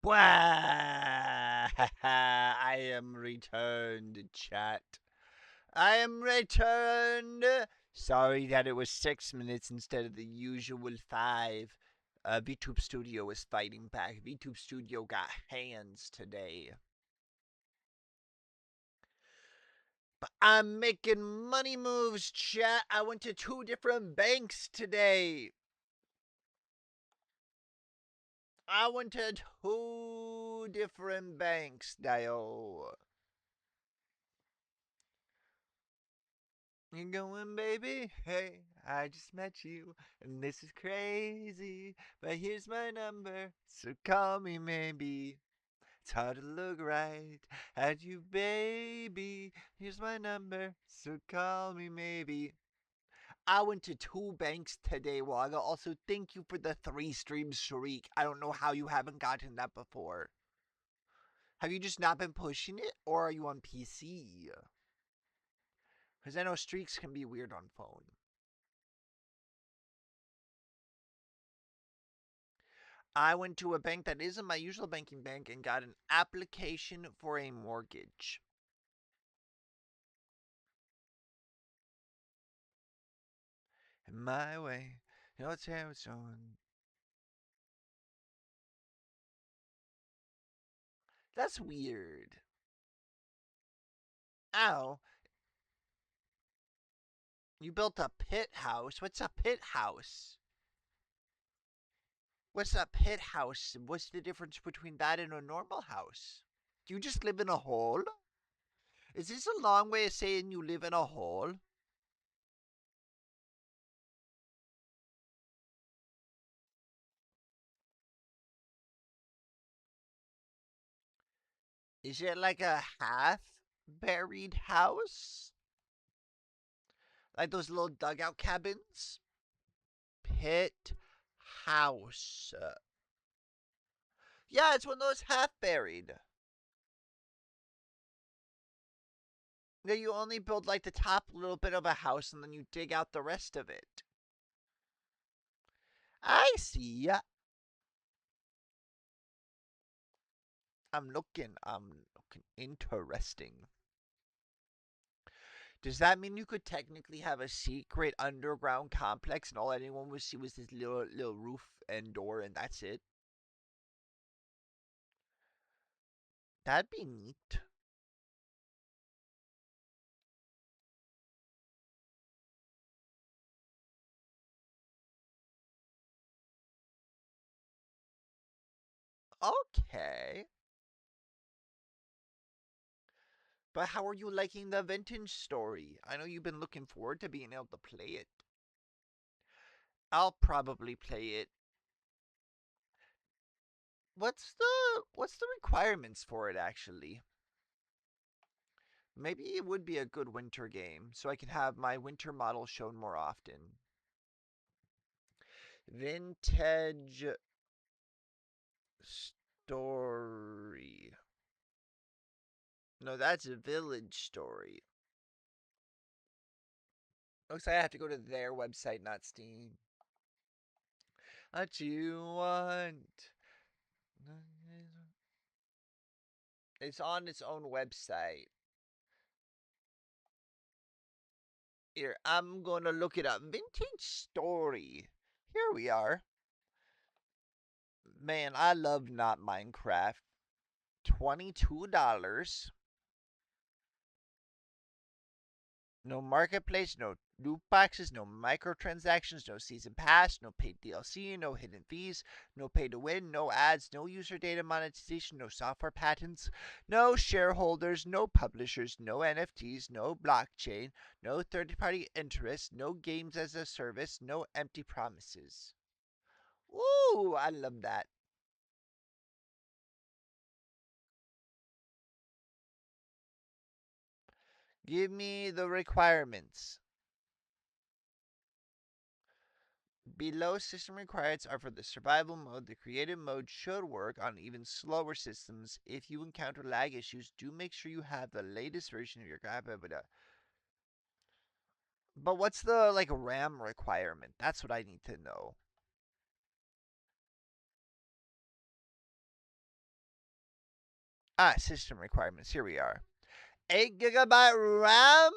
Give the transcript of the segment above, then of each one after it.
I am returned, chat. I am returned. Sorry that it was 6 minutes instead of the usual five. VTube Studio is fighting back. VTube Studio got hands today. But I'm making money moves, chat. I went to 2 different banks today. I went to 2 different banks, Dio. You going, baby? Hey, I just met you, and this is crazy. But here's my number, so call me maybe. It's hard to look right at you, baby. Here's my number, so call me maybe. I went to 2 banks today, Waga. Also, thank you for the 3 stream streak. I don't know how you haven't gotten that before. Have you just not been pushing it, or are you on PC? Because I know streaks can be weird on phone. I went to a bank that isn't my usual banking bank and got an application for a mortgage. In my way, it's how it's on. That's weird. Ow. You built a pit house? What's a pit house? What's a pit house? What's the difference between that and a normal house? Do you just live in a hole? Is this a long way of saying you live in a hole? Is it like a half buried house? Like those little dugout cabins? Pit house. Yeah, it's one of those half buried. That you only build like the top little bit of a house and then you dig out the rest of it. I see. I'm looking interesting. Does that mean you could technically have a secret underground complex and all anyone would see was this little roof and door and that's it? That'd be neat. Okay. But how are you liking the vintage story? I know you've been looking forward to being able to play it. I'll probably play it. What's the requirements for it actually? Maybe it would be a good winter game so I can have my winter model shown more often. Vintage story. No, that's a village story. Looks like I have to go to their website, not Steam. What you want? It's on its own website. Here, I'm gonna look it up. Vintage story. Here we are. Man, I love not Minecraft. $22. No marketplace, no loot boxes, no microtransactions, no season pass, no paid DLC, no hidden fees, no pay to win, no ads, no user data monetization, no software patents, no shareholders, no publishers, no NFTs, no blockchain, no third party interest, no games as a service, no empty promises. Ooh, I love that. Give me the requirements. Below system requirements are for the survival mode. The creative mode should work on even slower systems. If you encounter lag issues, do make sure you have the latest version of your graphic. But what's the like RAM requirement? That's what I need to know. System requirements. Here we are. 8 GB RAM.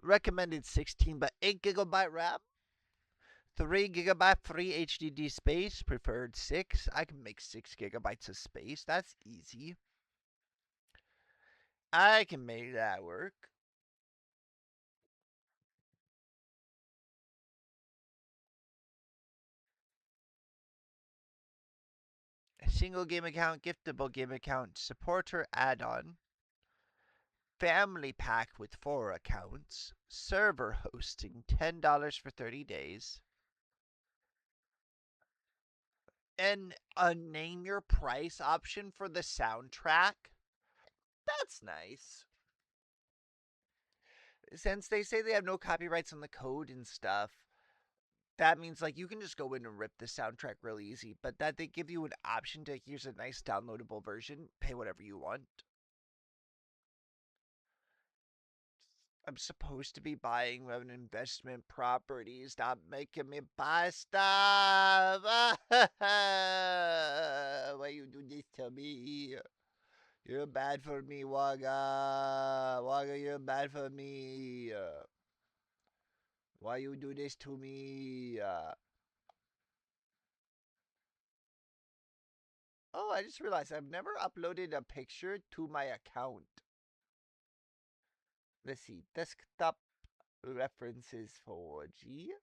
Recommended 16, but 8 GB RAM. 3 GB free HDD space. Preferred 6. I can make 6 GB of space. That's easy. I can make that work. A single game account, giftable game account, supporter add-on, family pack with 4 accounts, server hosting, $10 for 30 days, and a name your price option for the soundtrack. That's nice. Since they say they have no copyrights on the code and stuff, that means like you can just go in and rip the soundtrack really easy, but that they give you an option to here's a nice downloadable version, pay whatever you want. I'm supposed to be buying an investment property. Stop making me buy stuff. Why you do this to me? You're bad for me, Waga. Waga, you're bad for me. Why you do this to me? Oh, I just realized I've never uploaded a picture to my account. Let's see. Desktop references for G.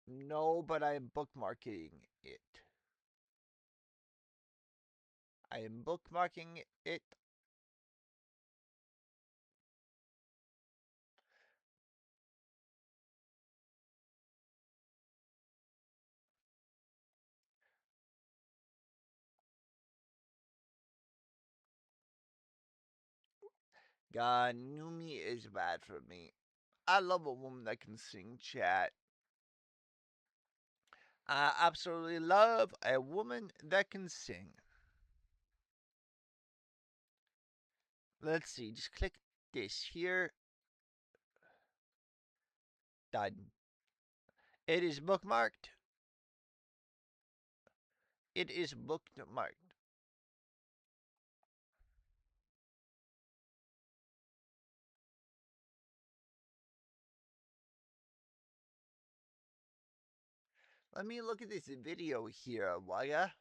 No, but I am bookmarking it. I am bookmarking it. God, Numi is bad for me. I love a woman that can sing, chat. I absolutely love a woman that can sing. Let's see, just click this here. Done. It is bookmarked. It is bookmarked. Let me look at this video here, Waya.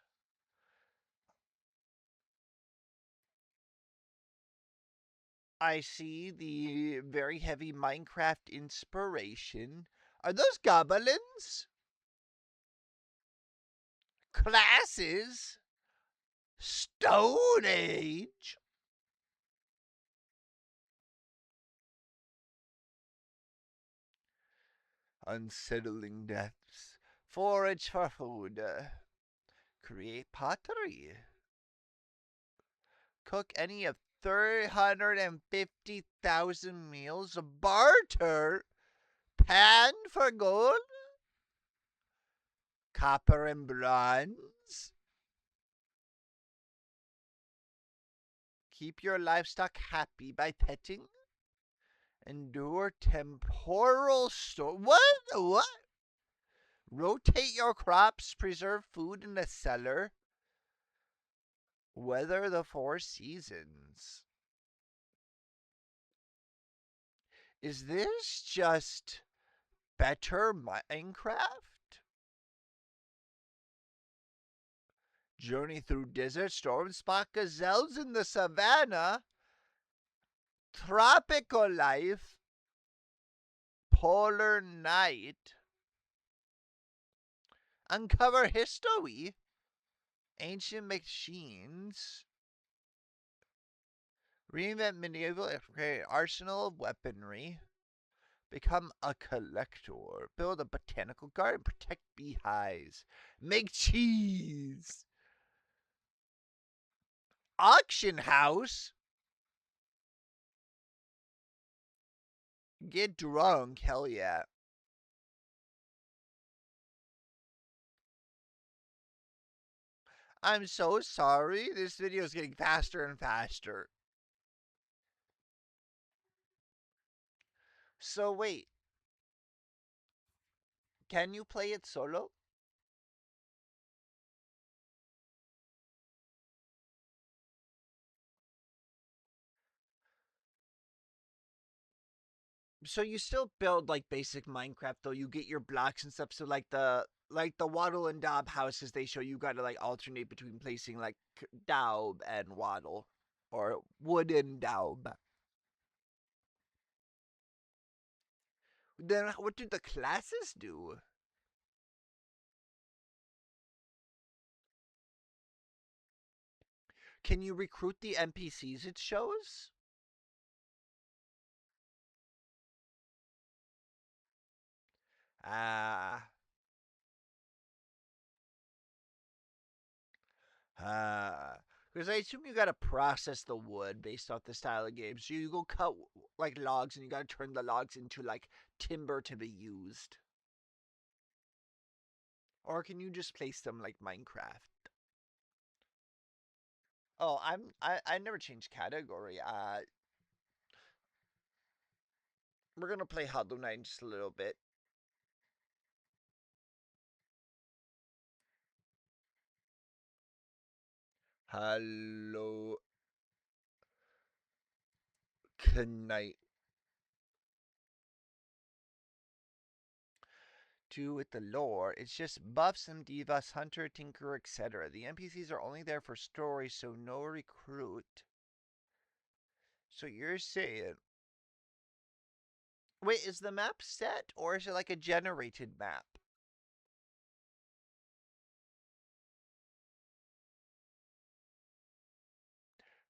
I see the very heavy Minecraft inspiration. Are those goblins? Classes? Stone Age? Unsettling depths. Forage for food. Create pottery. Cook any of 350,000 meals. Barter. Pan for gold. Copper and bronze. Keep your livestock happy by petting. Endure temporal storm. What? Rotate your crops. Preserve food in the cellar. Weather the 4 seasons. Is this just better Minecraft? Journey through desert storms, spot gazelles in the savannah, tropical life, polar night, uncover history, ancient machines, reinvent medieval arsenal of weaponry, become a collector, build a botanical garden, protect beehives, make cheese, auction house, get drunk, hell yeah. I'm so sorry, this video is getting faster and faster. So wait, can you play it solo? So you still build like basic Minecraft though. You get your blocks and stuff. So like the Waddle and Daub houses they show you got to like alternate between placing like Daub and Waddle or Wood and Daub. Then what do the classes do? Can you recruit the NPCs it shows? Ah, ah. Because I assume you gotta process the wood based off the style of game. So you go cut like logs and you gotta turn the logs into like timber to be used. Or can you just place them like Minecraft? Oh, I never changed category. We're gonna play Hollow Knight in just a little bit. Hollow Knight. Do with the lore, it's just buffs and debuffs, hunter, tinker, etc. The NPCs are only there for story, so no recruit. So you're saying, wait, is the map set or is it like a generated map?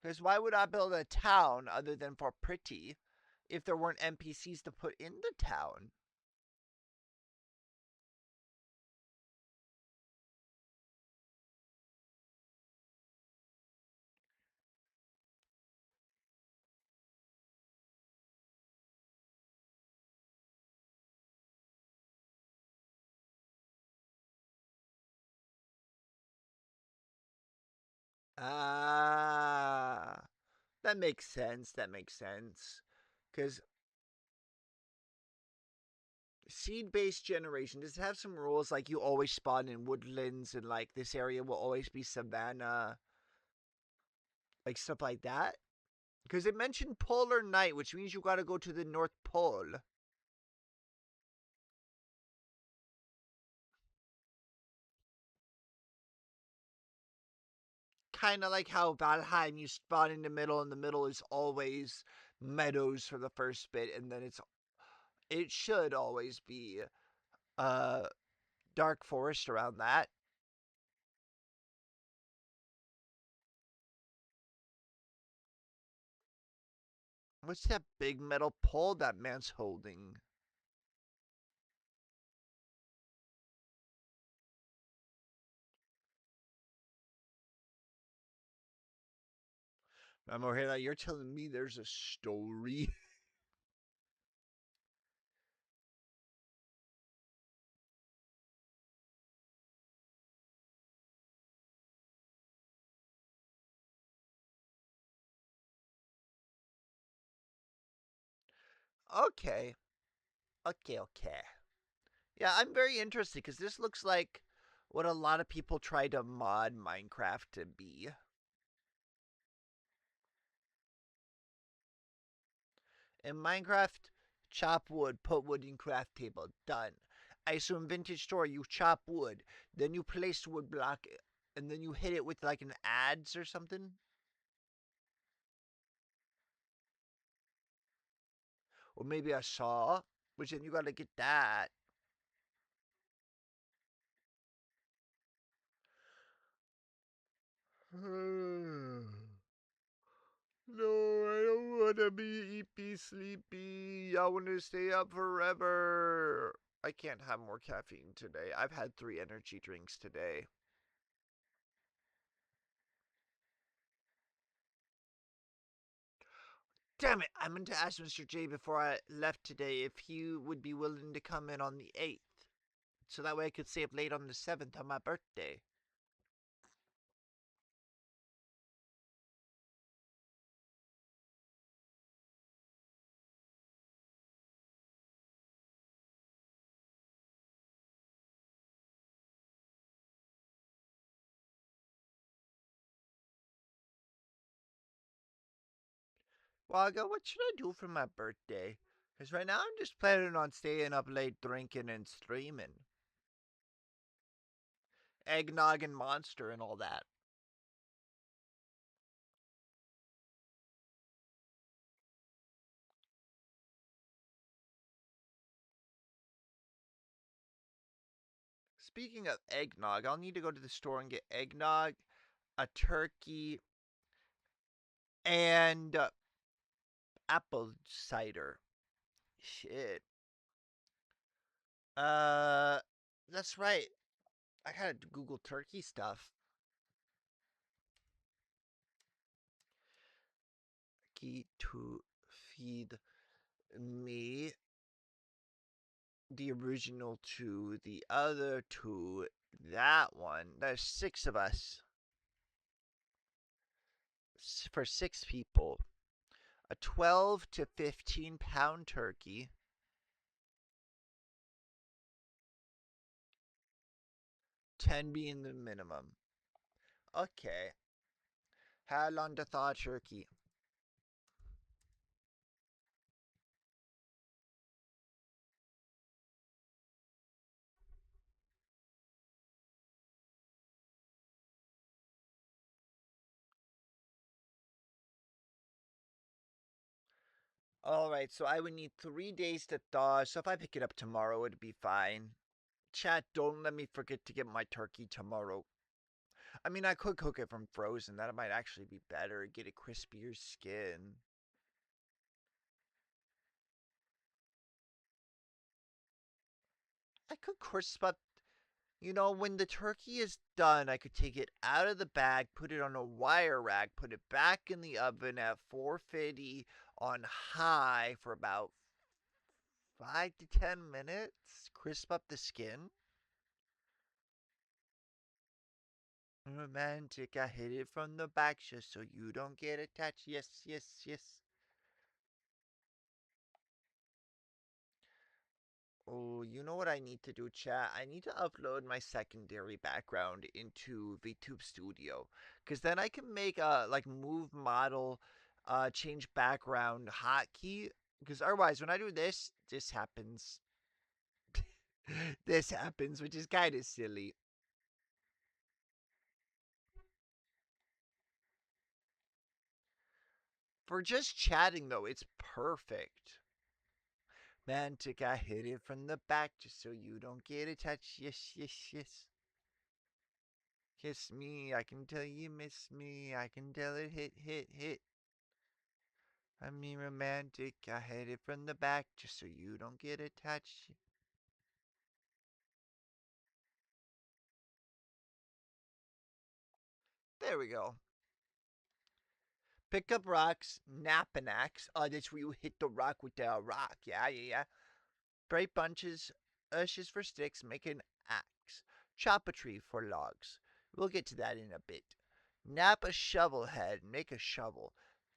Because why would I build a town other than for pretty if there weren't NPCs to put in the town? Ah, that makes sense. That makes sense. Because seed based generation, does it have some rules like you always spawn in woodlands and like this area will always be savanna, like stuff like that? Because it mentioned polar night, which means you gotta go to the North Pole. Kind of like how Valheim, you spawn in the middle, and the middle is always meadows for the first bit, and then it should always be uh dark forest around that. What's that big metal pole that man's holding? I'm over here now. You're telling me there's a story. Okay, okay. Yeah, I'm very interested because this looks like what a lot of people try to mod Minecraft to be. In Minecraft, chop wood, put wood in craft table, done. I assume Vintage Store, you chop wood, then you place wood block, and then you hit it with like an adze or something, or maybe a saw, which then you gotta get that. No, I don't want to be eepy sleepy. I want to stay up forever. I can't have more caffeine today. I've had 3 energy drinks today. Damn it! I meant to ask Mr. J before I left today if he would be willing to come in on the 8th. So that way I could stay up late on the 7th on my birthday. Well, I go, what should I do for my birthday? Because right now I'm just planning on staying up late drinking and streaming. Eggnog and Monster and all that. Speaking of eggnog, I'll need to go to the store and get eggnog, a turkey, and apple cider. Shit. Uh, that's right. I gotta Google turkey stuff. Turkey to feed me, the original two, the other two, that one. There's 6 of us. For 6 people. A 12 to 15 pound turkey. 10 being the minimum. Okay. How long to thaw turkey? Alright, so I would need 3 days to thaw, so if I pick it up tomorrow, it'd be fine. Chat, don't let me forget to get my turkey tomorrow. I mean, I could cook it from frozen. That might actually be better. Get a crispier skin. I could crisp up. When the turkey is done, I could take it out of the bag, put it on a wire rack, put it back in the oven at 450 on high for about 5 to 10 minutes. Crisp up the skin. Romantic, I hit it from the back just so you don't get attached. Yes, yes, yes. Oh, you know what I need to do, chat? I need to upload my secondary background into VTube Studio. Because then I can make a, move model, change background hotkey. Because otherwise, when I do this happens. This happens, which is kind of silly. For just chatting, though, it's perfect. Mantic, I hit it from the back just so you don't get attached. Yes, yes, yes. Kiss me, I can tell you miss me. I can tell it hit, hit, hit. I mean romantic, I hit it from the back just so you don't get attached. There we go. Pick up rocks, nap an axe. Oh, that's where you hit the rock with the rock. Yeah, yeah, yeah. Break bunches, ashes for sticks, make an axe. Chop a tree for logs. We'll get to that in a bit. Nap a shovel head, make a shovel.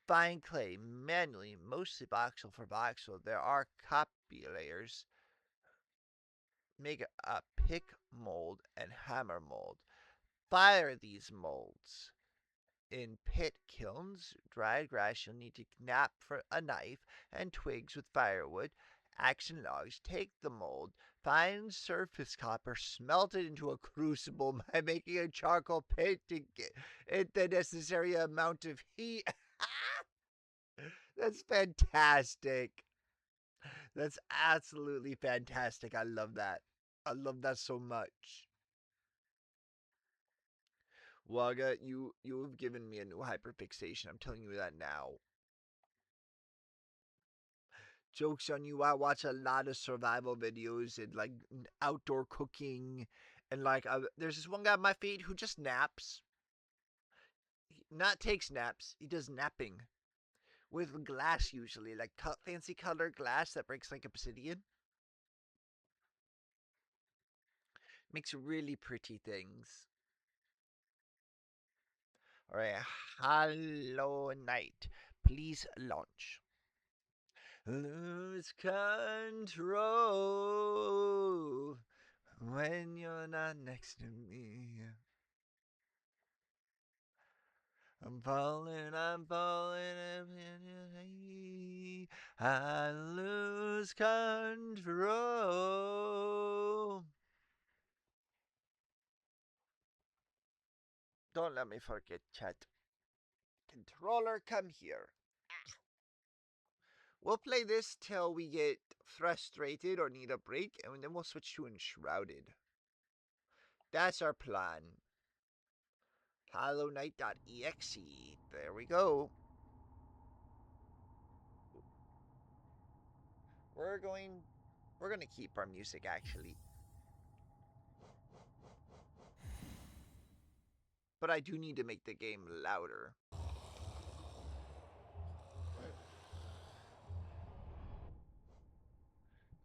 Find clay manually, mostly voxel for voxel. There are copy layers. Make a pick mold and hammer mold. Fire these molds. In pit kilns, dried grass you'll need to knap for a knife and twigs with firewood. Axe and logs. Take the mold. Fine surface copper. Smelt it into a crucible by making a charcoal pit to get the necessary amount of heat. That's fantastic. That's absolutely fantastic. I love that. I love that so much. Waga, you have given me a new hyperfixation. I'm telling you that now. Jokes on you. I watch a lot of survival videos and outdoor cooking, and there's this one guy on my feed who just naps. Not takes naps. He does napping with glass usually, like fancy colored glass that breaks like obsidian. Makes really pretty things. All right, Hollow Knight, please launch. Lose control when you're not next to me. I'm falling, I lose control. Don't let me forget, chat. Controller, come here. We'll play this till we get frustrated or need a break, and then we'll switch to Enshrouded. That's our plan. HollowKnight.exe. There we go. We're gonna keep our music actually. But I do need to make the game louder.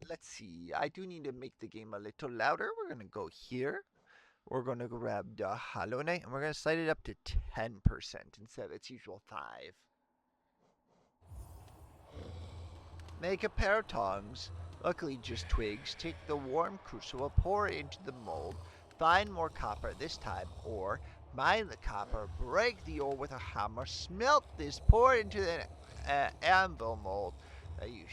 Let's see. I do need to make the game a little louder. We're gonna go here. We're gonna grab the Hollow Knight and we're gonna slide it up to 10% instead of its usual 5. Make a pair of tongs, luckily just twigs, take the warm crucible, pour it into the mold, find more copper this time, or mine the copper, break the ore with a hammer, smelt this, pour it into the anvil mold that you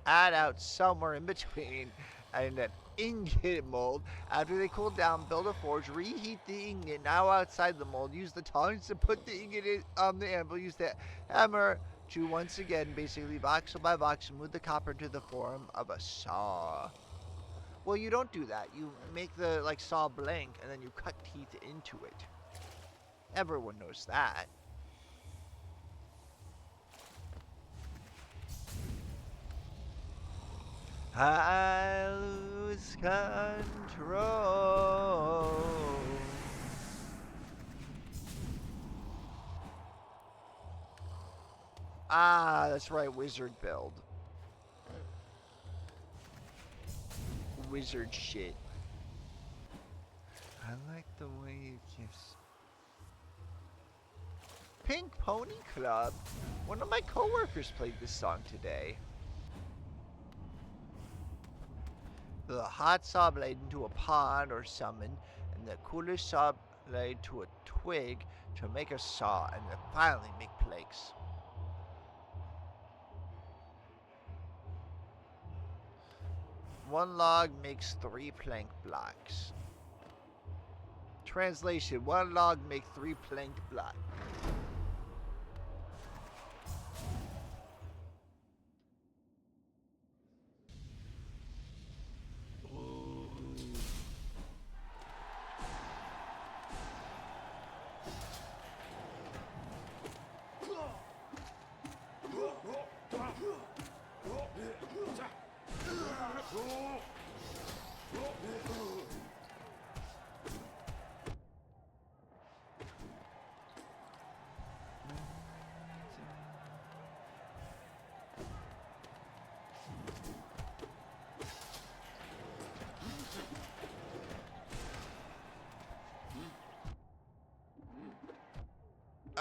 add out somewhere in between, and an ingot mold. After they cool down, build a forge, reheat the ingot, now outside the mold, use the tongs to put the ingot on the anvil, use the hammer to once again, basically voxel by voxel, move the copper to the form of a saw. Well, you don't do that. You make the saw blank and then you cut teeth into it. Everyone knows that. I lose control. Ah, that's right, wizard build. Wizard shit. I like the way you kiss. Pink Pony Club. One of my coworkers played this song today. The hot saw blade into a pond or summon, and the cooler saw blade to a twig to make a saw, and then finally make planks. One log makes 3 plank blocks. Translation: one log makes 3 plank blocks.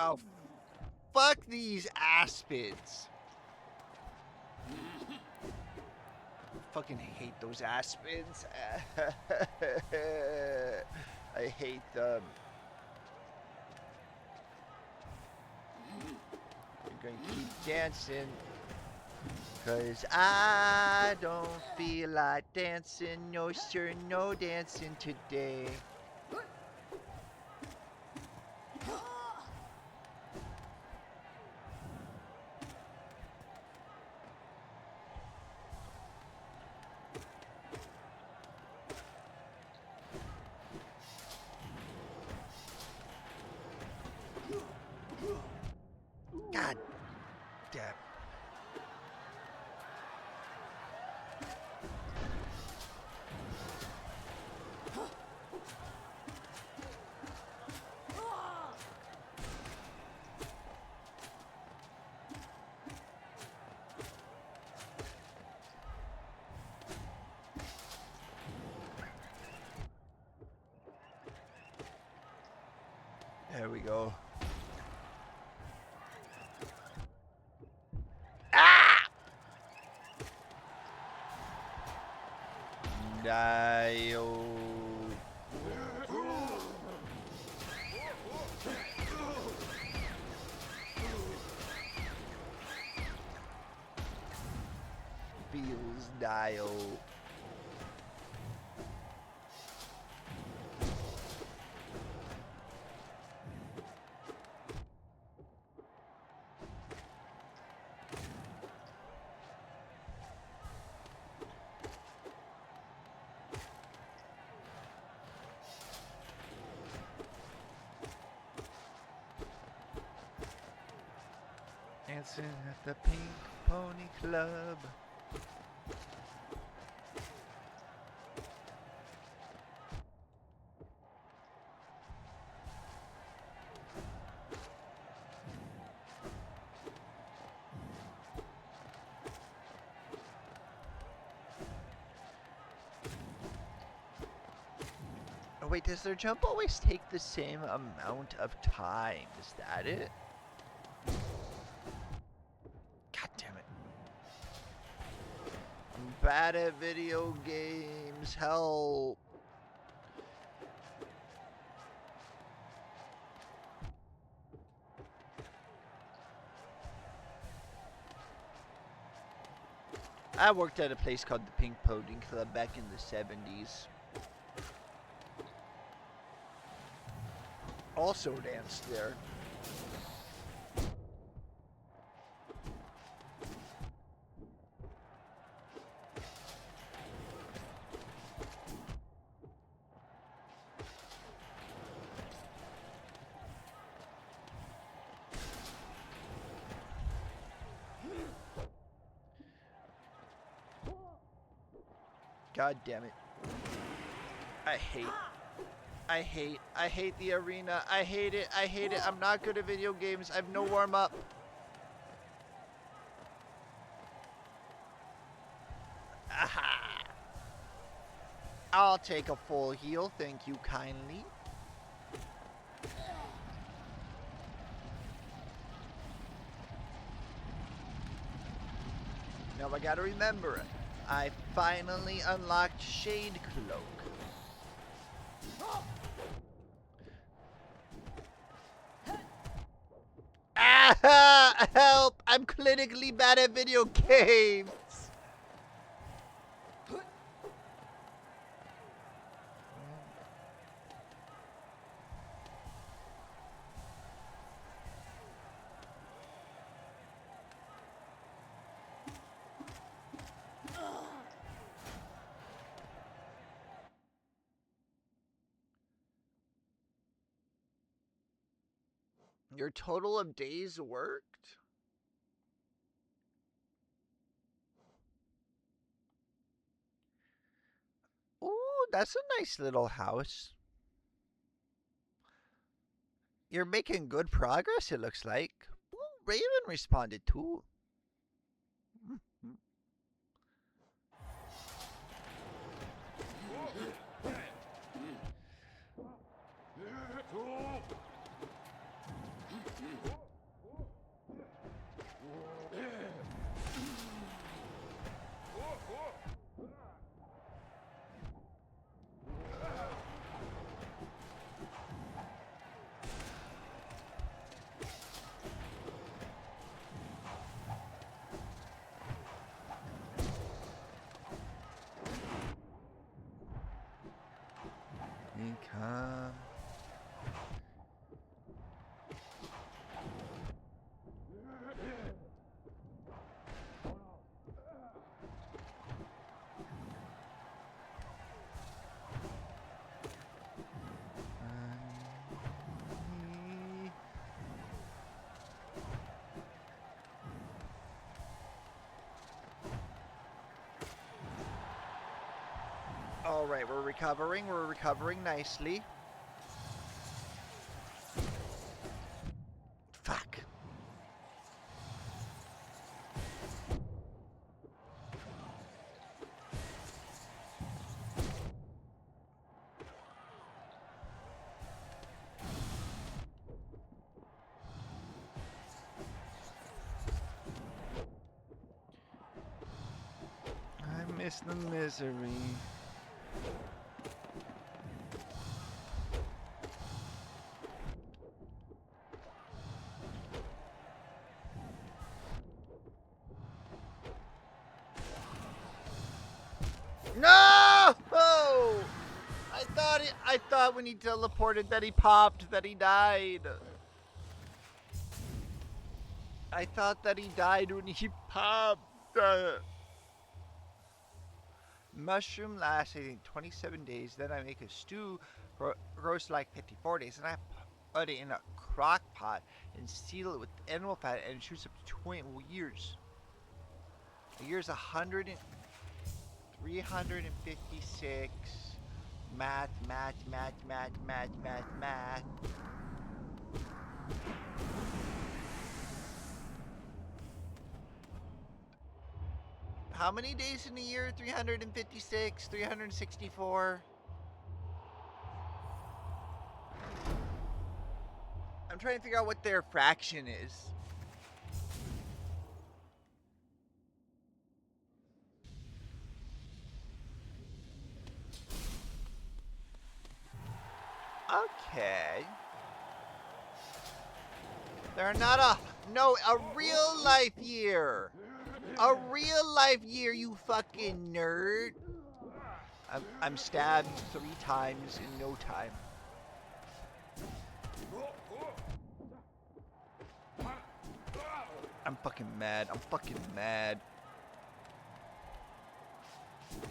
Oh, fuck these aspens. Fucking hate those aspens. I hate them. I'm gonna keep dancing. Cause I don't feel like dancing. No sir, no dancing today. God damn. There we go. Ah! Dio. dial. Dancing at the Pink Pony Club. Oh wait, does their jump always take the same amount of time? Is that it? God damn it. I'm bad at video games. Help. I worked at a place called the Pink Pony Club back in the 70s. Also danced there. God damn it. I hate the arena. I hate it. I'm not good at video games. I have no warm up. Aha. I'll take a full heal, thank you kindly. Now I gotta remember it. I finally unlocked Shade Cloak. Ah, help! I'm clinically bad at video games. Your total of days worked? Ooh, that's a nice little house. You're making good progress, it looks like. Ooh, Raven responded too. Come. Alright, we're recovering nicely. Fuck. I miss the misery. No! Oh! I thought when he teleported that he popped, that he died. I thought that he died when he popped. Mushroom lasts, I think, 27 days. Then I make a stew, roast like 54 days. And I put it in a crock pot and seal it with animal fat, and it shoots up to 20 years. A year's 356. Math. How many days in a year? 356, 364. I'm trying to figure out what their fraction is. Okay. They're not a real life year. A real life year, you fucking nerd. I'm stabbed 3 times in no time. I'm fucking mad.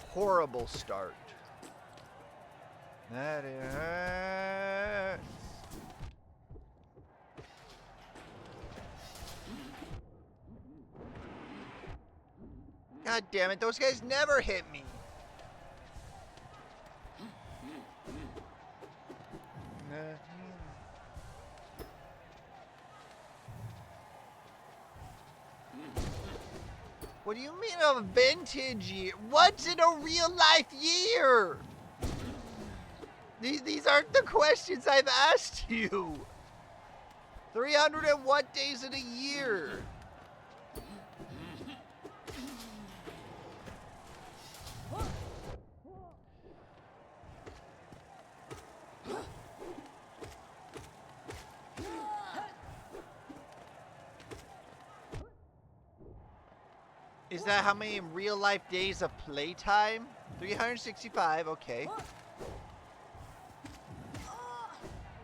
Horrible start. That hurts. God damn it, those guys never hit me. What do you mean a vintage year? What's in a real life year? These aren't the questions I've asked you. 300 and what days in a year? Is that how many real life days of playtime? 365, okay.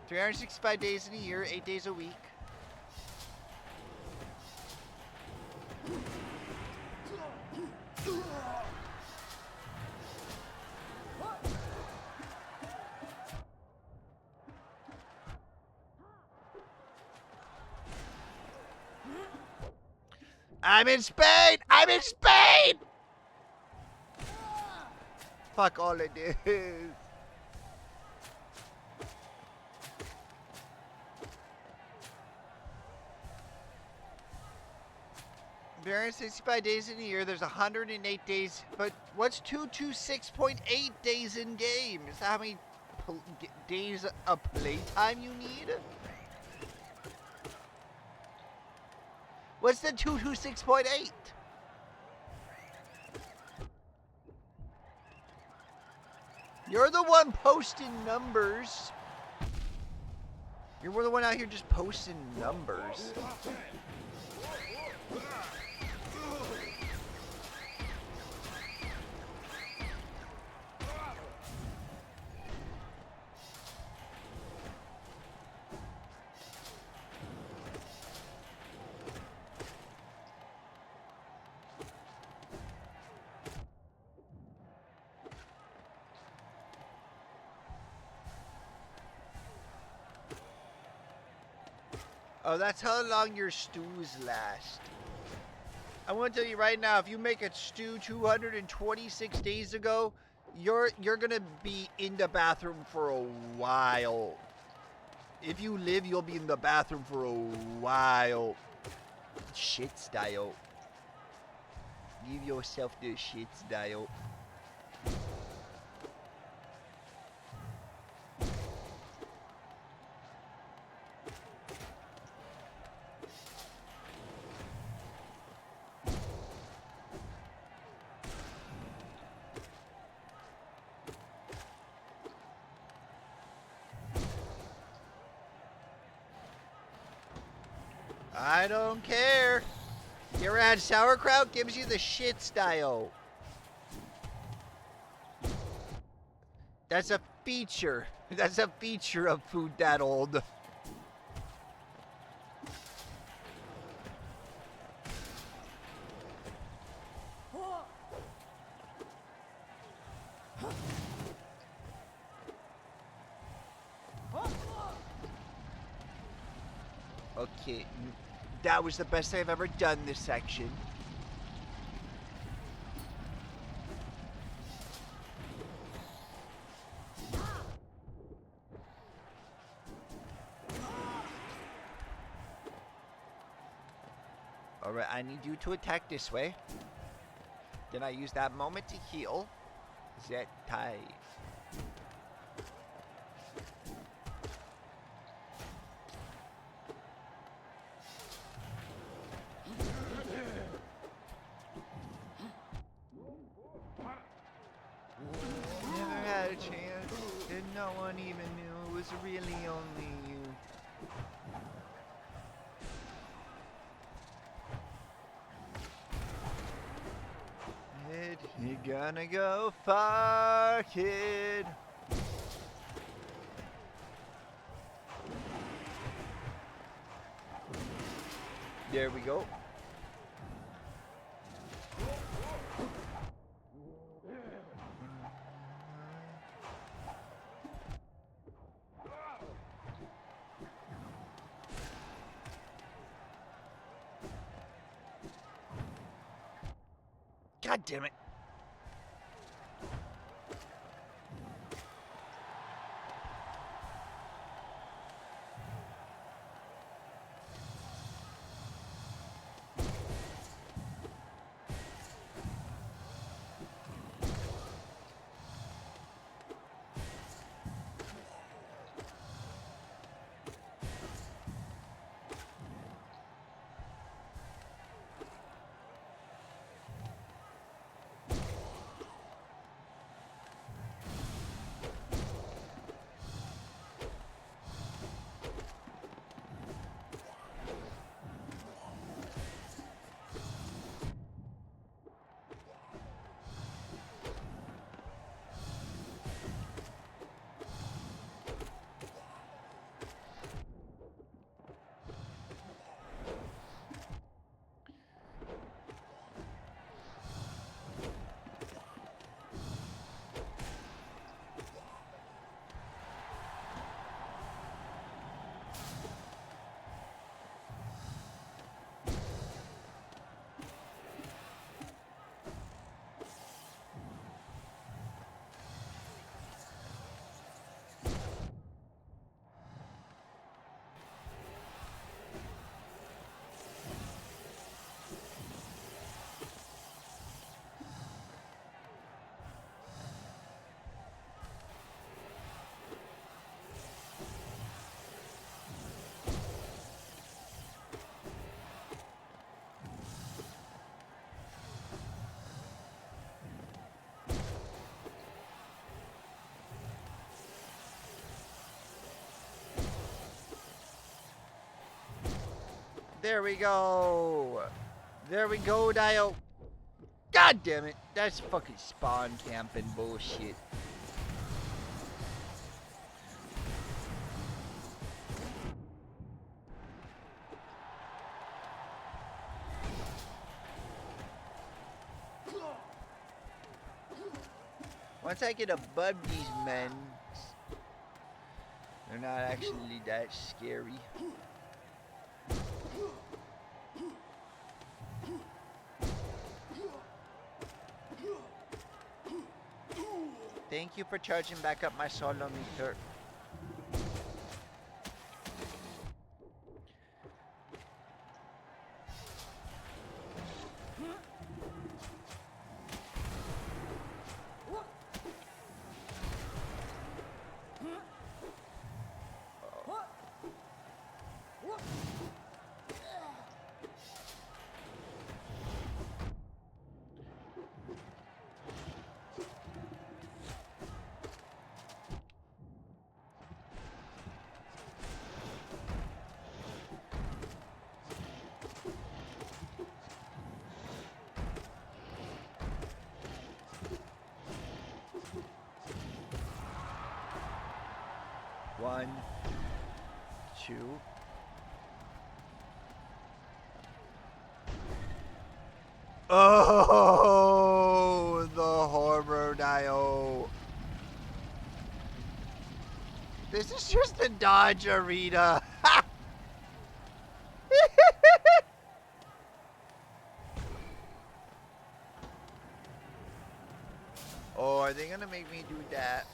365 days in a year, 8 days a week. I'm in Spain! I'm in Spain! Fuck all it is. There are 65 days in a year. There's 108 days. But what's 226.8 days in game? Is that how many days of playtime you need? What's the 226.8? You're the one posting numbers. You're the one out here just posting numbers. Oh, that's how long your stews last. I want to tell you right now, if you make a stew 226 days ago, you're gonna be in the bathroom for a while. If you live, you'll be in the bathroom for a while. Shit style. Give yourself the shit style. I don't care. You ever had sauerkraut? Gives you the shit style. That's a feature. That's a feature of food that old. Okay, that was the best I've ever done this section. Alright, I need you to attack this way. Then I use that moment to heal. Zettai. Never had a chance, and no one even knew it was really only you. Kid, you gonna go far, kid. There we go. God damn it. There we go. There we go, Dio. God damn it. That's fucking spawn camping bullshit. Once I get above these men, they're not actually that scary. Thank you for charging back up my solo meter. 2. Oh, the horror Dio. This is just a Dodge Arena. Oh, are they gonna make me do that?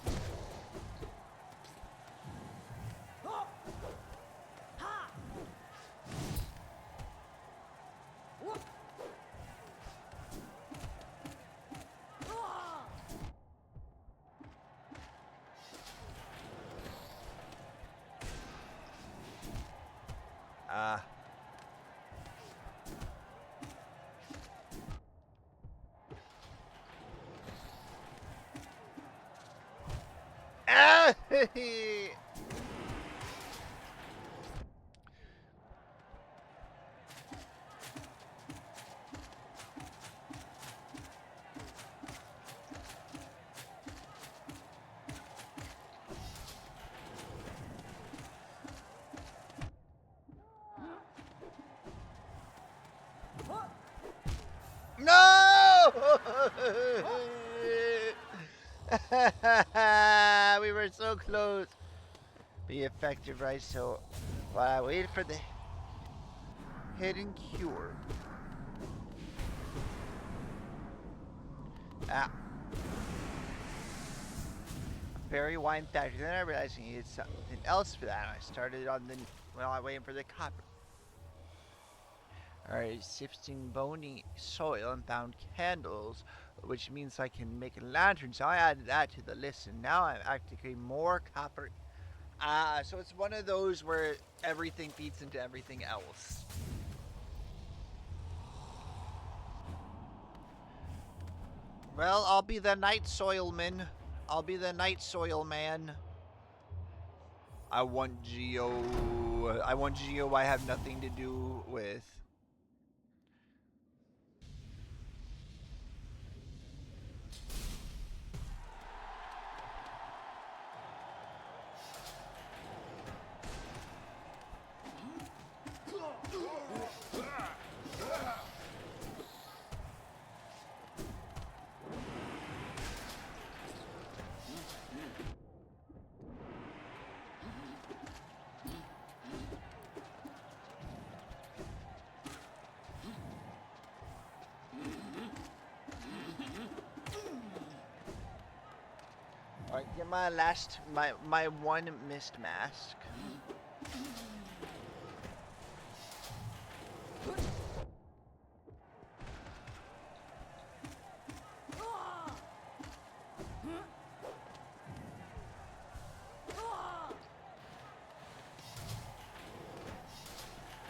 Ah. Ah! No! We were so close. Be effective, right? So, while I wait for the hidden cure. Ah. Berry wine factory. Then I realized I needed something else for that. I started on the while I waiting for the copper. Alright, sifting bony soil and found candles, which means I can make a lantern. So I added that to the list, and now I'm activating more copper. So it's one of those where everything feeds into everything else. Well, I'll be the night soilman. I'll be the night soil man. I want Geo. I want Geo I have nothing to do with. Alright, get my last, my one mist mask.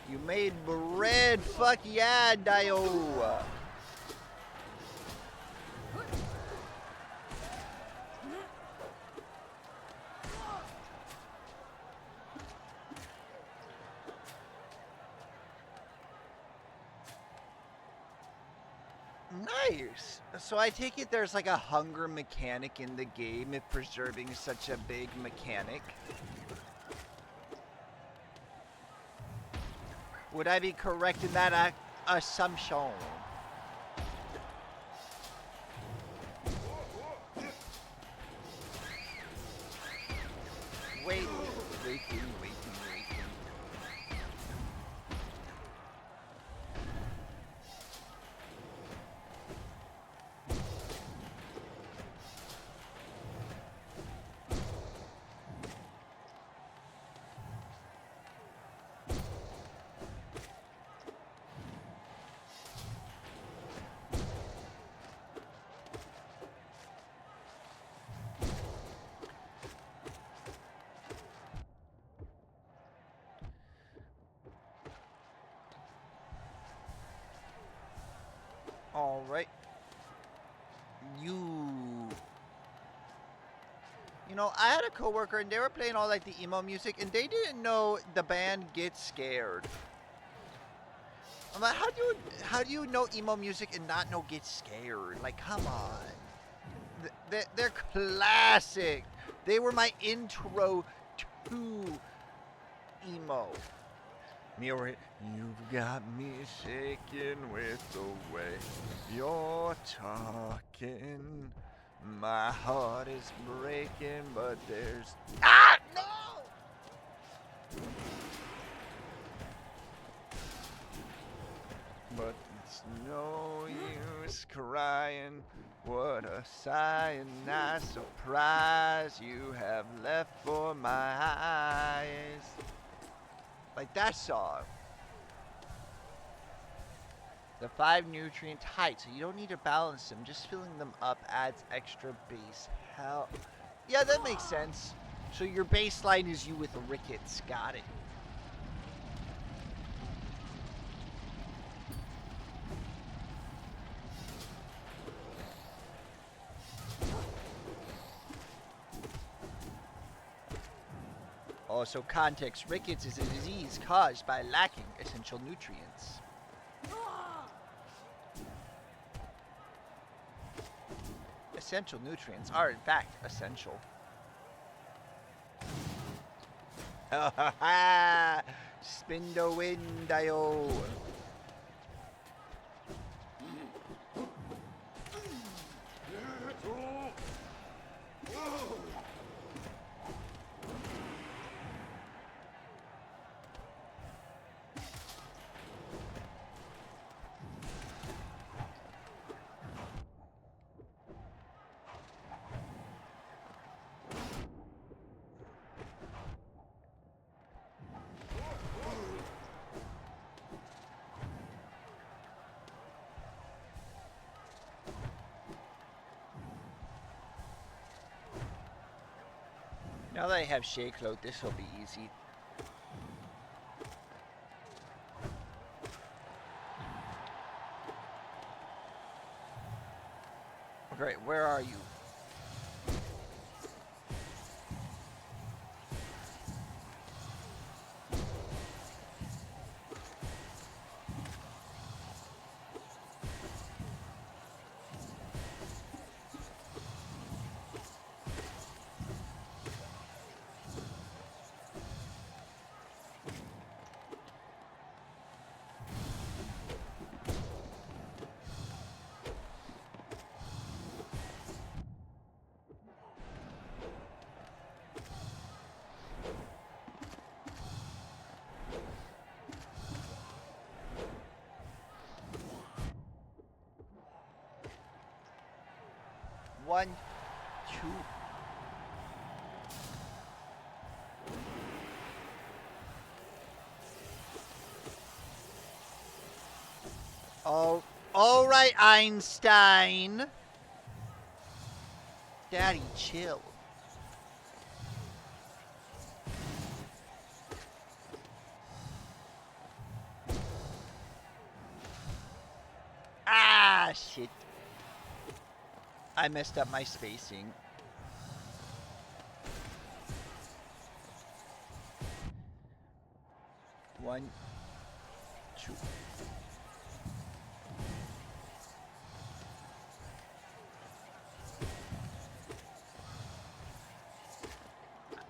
You made bread, fuck yeah, Dio! Nice! So I take it there's like a hunger mechanic in the game if preserving such a big mechanic. Would I be correct in that assumption? Waiting. Alright. You know, I had a coworker and they were playing all like the emo music and they didn't know the band Get Scared. I'm like, how do you know emo music and not know Get Scared? Like, come on. They're classic. They were my intro to emo. You've got me shaking with the way you're talking. My heart is breaking, but there's... Ah, no! But it's no use crying. What a sigh and nice surprise you have left for my eyes. Like that song. The 5 nutrient height, so you don't need to balance them. Just filling them up adds extra base health. Yeah, that makes sense. So your baseline is you with rickets. Got it. Also, context, rickets is a disease caused by lacking essential nutrients. Essential nutrients are in fact essential. Spin the windio. Now that I have Shake Load, this will be easy. Great, where are you? One, two. Oh, all right, Einstein. Daddy, chill. Ah, shit. I messed up my spacing. One, two.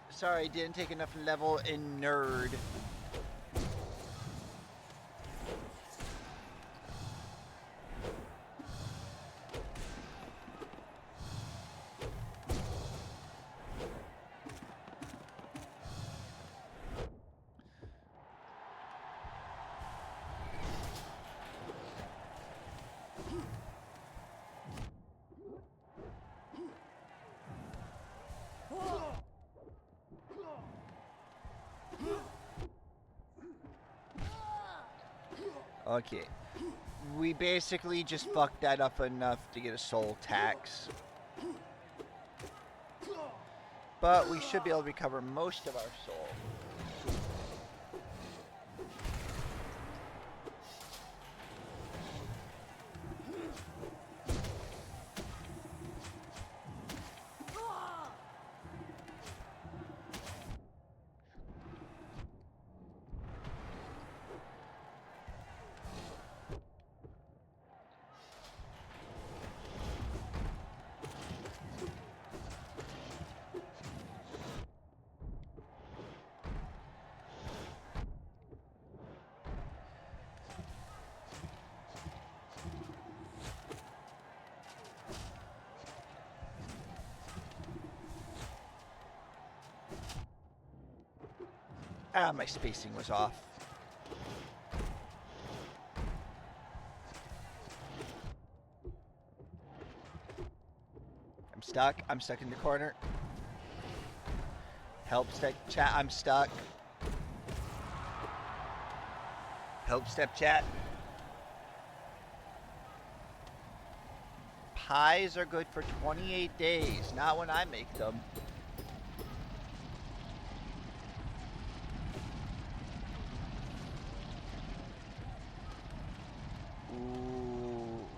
Sorry, didn't take enough level in nerd. Okay. We basically just fucked that up enough to get a soul tax. But we should be able to recover most of our soul. Ah, my spacing was off. I'm stuck. I'm stuck in the corner. Help step chat. I'm stuck. Help step chat. Pies are good for 28 days. Not when I make them.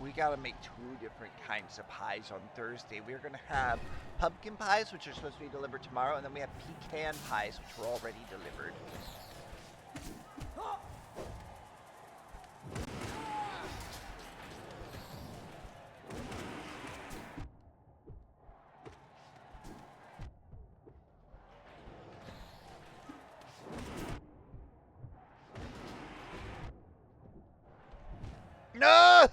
We gotta make 2 different kinds of pies on Thursday. We're gonna have pumpkin pies, which are supposed to be delivered tomorrow, and then we have pecan pies, which were already delivered. No!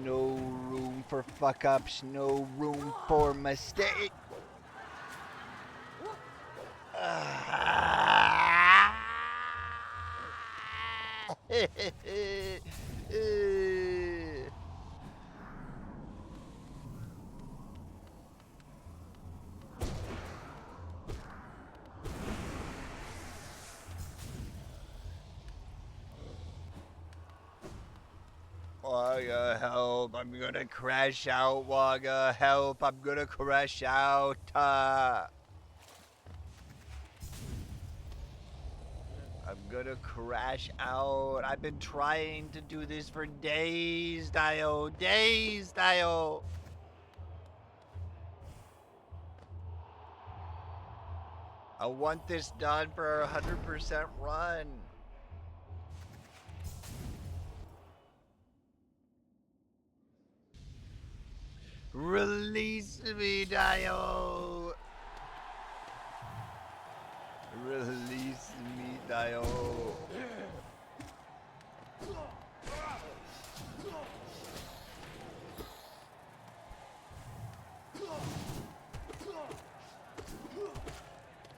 No room for fuck-ups, no room for mistake. Wagga, help, I'm gonna crash out, Wagga, help, I'm gonna crash out. I'm gonna crash out. I've been trying to do this for days, Dio. Days, Dio. I want this done for a 100% run. Release me, Dio. Release me, Dio.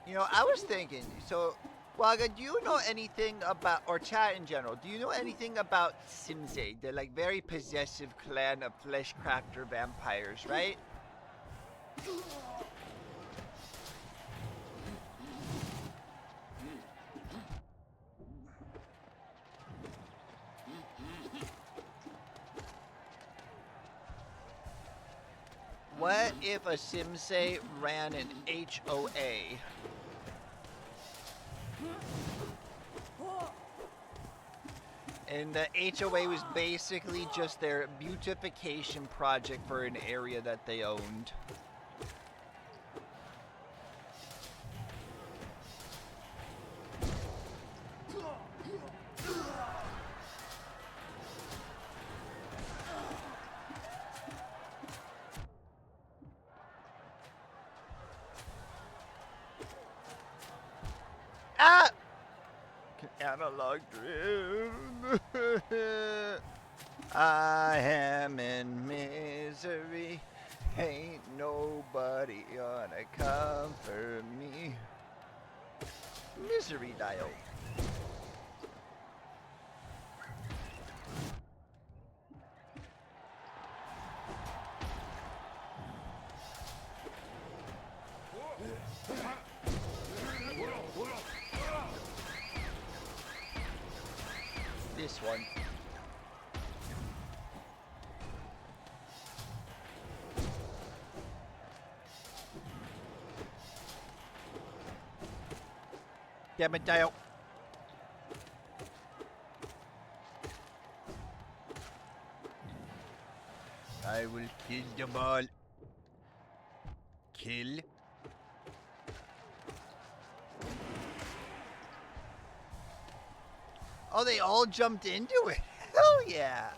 You know, I was thinking, so, Wagga, do you know anything about, or chat in general, do you know anything about Simsei, the, like, very possessive clan of fleshcrafter vampires, right? What if a Simsei ran an HOA? And the HOA was basically just their beautification project for an area that they owned. Ah! Analog drift. I am in misery. Ain't nobody gonna comfort me. Misery dial. This one. Damn it, Dale. I will kill them all. Kill. Oh, they all jumped into it. Hell yeah.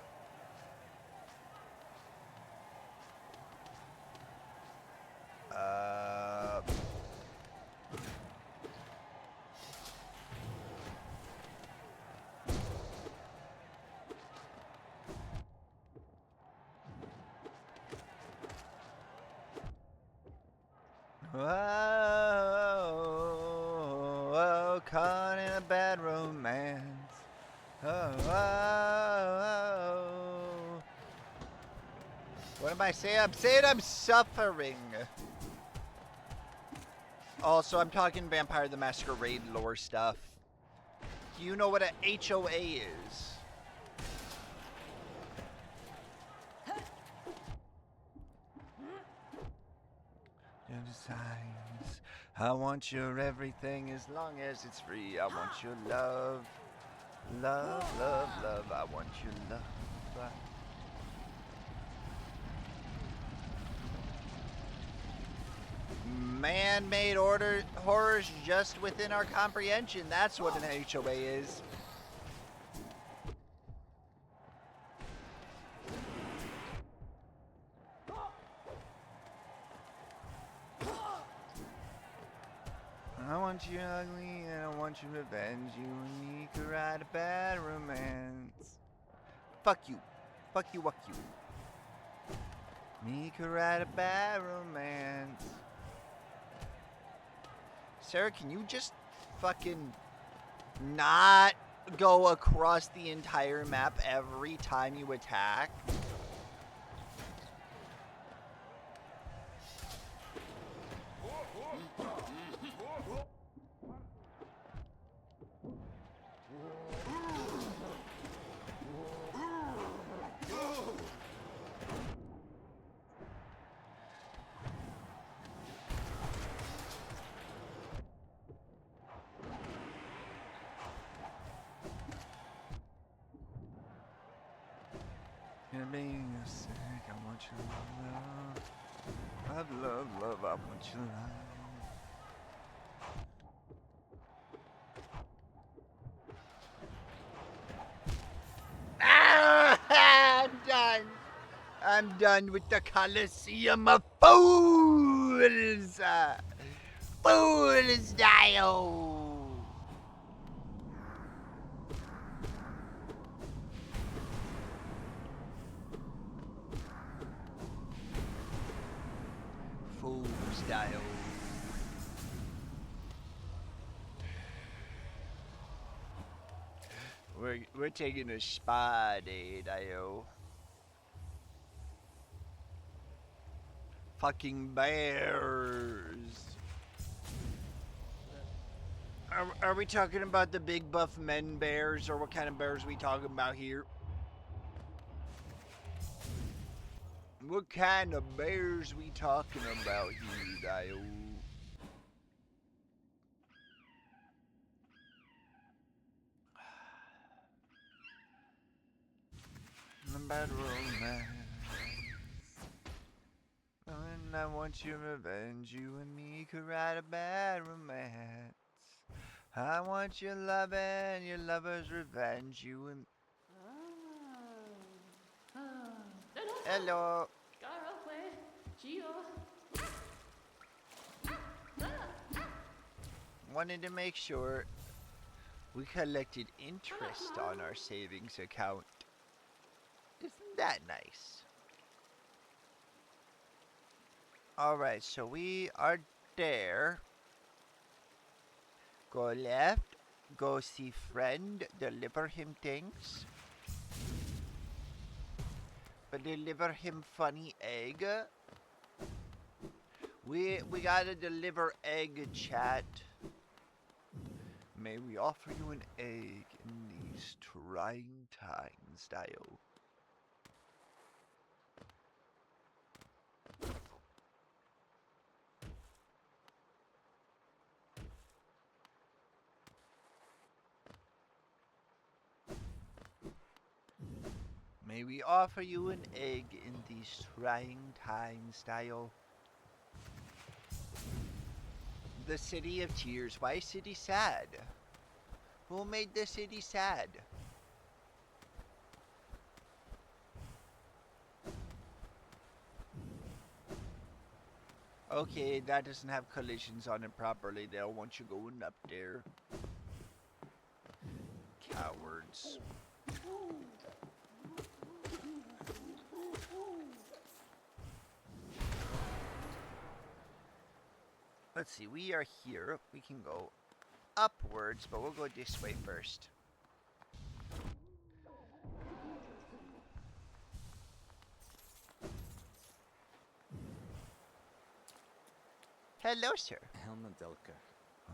Oh, caught in a bad romance. Oh. What am I saying? I'm saying I'm suffering. Also, I'm talking Vampire the Masquerade lore stuff. Do you know what a HOA is? Your designs. I want your everything as long as it's free. I want your love. Love, love, love. I want your love. Man-made horrors just within our comprehension. That's what an HOA is. I want you ugly and I want you revenge. You and me could write a bad romance. Fuck you. Fuck you, fuck you. Me could write a bad romance. Sarah, can you just fucking not go across the entire map every time you attack? You're being sick, I want your love. Love, love, I want your love. Ah, I'm done. I'm done with the Coliseum of Fools. Fools die. Fools die. We're taking a spa day, Dio. Fucking bears. Are we talking about the big buff men bears, or what kind of bears are we talking about here? What kind of bears we talking about here, Dio? The bad romance. And I want your revenge. You and me could write a bad romance. I want your love and your lover's revenge. You and hello. Wanted to make sure we collected interest on our savings account. Isn't that nice? Alright, so we are there. Go left. Go see friend. Deliver him things. But deliver him funny egg. We gotta deliver egg, chat. May we offer you an egg in these trying times, Dio. May we offer you an egg in these trying times, Dio. The City of Tears. Why is city sad? Who made the city sad? Okay, that doesn't have collisions on it properly. They'll want you going up there. Cowards. Let's see, we are here. We can go upwards, but we'll go this way first. Hello, sir. Helma Delka.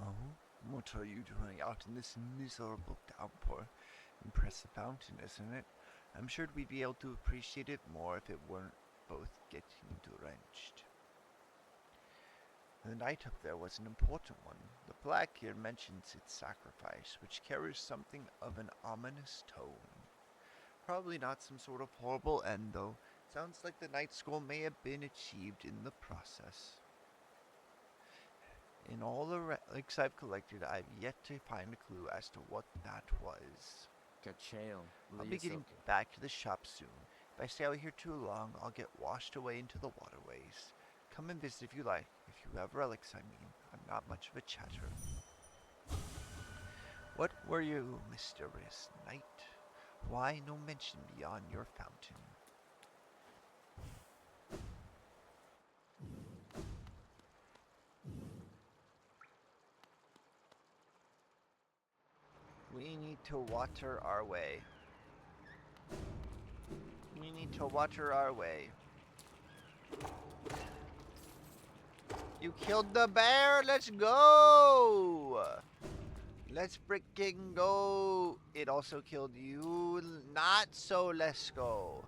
Oh, what are you doing out in this miserable downpour? Impressive fountain, isn't it? I'm sure we'd be able to appreciate it more if it weren't both getting drenched. The night up there was an important one. The plaque here mentions its sacrifice, which carries something of an ominous tone. Probably not some sort of horrible end, though. Sounds like the night's goal may have been achieved in the process. In all the relics I've collected, I've yet to find a clue as to what that was. Kachael. I'll be getting back to the shop soon. If I stay out here too long, I'll get washed away into the waterways. Come and visit if you like. If you have relics, I mean. I'm not much of a chatter. What were you, mysterious knight? Why no mention beyond your fountain? We need to water our way. We need to water our way. You killed the bear! Let's go! Let's freaking go! It also killed you. Not so, let's go.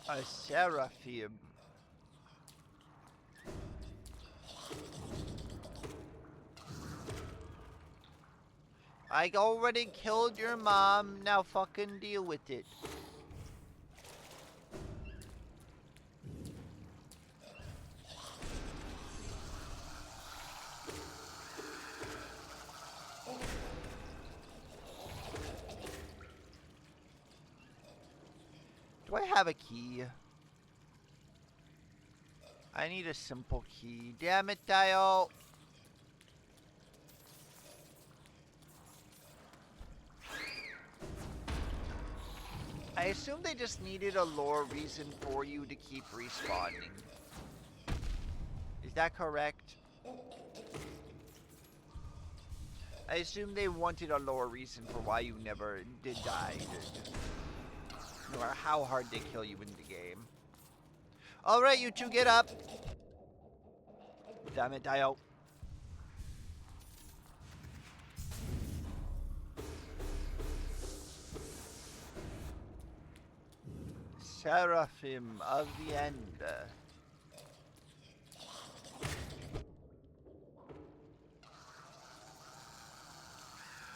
A seraphim. I already killed your mom, now fucking deal with it. Do I have a key? I need a simple key. Damn it, Dio. I assume they just needed a lore reason for you to keep respawning. Is that correct? I assume they wanted a lore reason for why you never did die. No matter how hard they kill you in the game. Alright, you two, get up. Damn it, Dio. Seraphim of the End.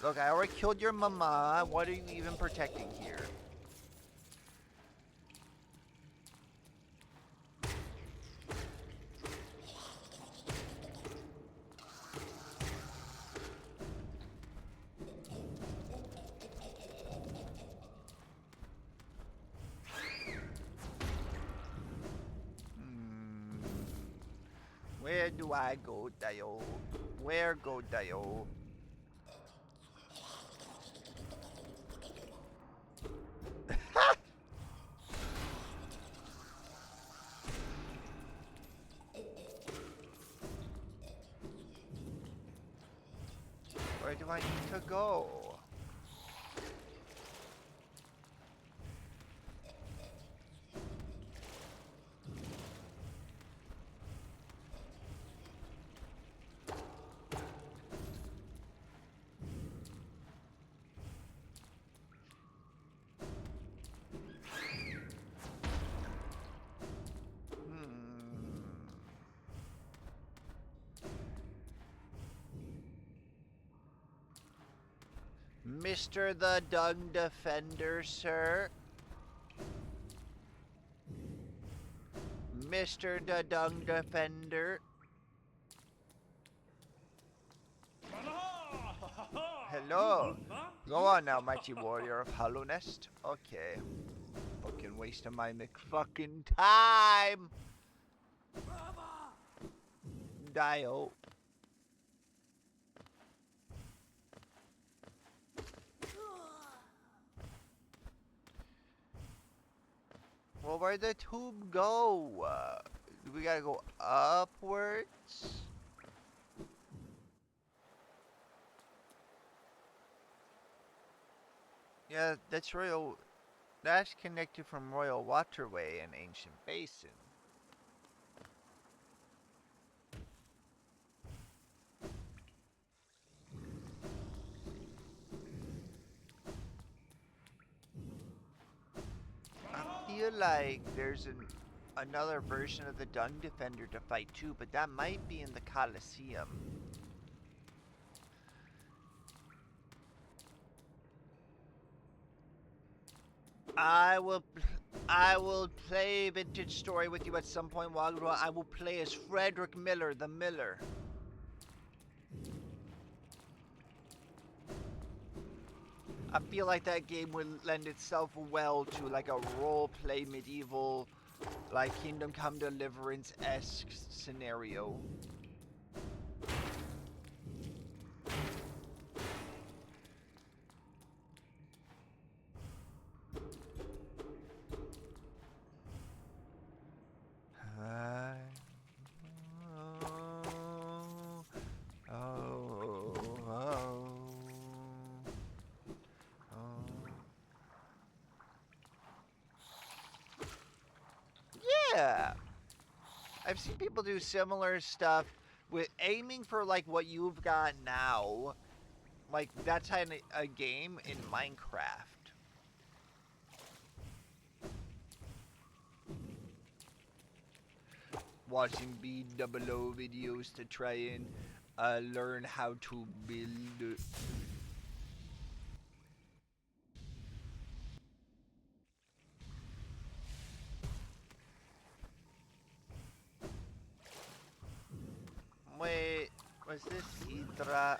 Look, I already killed your mama. What are you even protecting here? Where do I go, Dio? Where go, Dio? Where do I need to go? Mr. the Dung Defender, sir. Mr. the Dung Defender. Hello. Go on now, mighty warrior of Hallownest. Okay. Fucking wasting my fucking time. Dio. Well, where'd the tube go? We gotta go upwards? Yeah, that's Royal... That's connected from Royal Waterway and Ancient Basin. I feel like there's another version of the Dung Defender to fight too, but that might be in the Colosseum. I will play Vintage Story with you at some point, Wagro. I will play as Frederick Miller, the Miller. I feel like that game would lend itself well to like a role-play medieval, like Kingdom Come Deliverance-esque scenario. Yeah, I've seen people do similar stuff with aiming for like what you've got now. Like that's how a game in Minecraft. Watching B00 videos to try and learn how to build. Wait, was this Hydra?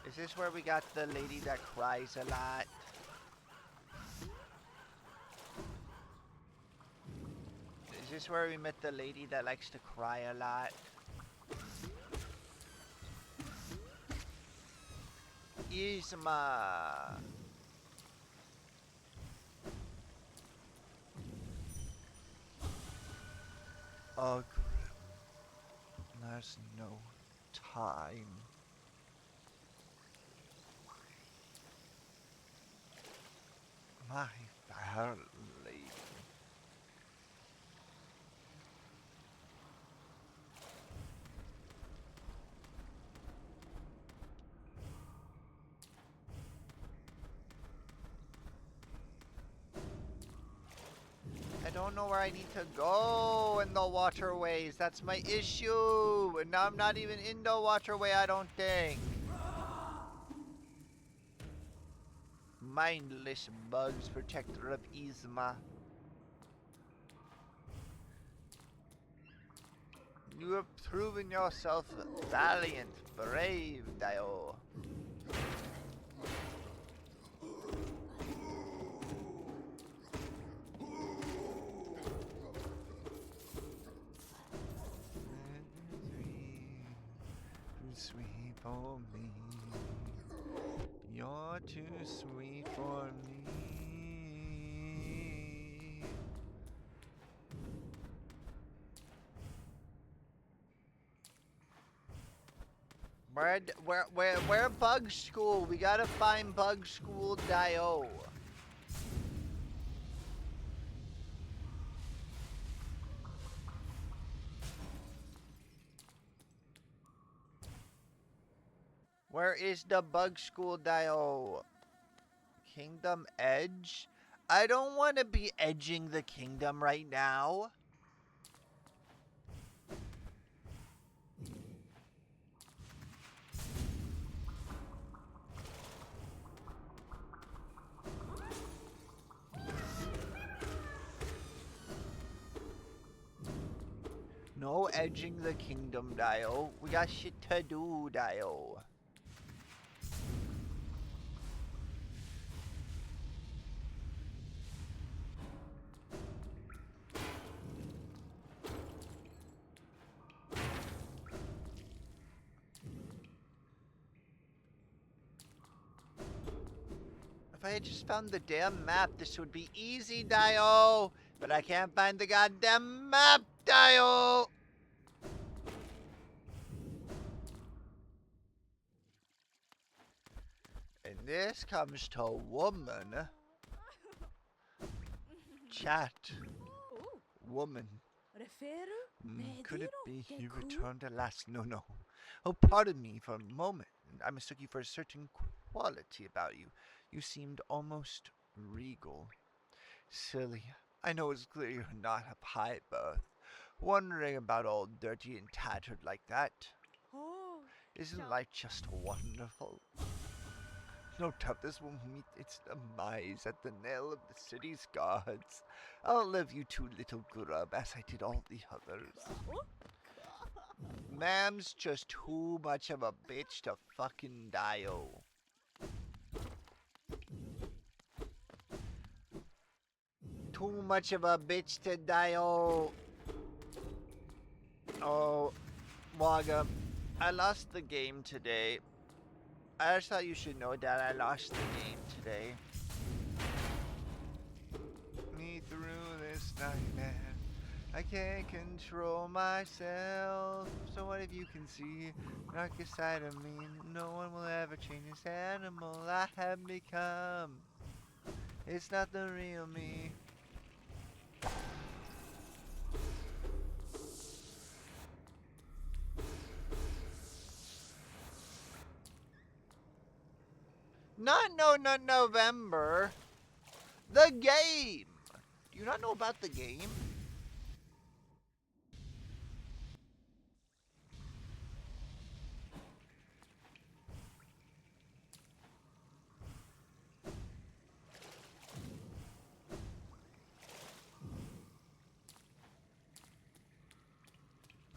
Is this where we got the lady that cries a lot? Is this where we met the lady that likes to cry a lot? Yzma! Oh, there's no time. My fair lady. I don't know where I need to go in the waterways. That's my issue. And now I'm not even in the waterway, I don't think. Mindless bugs, protector of Yzma. You have proven yourself valiant, brave, Dio. Too sweet for me. You're too sweet for me. Where Bug School? We gotta find Bug School Dio. Where is the Bug School Dio? Kingdom Edge? I don't want to be edging the kingdom right now. No edging the kingdom, Dio. We got shit to do, Dio. If I had just found the damn map, this would be easy, Dio. But I can't find the goddamn map dial. And this comes to a woman. Chat. Woman. Could it be you returned at last? No. Oh, pardon me for a moment. I mistook you for a certain quality about you. You seemed almost regal. Silly. I know it's clear you're not of high birth. Wondering about all dirty and tattered like that. Isn't life just wonderful? No doubt this will meet its demise at the knell of the city's guards. I'll leave you two little grub as I did all the others. Ma'am's just too much of a bitch to fucking dial. Too much of a bitch to dial. Oh, Waga, I lost the game today. I just thought you should know that I lost the game today. Me through this nightmare. I can't control myself. So what if you can see the darkest side of me? No one will ever change this animal I have become. It's not the real me. Not November. The game. Do you not know about the game?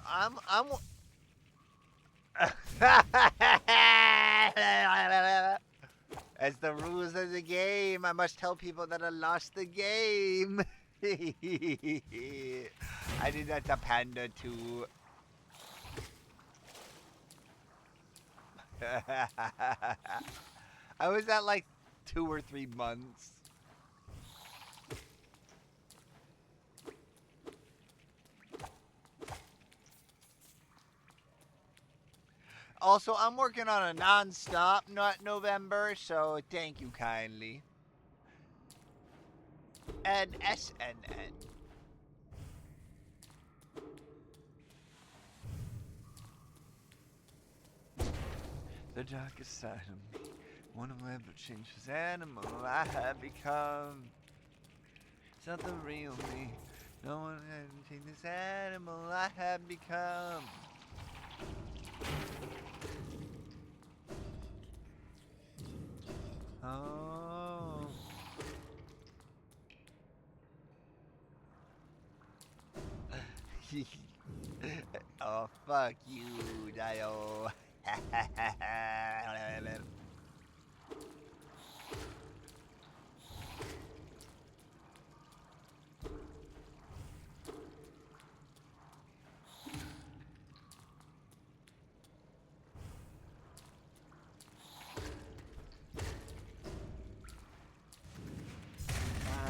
I'm As the rules of the game, I must tell people that I lost the game. I did that to Panda too. I was at like 2 or 3 months. Also, I'm working on a non-stop November, so thank you kindly. And SNN. The darkest side of me, one who ever changes this animal I have become. It's not the real me, no one has changed this animal I have become. Oh. Oh, fuck you, Dio.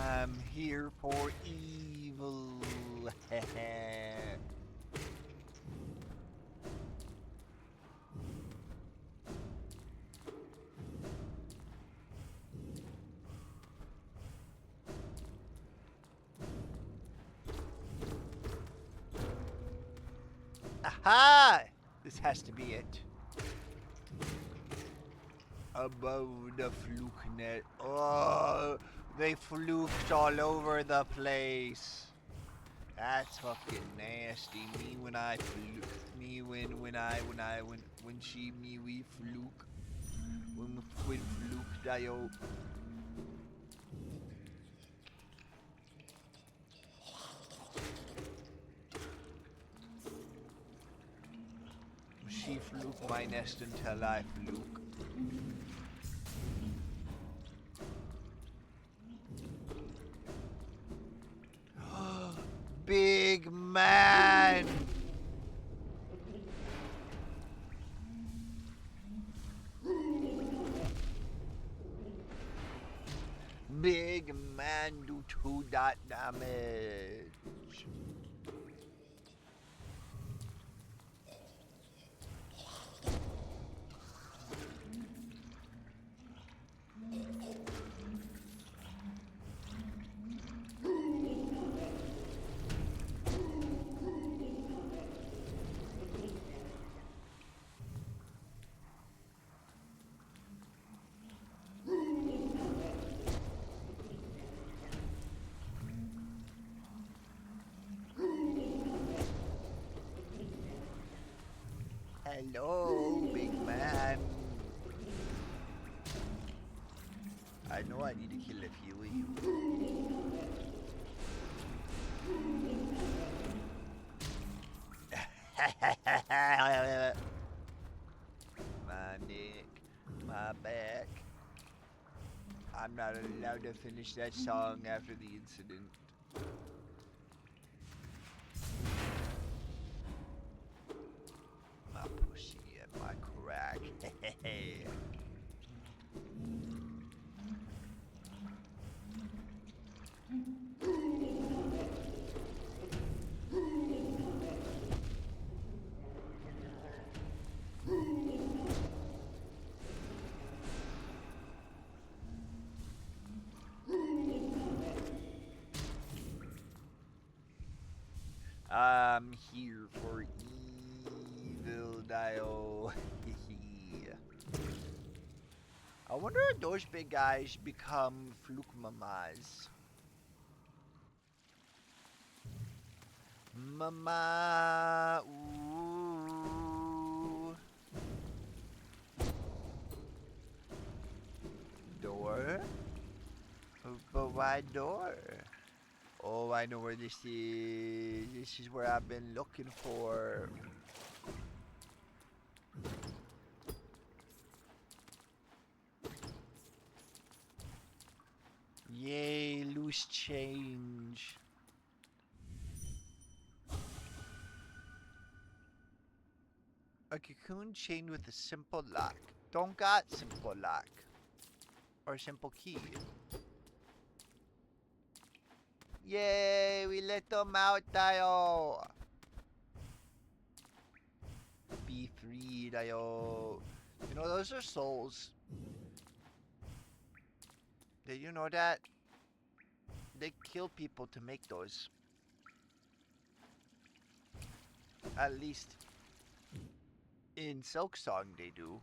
I'm here for evil. Aha! This has to be it. Above the fluke net. Oh, they fluked all over the place. That's fucking nasty. Me when I fluke. Me when she me we fluke. When fluke dio. She fluke my nest until I fluke. Big man! big man do 2 damage. Hello, big man. I know I need to kill a few of you. My neck, my back. I'm not allowed to finish that song after the incident. My pussy and my crack. I'm here for Evil Dio. I wonder if those big guys become Fluke Mamas. Mama, ooh. Door? But why door? Oh, I know where this is. This is where I've been looking for. Yay, loose change. A cocoon chained with a simple lock. Don't got simple lock. Or simple key. Yay, we let them out, Dio. Be free, Dio. You know, those are souls. Did you know that? They kill people to make those. At least in Silksong they do.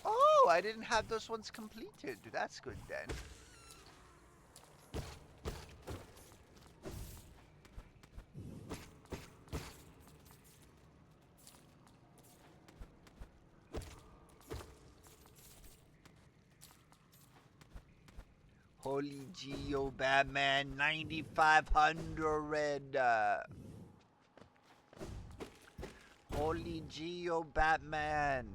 Oh, I didn't have those ones completed. That's good then. Holy Geo Batman 9500. Holy Geo Batman.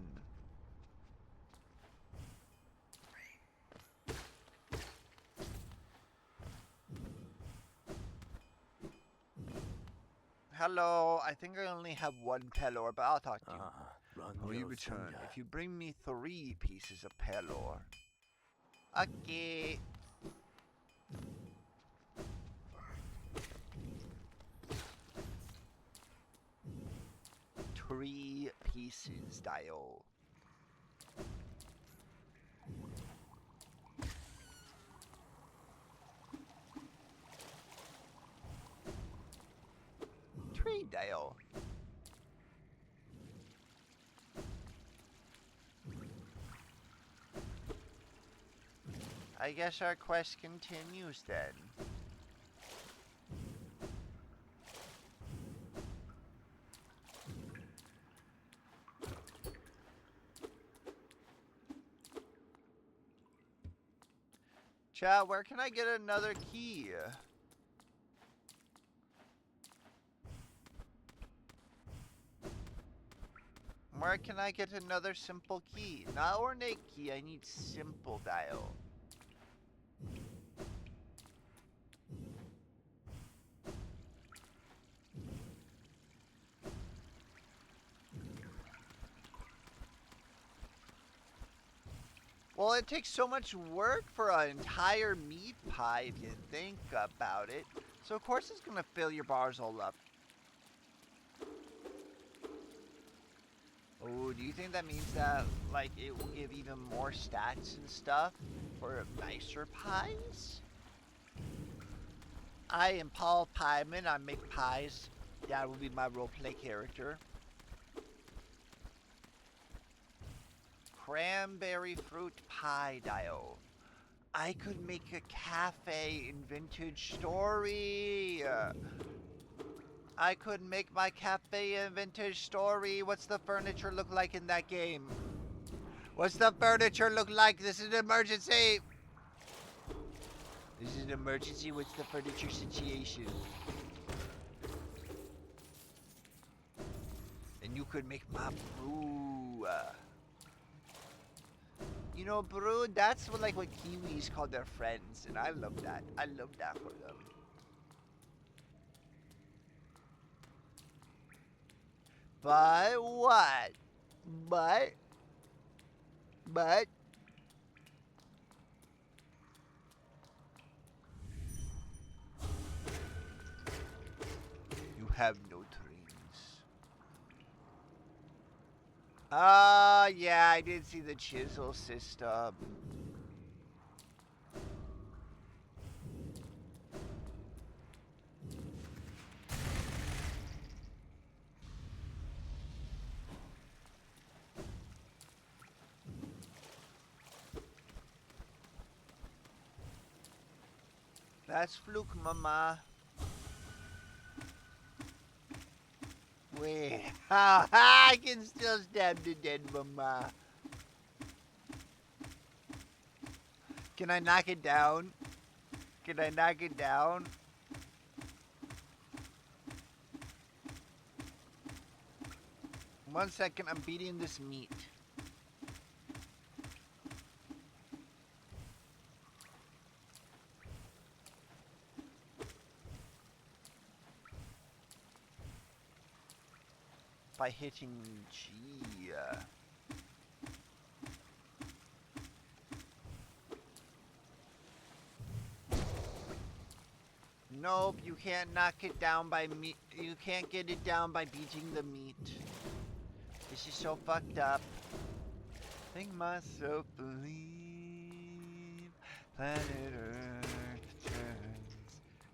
Hello, I think I only have one Pelor, but I'll talk to you. Will you return if you bring me 3 pieces of Pelor? Okay. Three pieces, Dio. Tree Dio. I guess our quest continues then. Chat, where can I get another key? Where can I get another simple key? Not ornate key, I need simple dial. Well, it takes so much work for an entire meat pie if you think about it. So of course it's gonna fill your bars all up. Oh, do you think that means that, like, it will give even more stats and stuff for nicer pies? I am Paul Pieman, I make pies. That will be my roleplay character. Cranberry fruit pie dial. I could make a cafe in Vintage Story. I could make my cafe in Vintage Story. What's the furniture look like in that game? What's the furniture look like? This is an emergency. This is an emergency. What's the furniture situation? And you could make my brew. You know, brew, that's what, like, what Kiwis call their friends. And I love that. I love that for them. But what? But you have no dreams. Yeah, I did see the chisel system. That's fluke, mama. Wait, I can still stab the dead mama. Can I knock it down? Can I knock it down? One second, I'm beating this meat. By hitting G. Nope, you can't knock it down by meat. You can't get it down by beating the meat. This is so fucked up. Think myself believe planet Earth turns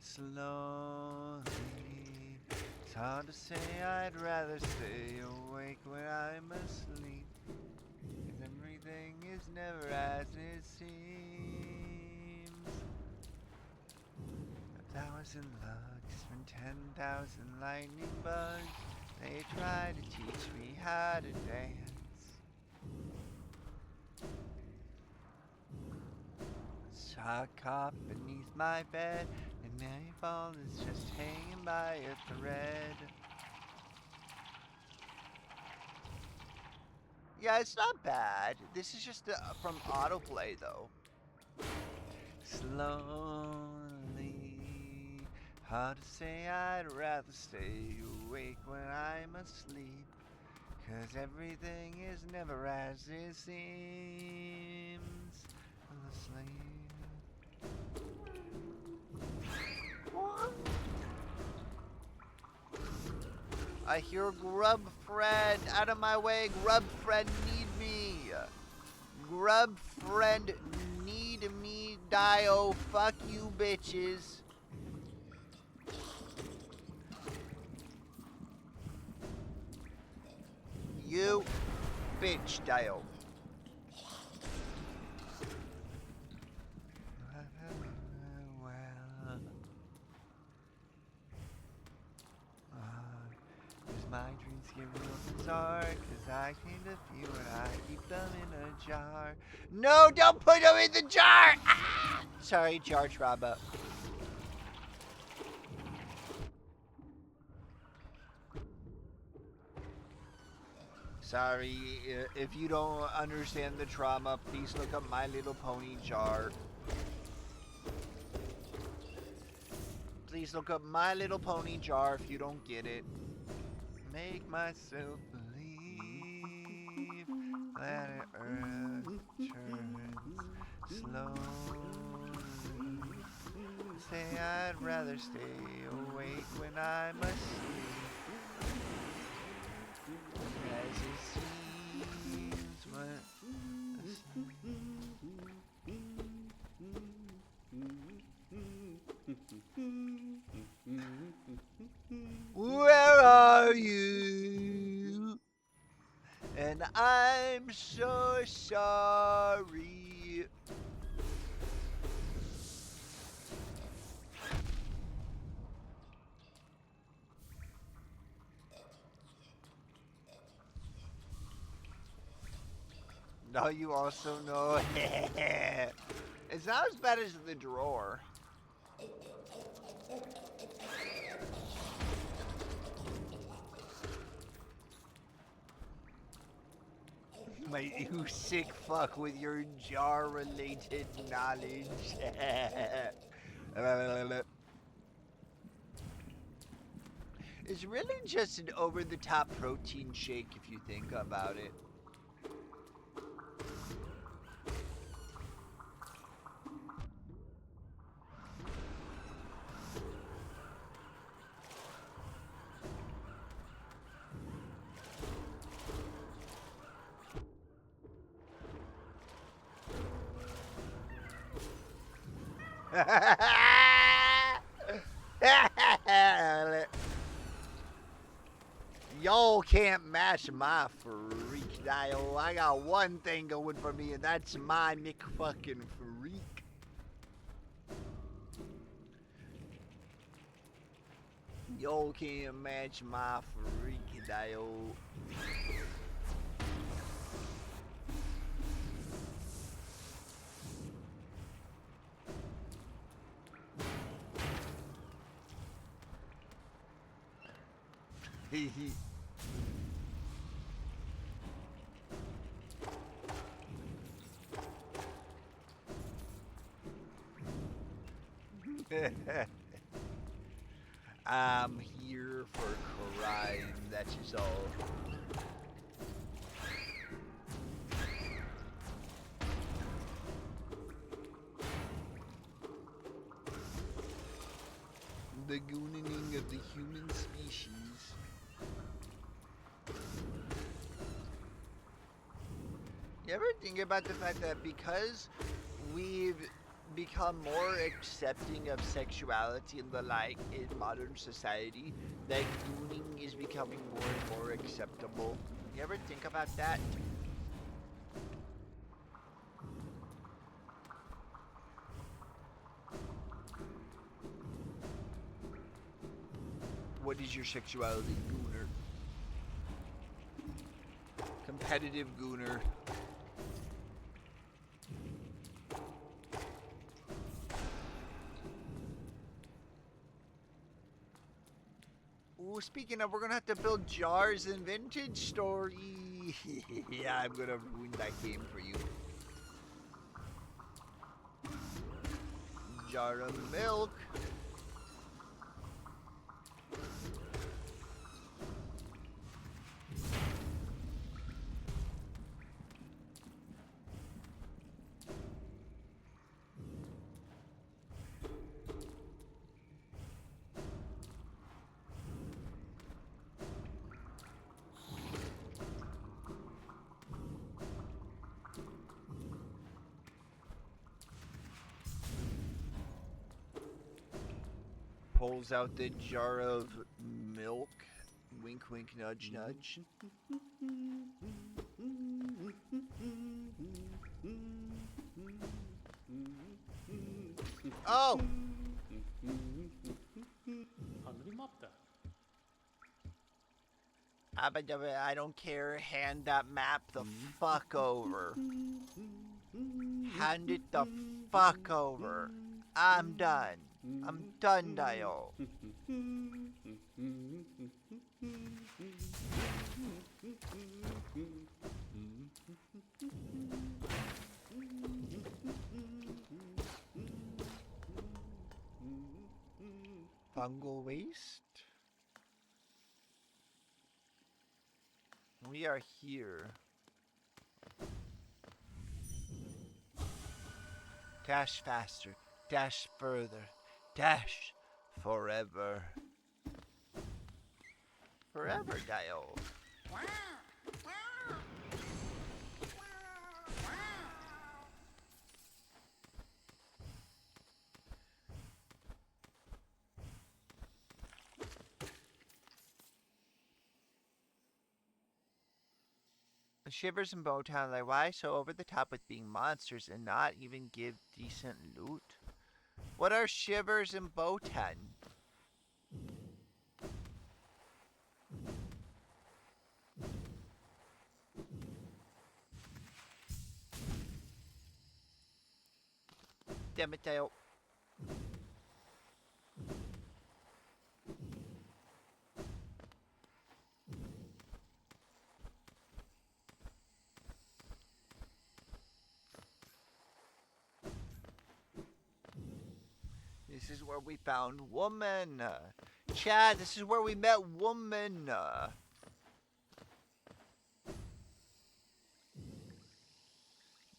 slowly. It's hard to say I'd rather stay awake when I'm asleep. 'Cause everything is never as it seems. 1,000 lux from 10,000 lightning bugs. They try to teach me how to dance. Sock caught beneath my bed, and nightfall is just hanging by a thread. Yeah, it's not bad. This is just from autoplay, though. Slowly, hard to say I'd rather stay awake when I'm asleep. 'Cause everything is never as it seems. Asleep. I hear Grub Friend. Out of my way, Grub Friend need me. Grub Friend need me. Dio, fuck you bitches. You bitch, Dio. My dreams get real bizarre, 'cause I came to few and I keep them in a jar. No, don't put them in the jar! Ah! Sorry, Jar Trouble. Sorry, if you don't understand the trauma, please look up My Little Pony jar. Please look up My Little Pony jar if you don't get it. Make myself believe planet Earth turns slowly. Say I'd rather stay awake when I must sleep. As it seems when where are you? And I'm so sorry. Now you also know. It's not as bad as the drawer. You sick fuck with your jar-related knowledge. It's really just an over-the-top protein shake if you think about it. Y'all can't match my freak dial. I got one thing going for me, and that's my Nick fucking freak. Y'all can't match my freak dial. I'm here for crime, that is all. The gooning of the human species. You ever think about the fact that because we've become more accepting of sexuality and the like in modern society, that gooning is becoming more and more acceptable? You ever think about that? What is your sexuality, gooner? Competitive gooner. Ooh, speaking of, we're gonna have to build jars in Vintage Story. Yeah, I'm gonna ruin that game for you. Jar of milk. Pulls out the jar of milk. Wink, wink, nudge, nudge. Oh! I don't care. Hand that map the fuck over. Hand it the fuck over. I'm done. I'm done, Dio. fungal waste. We are here. Dash faster, dash further, dash forever. Forever, Dio. Shivers and Bowtown, like, why so over the top with being monsters and not even give decent loot? What are Shivers and Bowtown? Damn it, Dale. This is where we found woman. Chad, this is where we met woman.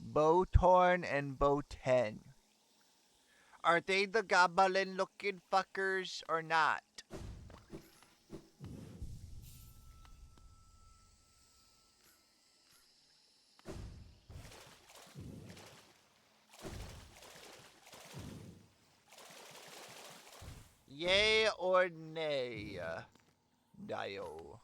Bowtorn and Bowten. Are they the goblin looking fuckers or not? Yay or nay? Dio.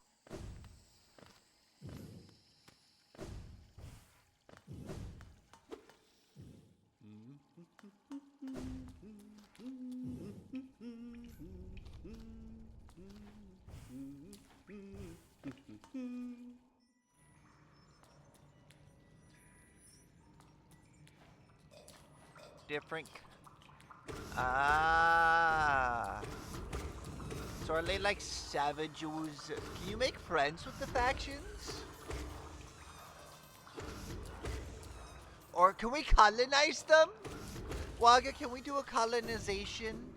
Different. Ah. So are they like savages? Can you make friends with the factions? Or can we colonize them? Wagga, can we do a colonization?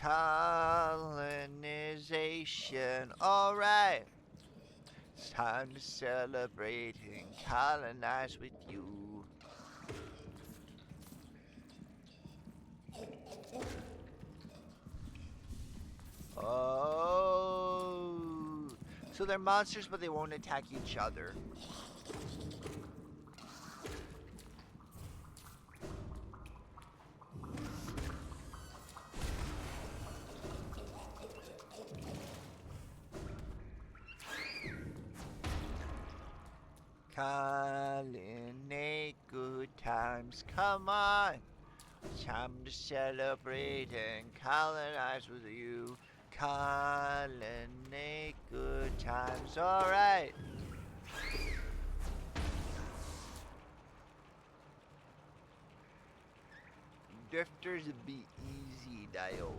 Colonization, alright. It's time to celebrate and colonize with you. Oh. So they're monsters, but they won't attack each other. Colonate good times, come on. Time to celebrate and colonize with you. Colonate good times, alright. Drifters be easy, Dio.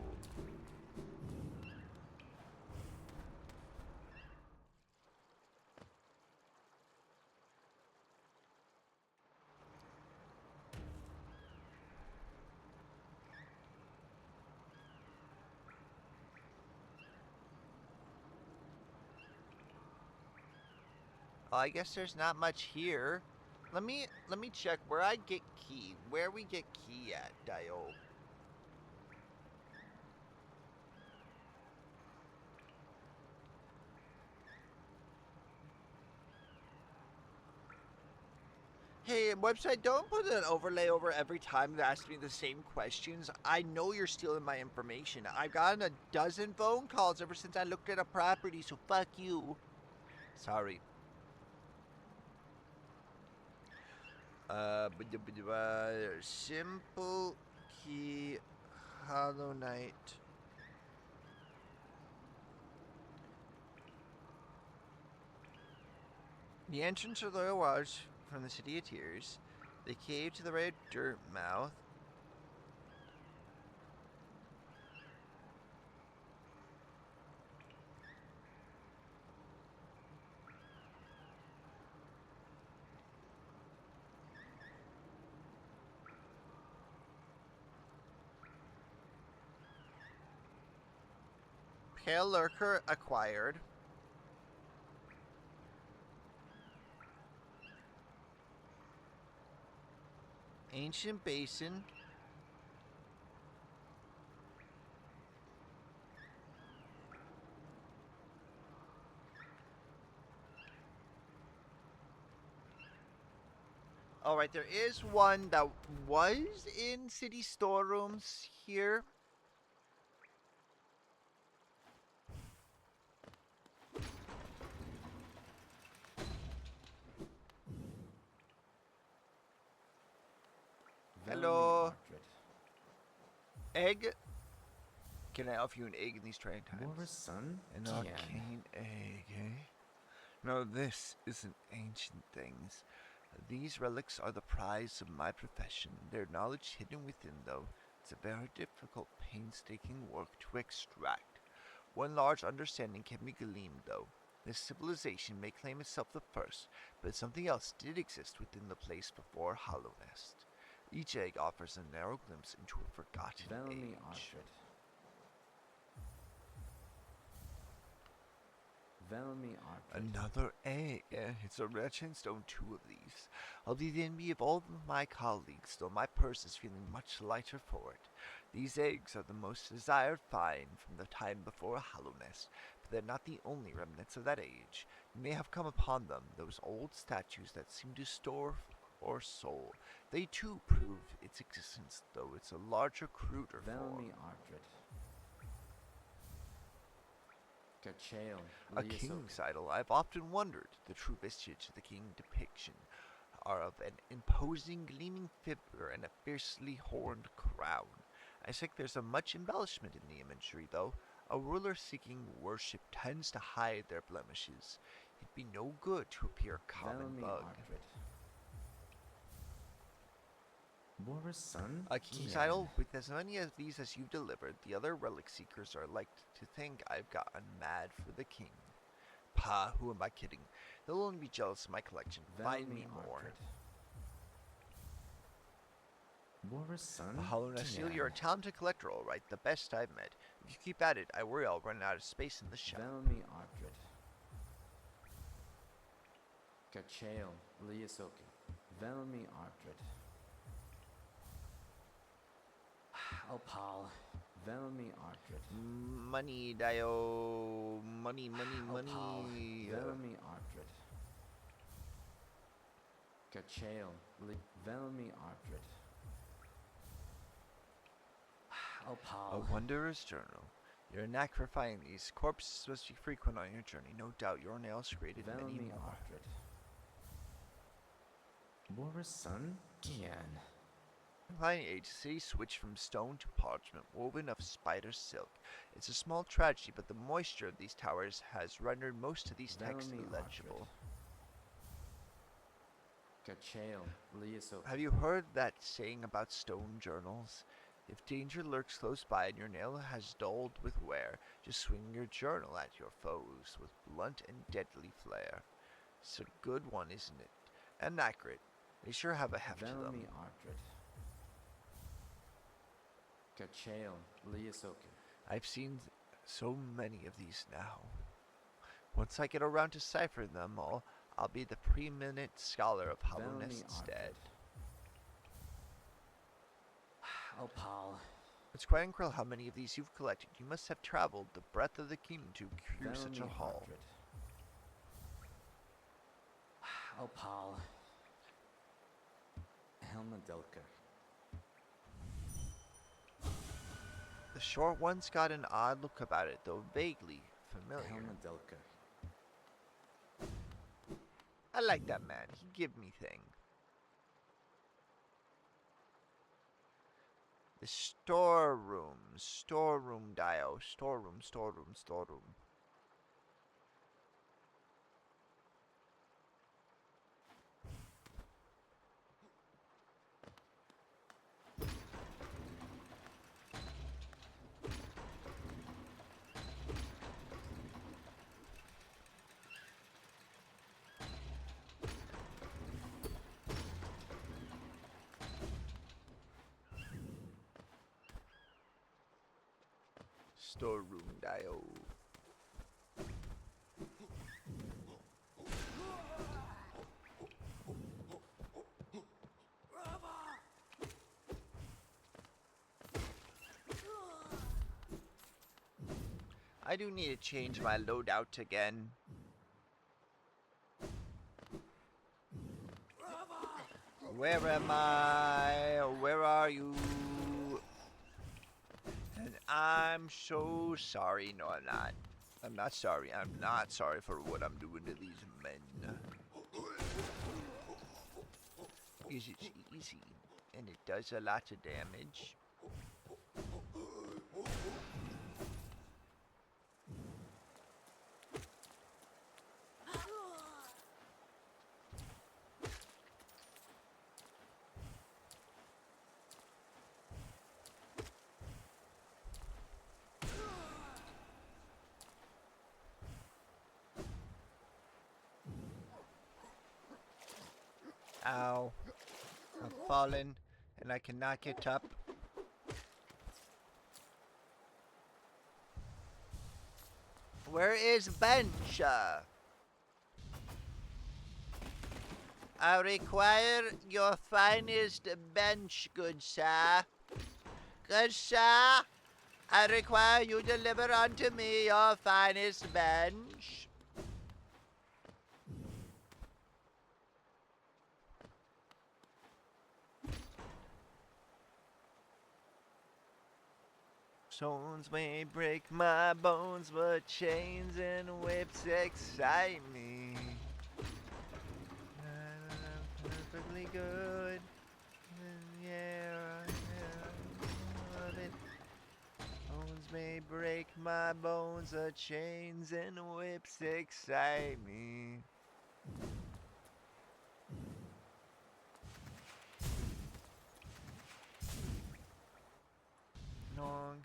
Oh, I guess there's not much here. Let me check where I get key. Where we get key at, Dio. Hey, website, don't put an overlay over every time you ask me the same questions. I know you're stealing my information. I've gotten a dozen phone calls ever since I looked at a property, so fuck you. Sorry. Simple Key Hollow Knight. The entrance to the Royal Watch from the City of Tears. The cave to the right of Dirt Mouth. Pale Lurker acquired. Ancient Basin. Alright, there is one that was in city storerooms here. Hello. Egg. Can I offer you an egg in these trying times? Boris' son? An Kian. arcane egg, eh? No, this isn't ancient things. These relics are the prize of my profession. Their knowledge hidden within, though. It's a very difficult, painstaking work to extract. One large understanding can be gleaned, though. This civilization may claim itself the first, but something else did exist within the place before Hallownest. Each egg offers a narrow glimpse into a forgotten Bellamy age. Artred. Bellamy Artred. Another egg. It's a rare chance to own two of these. I'll be the envy of all of my colleagues, though my purse is feeling much lighter for it. These eggs are the most desired find from the time before Hallownest, but they're not the only remnants of that age. You may have come upon them, those old statues that seem to store or soul. They too prove its existence, though it's a larger, cruder form. Bellamy Artred. Gachael. A king's idol. I've often wondered. The true vestige of the king depiction are of an imposing, gleaming figure and a fiercely horned crown. I think there's a much embellishment in the imagery, though. A ruler seeking worship tends to hide their blemishes. It'd be no good to appear common Bellamy bug. Artred. Boris' son? A king's Kian. idol, with as many of these as you've delivered, the other relic seekers are like to think I've gotten mad for the king. Pah, who am I kidding? They'll only be jealous of my collection. Find me Bellamy more. Artred. Boris' son? Hallownest Seal, you're a talented collector, all right. The best I've met. If you keep at it, I worry I'll run out of space in the shop. Bellamy Artred. Gachael. Liasoki. Bellamy Artred. Opal. Bellamy Artred. Money, Dio. Money, Opal. money. Bellamy Artred. Gachael. Bellamy Artred. Opal. A wanderer's journal. You're a knack for finding these. Corpses must be frequent on your journey. No doubt your nails created many Bellamy more. Artred. Boris' son? Kian. Finding age, the city switched from stone to parchment, woven of spider silk. It's a small tragedy, but the moisture of these towers has rendered most of these texts Bellamy illegible. Gachael. Liasoki. Have you heard that saying about stone journals? If danger lurks close by and your nail has dulled with wear, just swing your journal at your foes with blunt and deadly flare. It's a good one, isn't it? And accurate. They sure have a heft to them. Bellamy Artred. Gachael. Liasoki. I've seen so many of these now. Once I get around to ciphering them all, I'll be the preeminent scholar of Bellamy Hallownest instead. Artred. Opal. It's quite incredible how many of these you've collected. You must have traveled the breadth of the kingdom to cure such a Bellamy haul. Artred. Opal. Helmadelka. The short one's got an odd look about it, though vaguely familiar. Helmadelka. I like that man. He give me thing. The storeroom. Storeroom, Dio. Storeroom, storeroom, storeroom. Storeroom, Dio. I do need to change my loadout again. Where am I? Where are you? And I'm so sorry. No, I'm not. I'm not sorry. I'm not sorry for what I'm doing to these men. It's easy, and it does a lot of damage. Ow. I'm falling, and I cannot get up. Where is bench? I require your finest bench, good sir. Good sir, I require you deliver unto me your finest bench. Stones may break my bones, but chains and whips excite me. I'm perfectly good. Yeah, I love it. Bones may break my bones, but chains and whips excite me.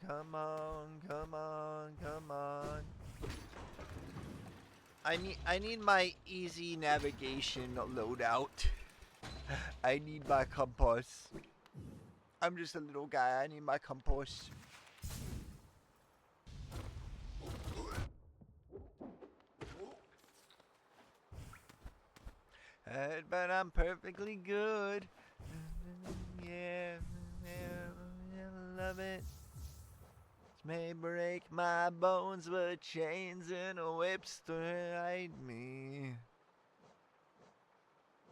Come on, come on, come on. I need my easy navigation loadout. I need my compass. I'm just a little guy. I need my compass. But I'm perfectly good. Yeah, I love it. May break my bones, but chains and whips hide me.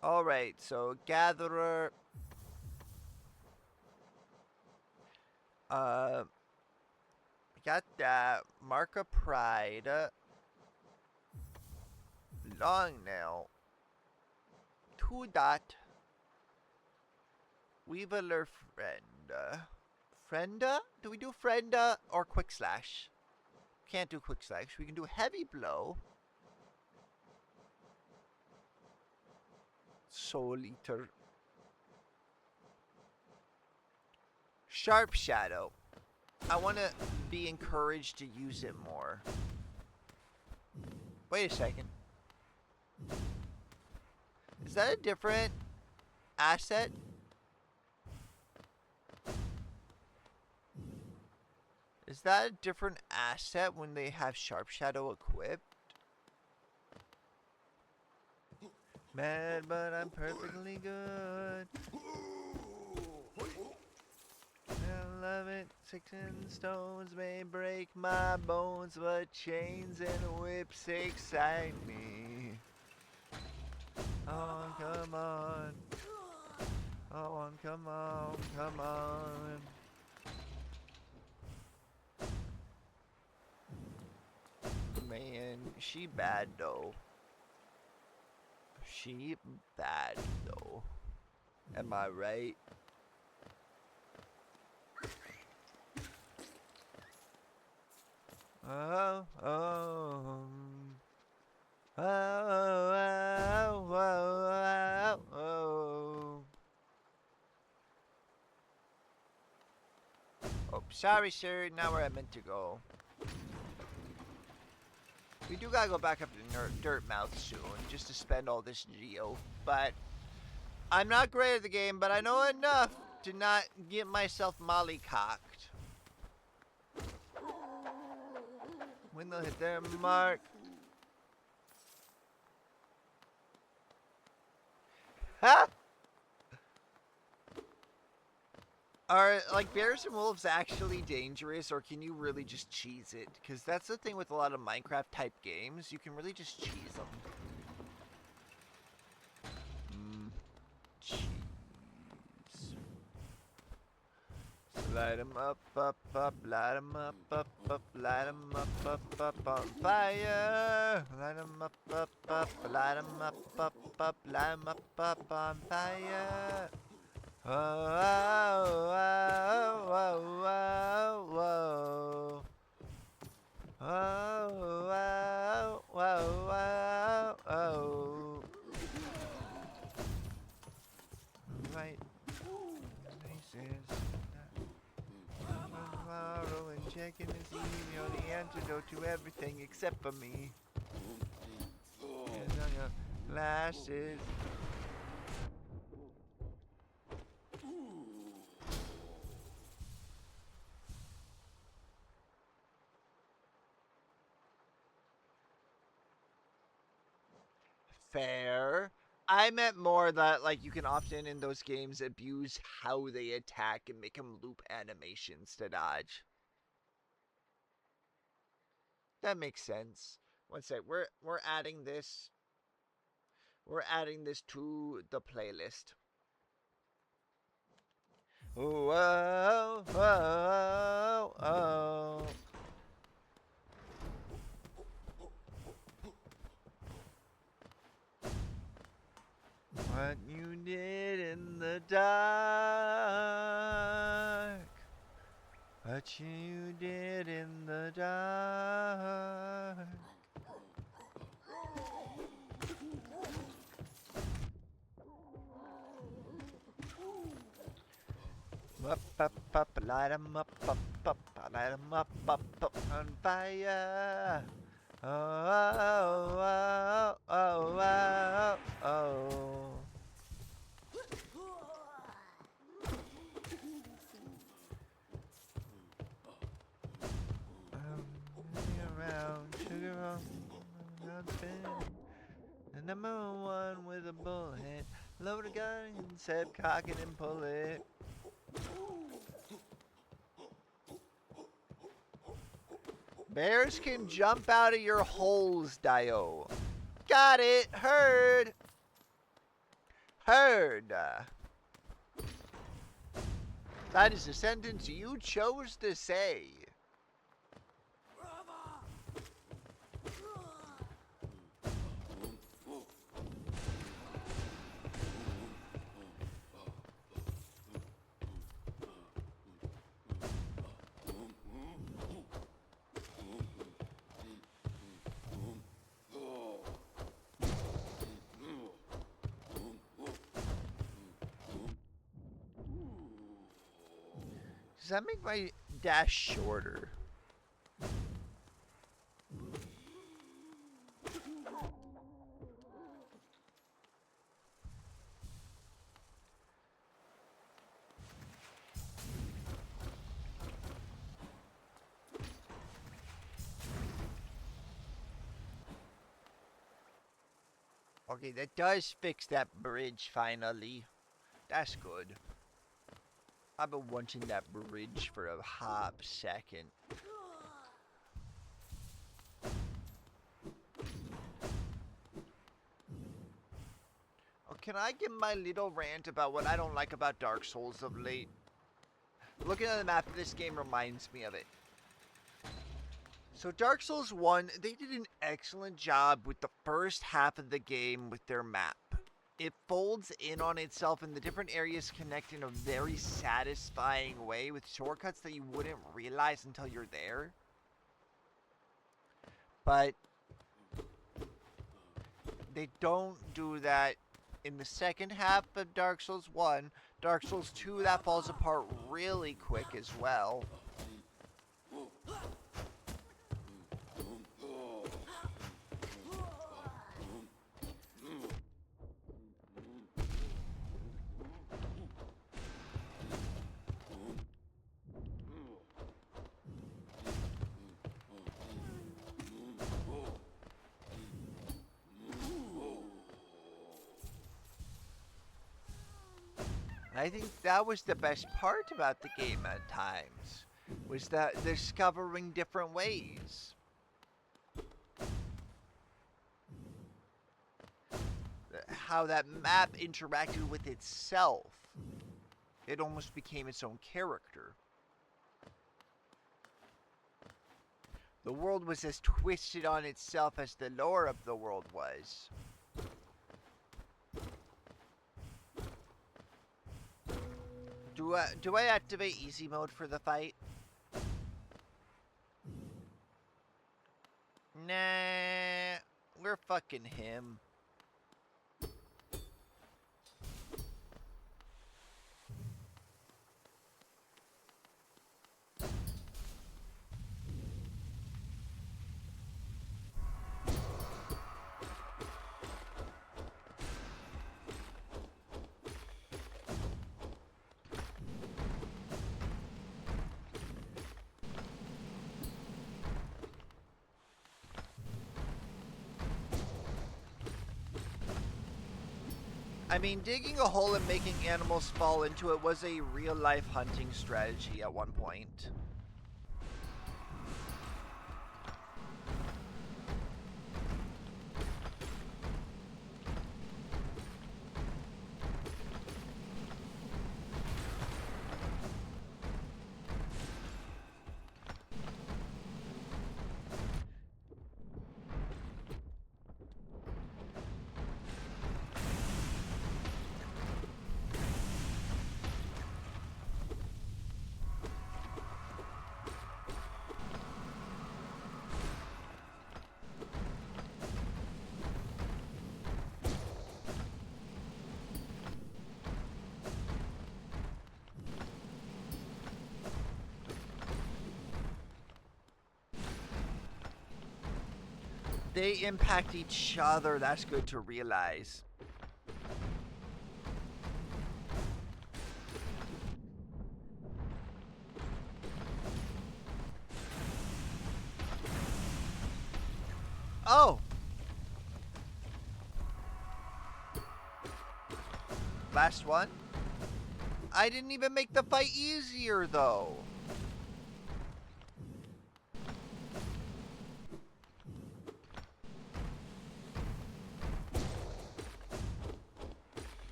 Alright, so Gatherer. Got that. Mark of Pride. Long Nail. 2 dot. Weaveler Friend. Frienda? Do we do Frienda or Quick Slash? Can't do Quick Slash. We can do Heavy Blow. Soul Eater. Sharp Shadow. I want to be encouraged to use it more. Wait a second. Is that a different asset? Is that a different asset when they have Sharp Shadow equipped? Mad, but I'm perfectly good. I love it. 6 stones may break my bones, but chains and whips excite me. Oh, come on. Oh, come on, come on. Man, she bad though. She bad though. Am I right? Oh, oh, oh, oh, oh, oh, oh. Oh, sorry, sir. Not where I meant to go. We do gotta go back up to Dirt Mouth soon, just to spend all this geo. But I'm not great at the game, but I know enough to not get myself mollycocked. When they'll hit their mark. Ha! Are like bears and wolves actually dangerous, or can you really just cheese it? Because that's the thing with a lot of Minecraft type games. You can really just cheese them. Cheese. Light 'em up, light 'em up, light 'em up, on fire. Light 'em up, light 'em up, light 'em up, on fire. Oh, oh, oh, oh, oh, oh. Oh, oh, oh, oh, oh. Right. Places. Tomorrow and checking this eve, you're the antidote to everything except for me. Hands on your lashes. Fair. I meant more that like you can often in those games abuse how they attack and make them loop animations to dodge. That makes sense. One sec, we're adding this. We're adding this to the playlist. Whoa, whoa, whoa. What you did in the dark. What you did in the dark. Up, light 'em up, light 'em up, on fire. Oh, oh, oh, oh, oh, oh. Around, sugar on the number one with a bullet. Load a gun and set, cock it and pull it. Bears can jump out of your holes, Dio. Got it. Heard. Heard. That is a sentence you chose to say. Does that make my dash shorter? Okay, that does fix that bridge finally. That's good. I've been wanting that bridge for a hot second. Oh, can I give my little rant about what I don't like about Dark Souls of late? Looking at the map of this game reminds me of it. So Dark Souls 1, they did an excellent job with the first half of the game with their map. It folds in on itself and the different areas connect in a very satisfying way with shortcuts that you wouldn't realize until you're there. But they don't do that in the second half of Dark Souls 1. Dark Souls 2, that falls apart really quick as well. I think that was the best part about the game at times, was that discovering different ways. How that map interacted with itself. It almost became its own character. The world was as twisted on itself as the lore of the world was. Do I activate easy mode for the fight? Nah, we're fucking him. I mean, digging a hole and making animals fall into it was a real-life hunting strategy at one point. They impact each other, that's good to realize. Oh! Last one? I didn't even make the fight easier, though.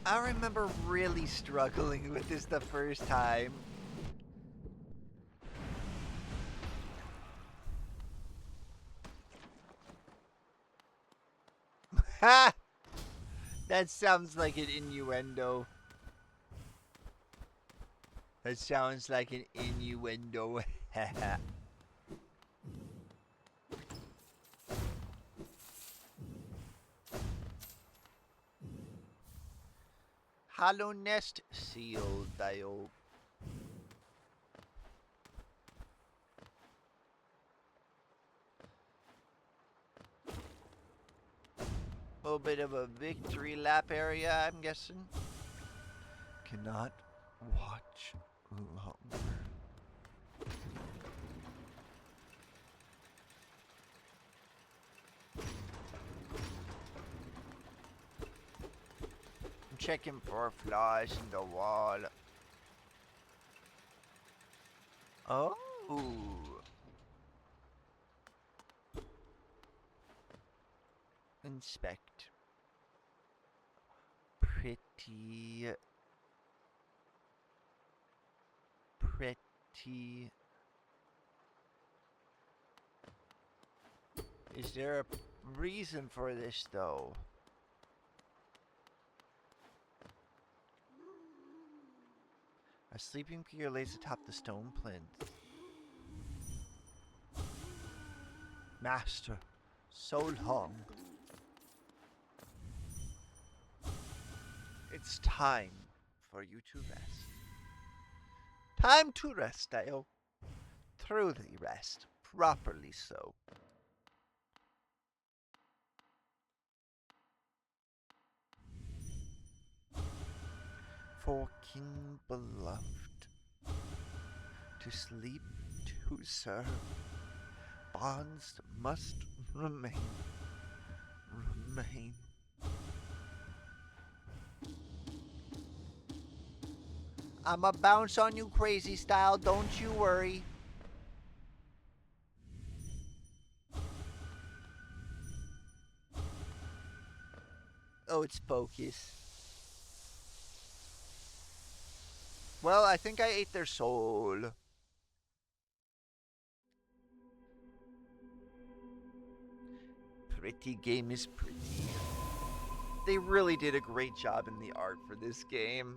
I remember really struggling with this the first time. Ha! That sounds like an innuendo. That sounds like an innuendo. Hollow nest seal dial. A little bit of a victory lap area, I'm guessing. Cannot watch longer. I'm checking for flies in the wall. Oh. Inspect. Pretty. Is there a reason for this, though? A sleeping figure lays atop the stone plinth. Master, so long. It's time for you to rest. Time to rest, Dio. Truly rest. Properly so. For King beloved, to sleep, to serve, bonds must remain. I'ma bounce on you crazy style, don't you worry. Oh, it's focus. Well, I think I ate their soul. Pretty game is pretty. They really did a great job in the art for this game.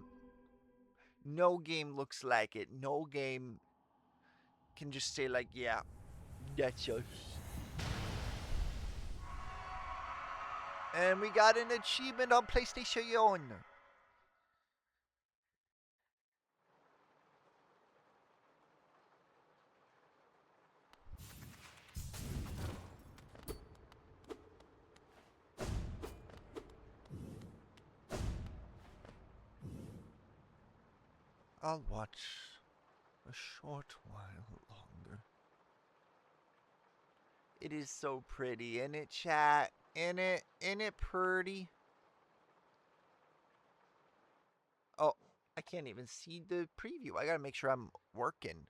No game looks like it. No game can just say like, yeah, that's us. And we got an achievement on PlayStation. I'll watch a short while longer. It is so pretty, isn't it, chat? Isn't it pretty? Oh, I can't even see the preview. I gotta make sure I'm working.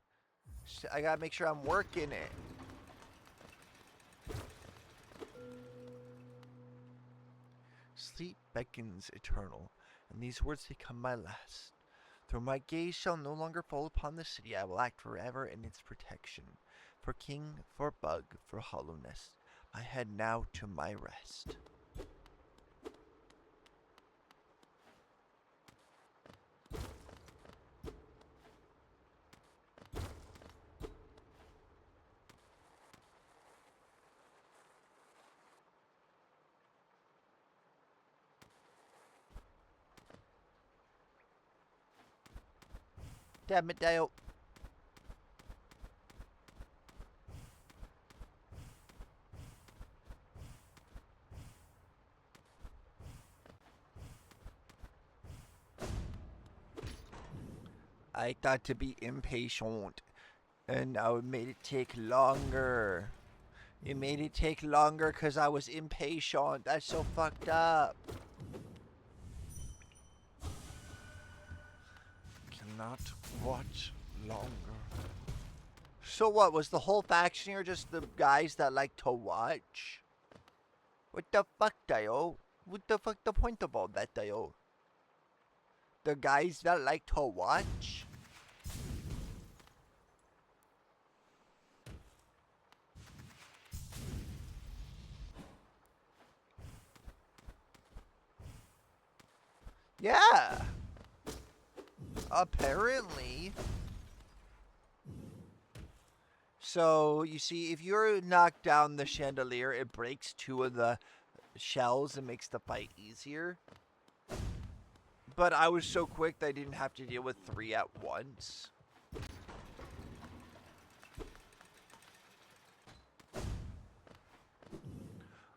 I gotta make sure I'm working it. Sleep beckons eternal, and these words become my last. Though my gaze shall no longer fall upon the city, I will act forever in its protection. For king, for bug, for hollowness, I head now to my rest. Damn it, Dale. I thought to be impatient, and now it made it take longer. It made it take longer because I was impatient. That's so fucked up. Cannot watch longer. So what, was the whole faction here just the guys that like to watch? What the fuck, Dio? What the fuck the point of all that, Dio? The guys that like to watch? Yeah. Apparently. So, you see, if you knock down the chandelier, it breaks 2 of the shells and makes the fight easier. But I was so quick that I didn't have to deal with 3 at once.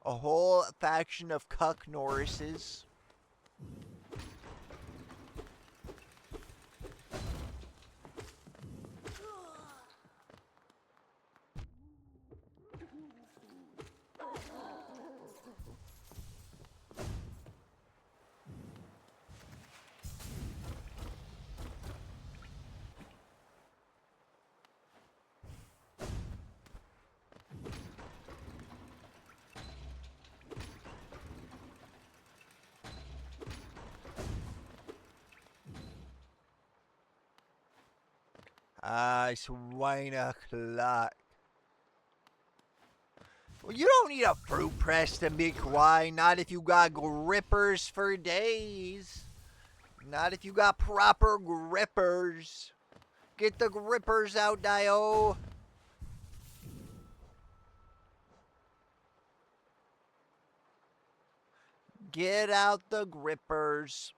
A whole faction of cuck Norrises. It's 1 o'clock. Well, you don't need a fruit press to make wine. Not if you got grippers for days. Not if you got proper grippers. Get the grippers out, Dio. Get out the grippers.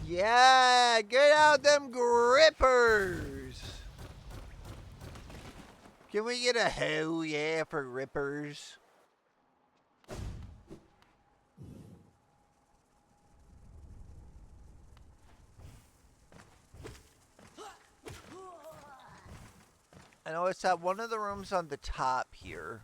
Yeah, get out them grippers. Can we get a hell yeah for grippers? I know it's at one of the rooms on the top here.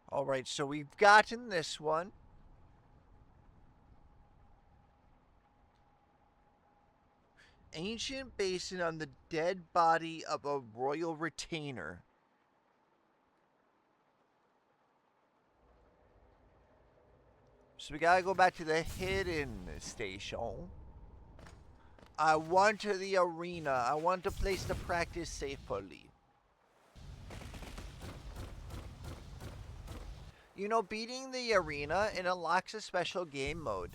Alright, so we've gotten this one. Ancient basin on the dead body of a royal retainer. So we gotta go back to the hidden station. I want the arena. I want a place to practice safely. You know, beating the arena, it unlocks a special game mode.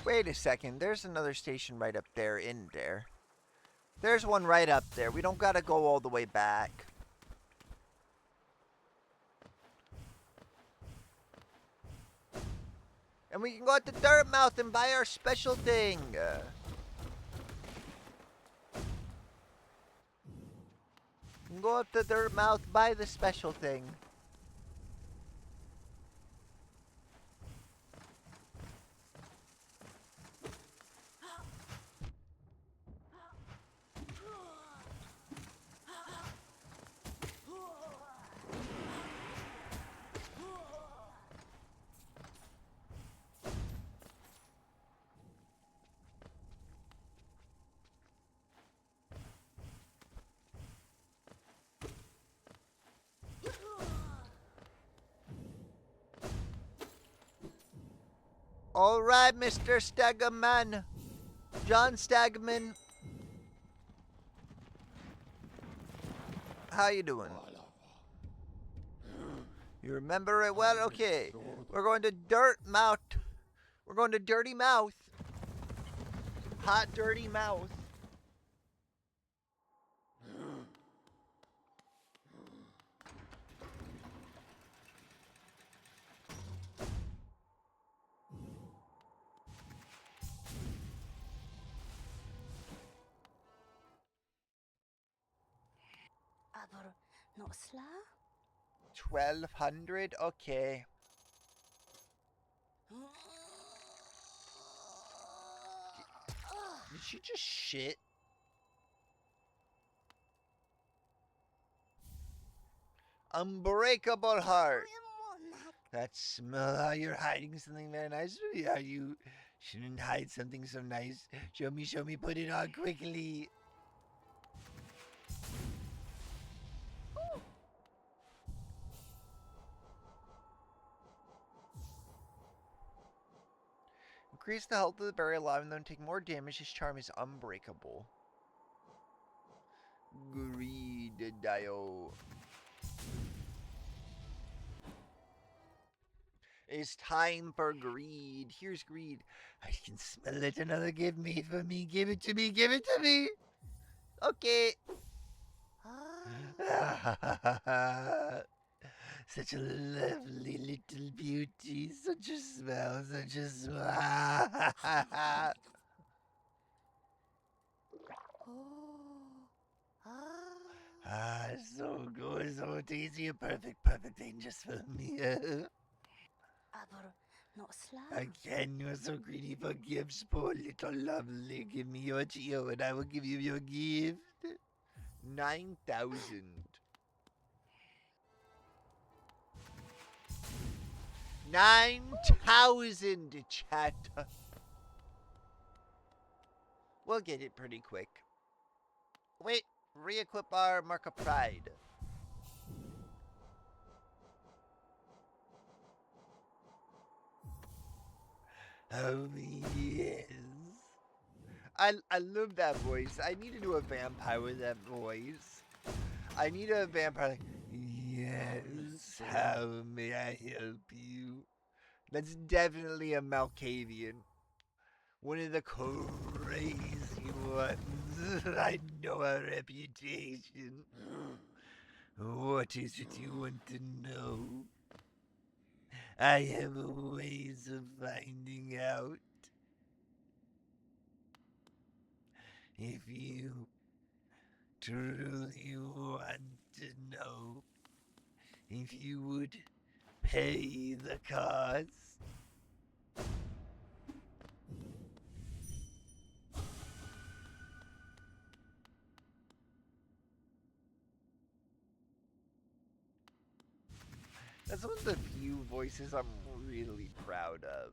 Wait a second, there's another station right up there, in there. There's one right up there. We don't gotta go all the way back. And we can go at the Dirtmouth and buy our special thing. We can go up the Dirtmouth, buy the special thing. All right, Mr. Stagman. John Stagman. How you doing? You remember it well? Okay. We're going to Dirtmouth. We're going to Dirty Mouth. Hot, dirty mouth. Aber Nosla? 1200? Okay. Did she just shit? Unbreakable heart. That smell. You're hiding something very nice. Yeah, you shouldn't hide something so nice. Show me, put it on quickly. Increase the health of the berry, allowing them to take more damage. His charm is unbreakable. Greed, Dio. It's time for greed. Here's greed. I can smell it. Another gift made for me. Give it to me. Give it to me. Okay. Such a lovely little beauty. Such a smell. Such a smell. Ah, so good. So tasty. A perfect thing just for me. Aber Nosla? Again, you're so greedy for gifts, poor little lovely. Give me your Geo and I will give you your gift. 9,000. 9,000, chat. We'll get it pretty quick. Wait, re-equip our Mark of Pride. Oh, yes. I love that voice. I need to do a vampire with that voice. I need a vampire like, yes, how may I help you? That's definitely a Malkavian. One of the crazy ones. I know our reputation. What is it you want to know? I have ways of finding out. If you truly want to know, if you would pay the cost. That's one of the few voices I'm really proud of.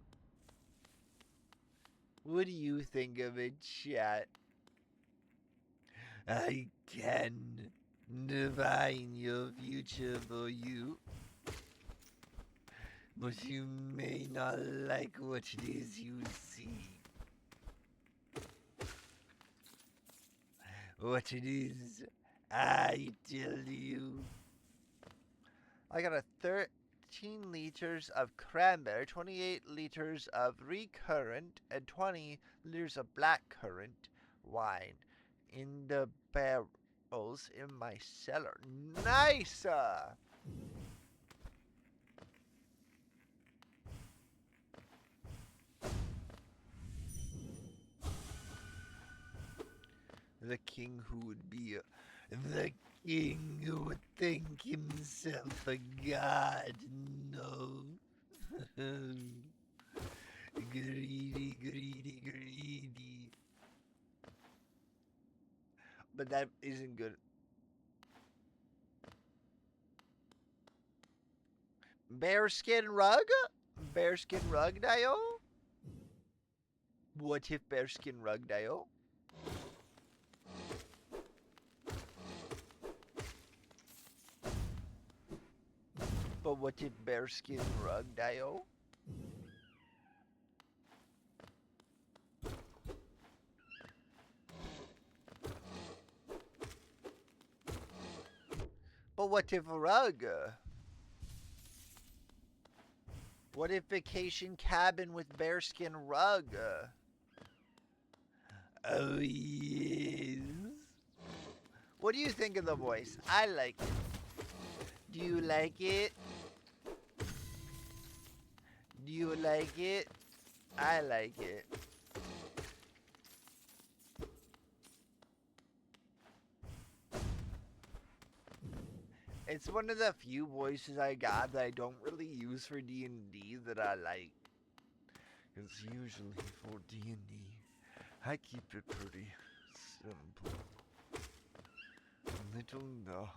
What do you think of it, chat? I can divine your future for you, but you may not like what it is you see. What it is, I tell you. I got a 13 liters of cranberry, 28 liters of recurrent, and 20 liters of blackcurrant wine in the barrels in my cellar. Nice! The king who would be the king who would think himself a god. No. Greedy, greedy, greedy. But that isn't good. Bearskin rug? Bearskin rug, Dio? What if bearskin rug, Dio? But what if bearskin rug, Dio? But what if a rug? What if vacation cabin with bearskin rug? Oh, yes. What do you think of the voice? I like it. Do you like it? Do you like it? I like it. It's one of the few voices I got that I don't really use for D&D that I like. Because usually for D&D, I keep it pretty simple. Little dog.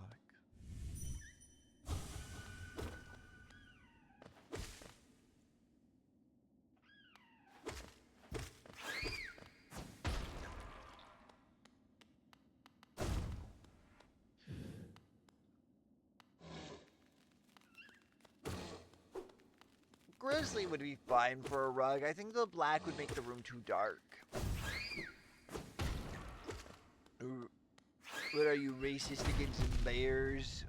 Grizzly would be fine for a rug. I think the black would make the room too dark. What are you, racist against bears?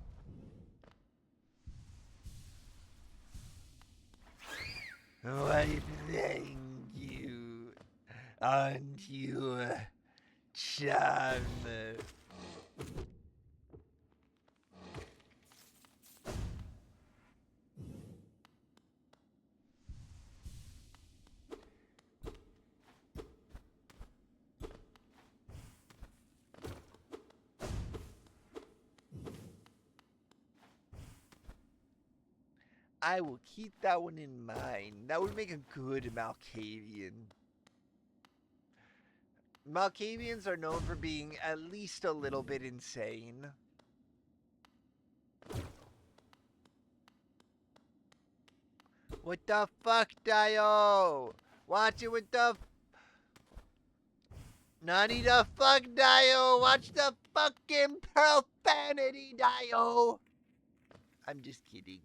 Why, thank you. Aren't you a charmer? I will keep that one in mind. That would make a good Malkavian. Malkavians are known for being at least a little bit insane. What the fuck, Dio? Watch it with the... Nani the fuck, Dio? Watch the fucking profanity, Dio. I'm just kidding.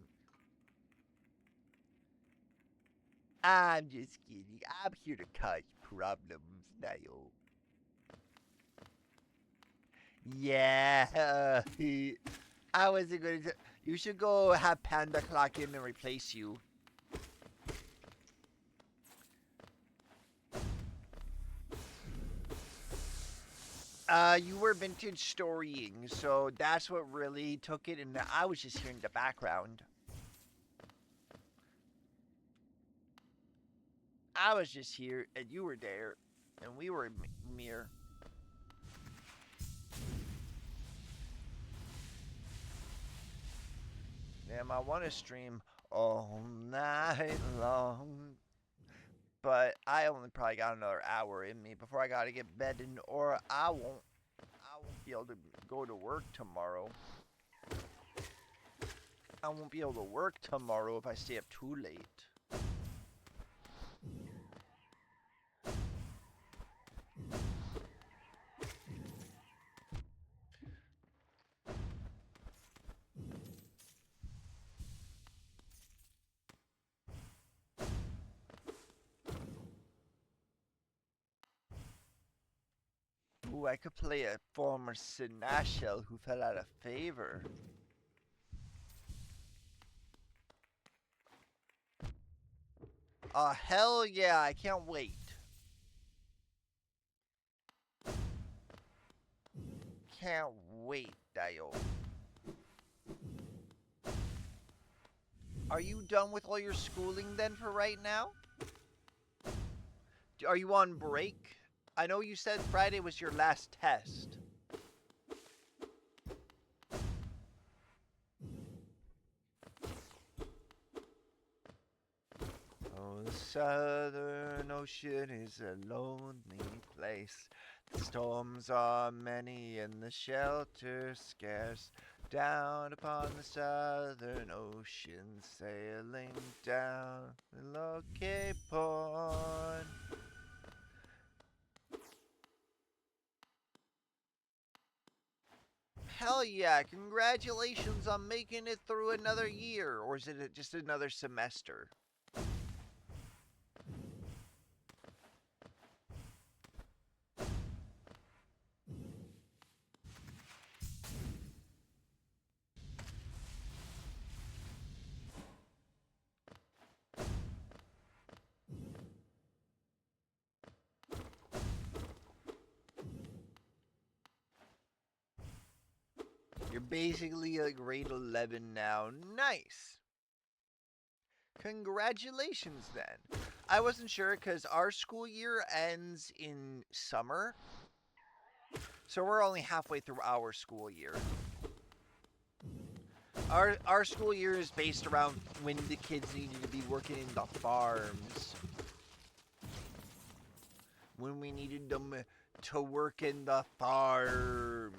I'm just kidding. I'm here to cause problems, Dio. Yeah. I wasn't going to. You should go have Panda clock in and replace you. You were vintage storying, so that's what really took it, and I was just hearing the background. I was just here, and you were there, and we were mirror. Damn, I want to stream all night long, but I only probably got another hour in me before I gotta get bedded, or I won't be able to go to work tomorrow. I won't be able to work tomorrow if I stay up too late. Ooh, I could play a former Sinashel who fell out of favor. Hell yeah, I can't wait. Can't wait, Dio. Are you done with all your schooling then for right now? Are you on break? I know you said Friday was your last test. Oh, the Southern Ocean is a lonely place. The storms are many and the shelter scarce. Down upon the Southern Ocean, sailing down below Cape Horn. Hell yeah, congratulations on making it through another year, or is it just another semester? You're basically a grade 11 now. Nice. Congratulations then. I wasn't sure because our school year ends in summer. So we're only halfway through our school year. Our school year is based around when the kids needed to be working in the farms. When we needed them to work in the farms.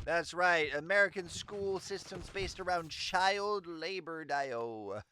That's right, American school systems based around child labor, Dio.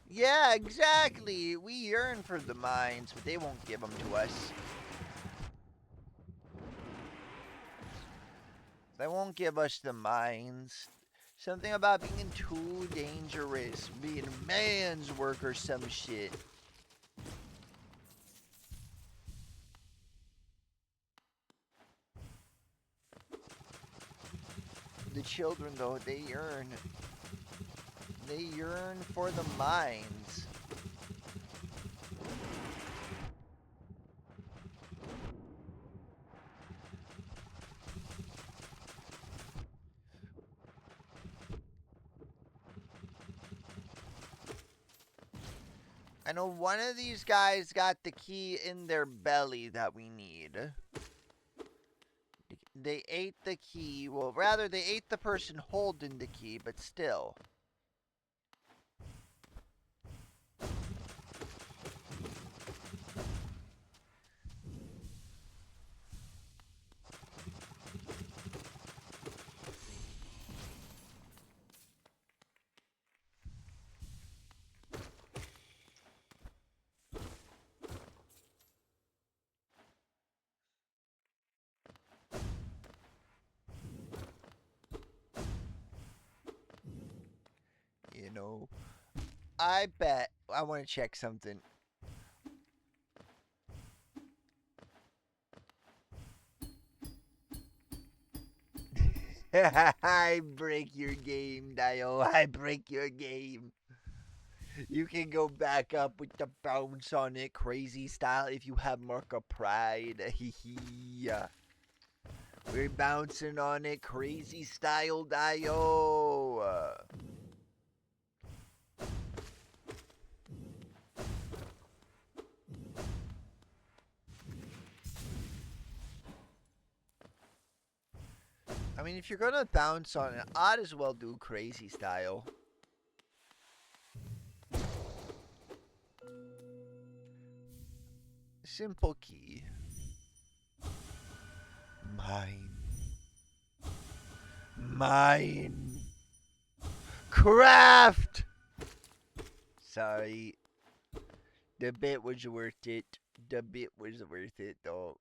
Yeah, exactly. We yearn for the mines, but they won't give them to us. They won't give us the mines. Something about being too dangerous, being man's work or some shit. The children, though, they yearn for the mines. I know one of these guys got the key in their belly that we need. they ate the key. Well, rather, they ate the person holding the key, but still. You know, I bet I want to check something. I break your game, Dio. I break your game. You can go back up with the bounce on it, crazy style, if you have Mark of Pride. Hee. We're bouncing on it, crazy style, Dio. I mean, if you're gonna bounce on it, I'd as well do crazy style. Simple key. Mine. Mine. Craft! Sorry. The bit was worth it. The bit was worth it, though.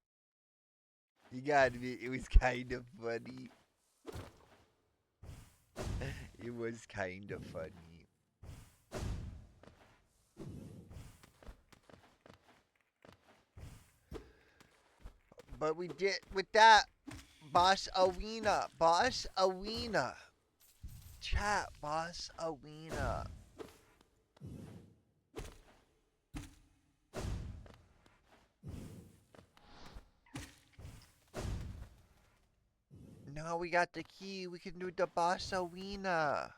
You gotta admit, it was kind of funny. It was kind of funny. But we did, with that, Boss Awina. Boss Awina. Chat, Boss Awina. Now we got the key. We can do the Boss Awina.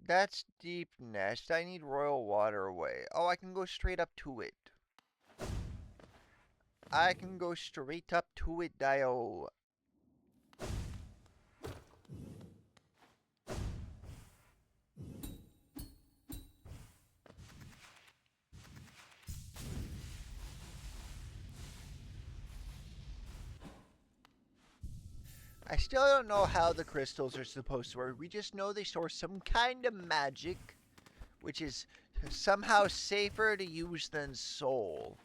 That's Deep Nest. I need Royal Waterway. Oh, I can go straight up to it. I can go straight up to it, Dio. I still don't know how the crystals are supposed to work. We just know they store some kind of magic, which is somehow safer to use than soul.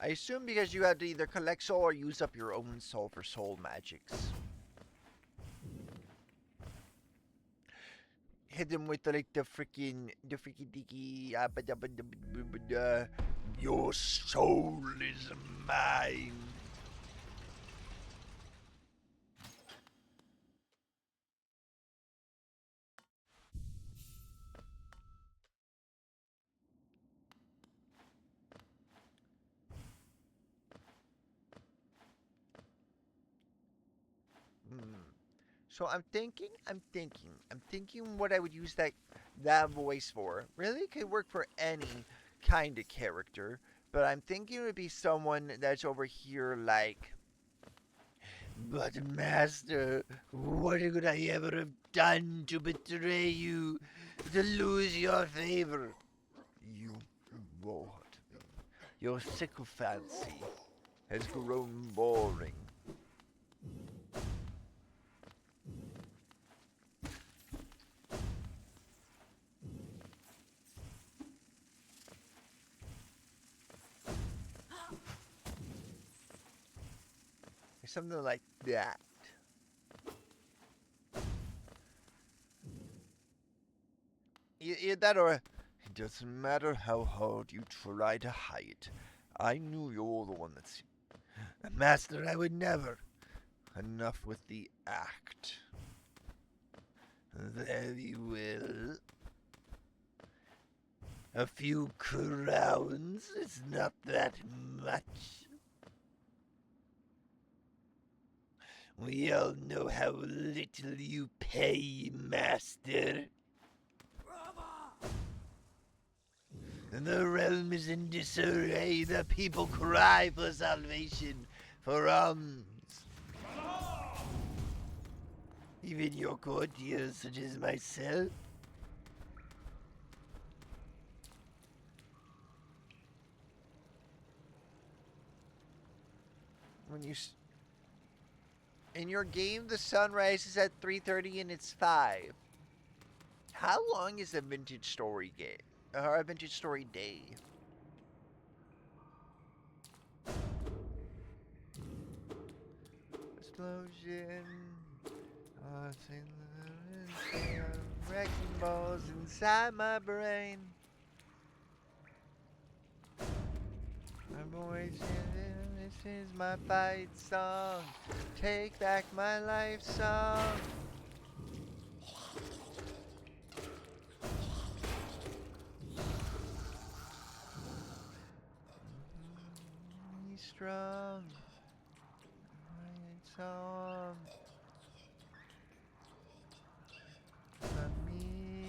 I assume because you have to either collect soul or use up your own soul for soul magics. Hit them with the freaking dicky. Your soul is mine. So I'm thinking what I would use that voice for. Really, it could work for any kind of character, but I'm thinking it would be someone that's over here like, but master, what could I ever have done to betray you, to lose your favor? You bored me. Your sycophancy has grown boring. Something like that. That or it doesn't matter how hard you try to hide. I knew you're the one that's master. I would never. Enough with the act. Very well. A few crowns is not that much. We all know how little you pay, master. The realm is in disarray. The people cry for salvation, for alms. Even your courtiers, such as myself. When you in your game, the sun rises at 3:30 and it's 5. How long is a vintage story game? Or a vintage story day? Explosion. Oh, wrecking balls inside my brain. My boys, this is my fight song. Take back my life song. Be strong. Fight song. For me.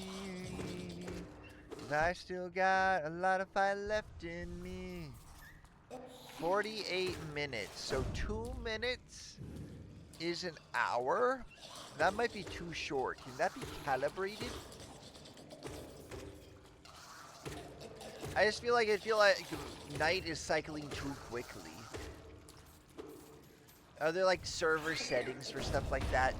'Cause I still got a lot of fight left in me. 48 minutes. So 2 minutes is an hour. That might be too short. Can that be calibrated? I just feel like night is cycling too quickly. Are there like server settings for stuff like that?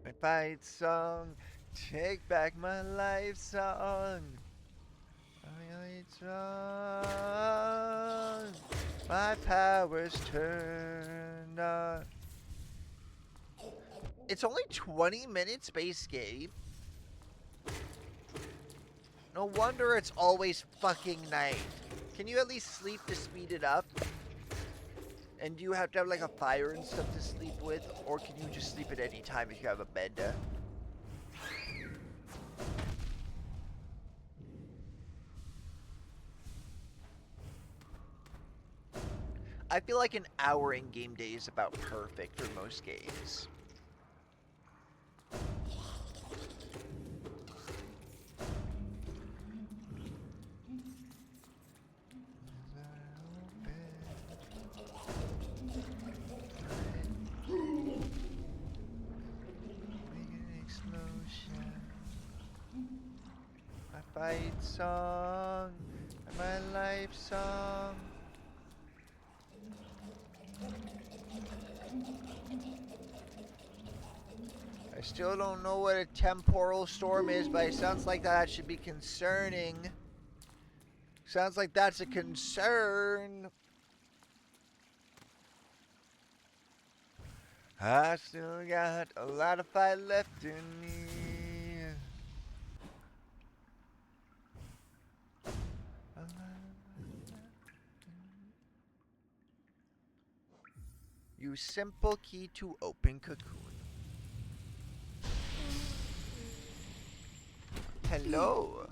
My fight song, take back my life song. My fight song, my powers turned on. It's only 20 minutes base game. No wonder it's always fucking night. Can you at least sleep to speed it up? And do you have to have like a fire and stuff to sleep with? Or can you just sleep at any time if you have a bed? I feel like an hour in game day is about perfect for most games. My fight song, my life song. I still don't know what a temporal storm is, but it sounds like that should be concerning. Sounds like that's a concern. I still got a lot of fight left in me. Use simple key to open cocoon. Hello.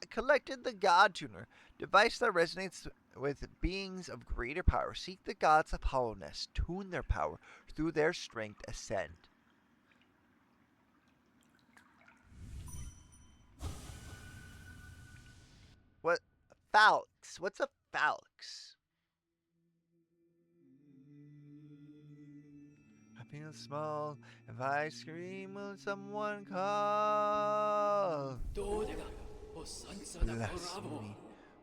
Collected the God Tuner, device that resonates with beings of greater power. Seek the gods of hollowness, tune their power, through their strength ascend. What? Falx. What's a Falx? I feel small. If I scream, will someone call? Blasphemy.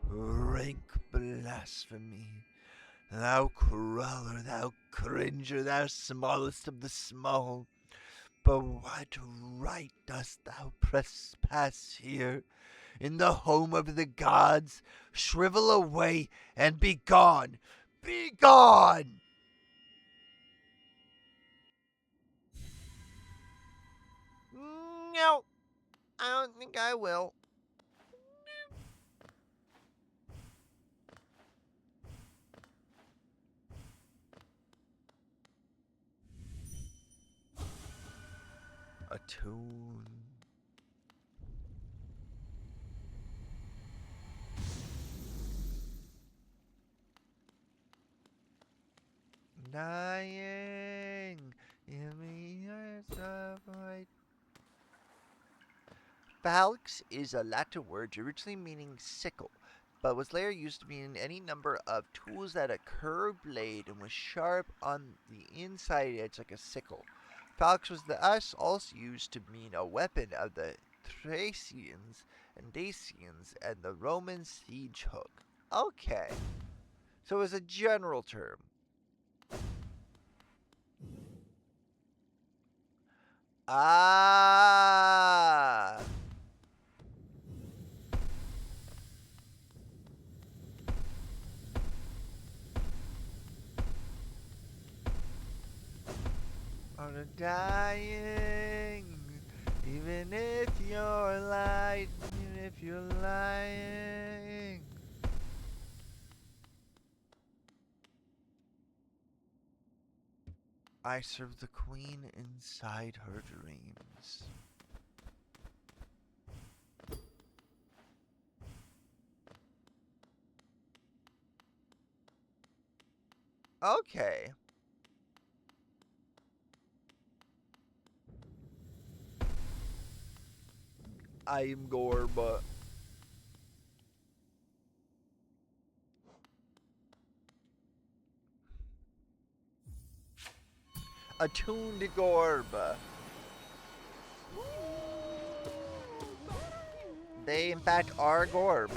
Rank blasphemy. Thou crawler, thou cringer, thou smallest of the small. But what right dost thou trespass here? In the home of the gods, shrivel away and be gone. Be gone! No, I don't think I will. tune. Dying in the earth of white. Falx is a Latin word originally meaning sickle, but was later used to mean any number of tools that had a curved blade and was sharp on the inside edge like a sickle. Falx was thus also used to mean a weapon of the Thracians and Dacians and the Roman siege hook. Okay, so it was a general term. Ah! Are dying, even if you're lying, even if you're lying. I serve the queen inside her dreams. Okay. I am Gorba. Attuned Gorba. They, in fact, are Gorb.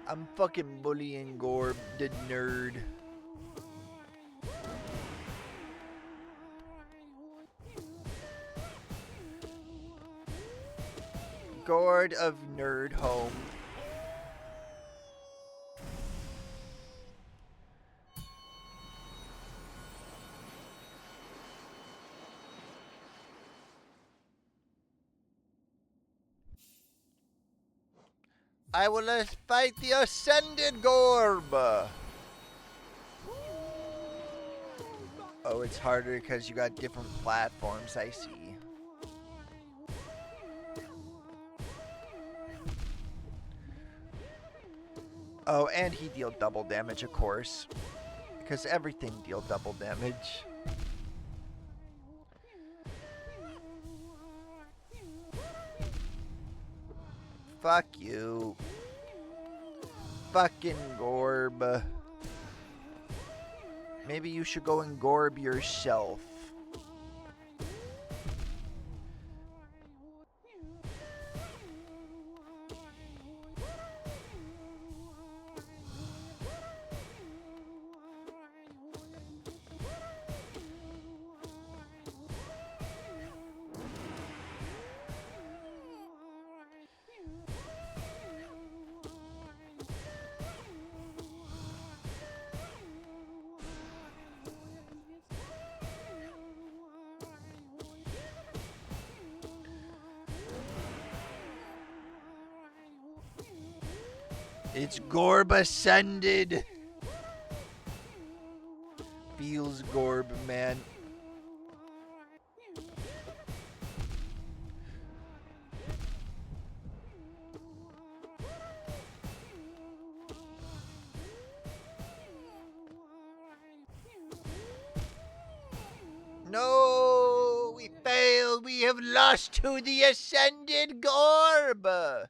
I'm fucking bullying Gorb, the nerd. Gord of Nerd Home. I will fight the Ascended Gorb! Oh, it's harder because you got different platforms, I see. Oh, and he dealt double damage, of course. Because everything dealt double damage. Fuck you. Fucking Gorb. Maybe you should go and Gorb yourself. It's Gorb Ascended. Feels Gorb, man. No, we failed. We have lost to the Ascended Gorb.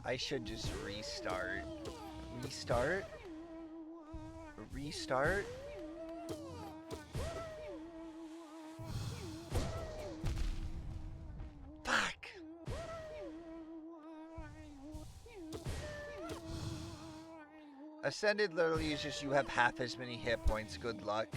I should just restart. Restart? Restart? Fuck! Ascended literally is just you have half as many hit points. Good luck.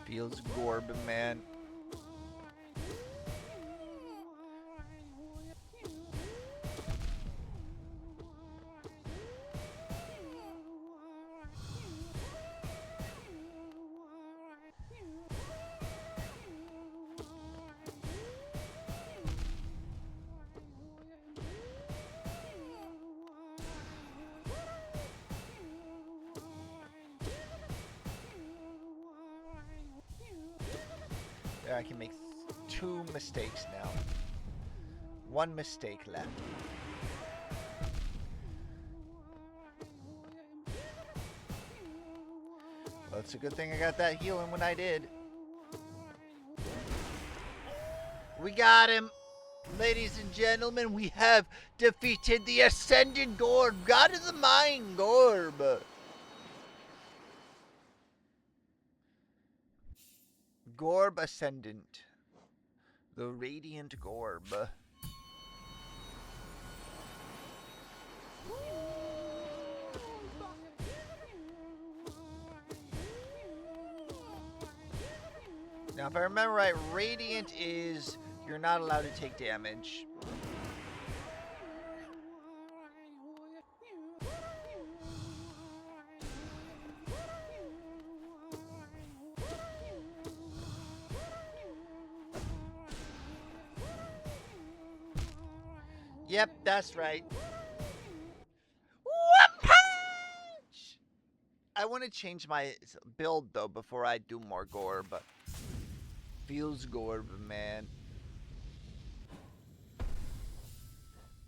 Feels Gorb, man. There, I can make 2 mistakes now. 1 mistake left. Well, it's a good thing I got that healing when I did. We got him! Ladies and gentlemen, we have defeated the Ascended Gorb, God of the Mine Gorb! Gorb Ascendant. The Radiant Gorb. Now, if I remember right, Radiant is you're not allowed to take damage. Yep, that's right. One punch! I want to change my build, though, before I do more Gorb. Feels Gorb, man.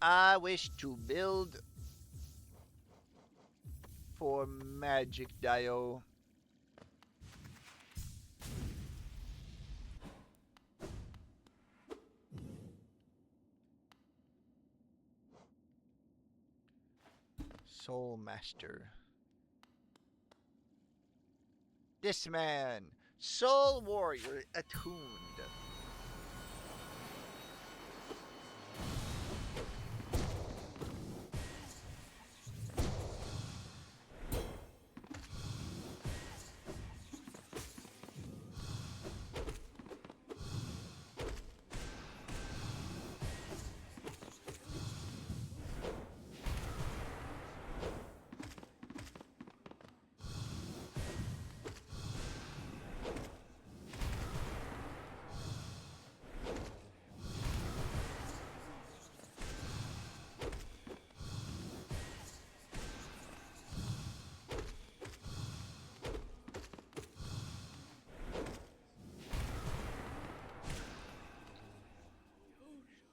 I wish to build for Magic Dio. Soul Master. This man, Soul Warrior attuned.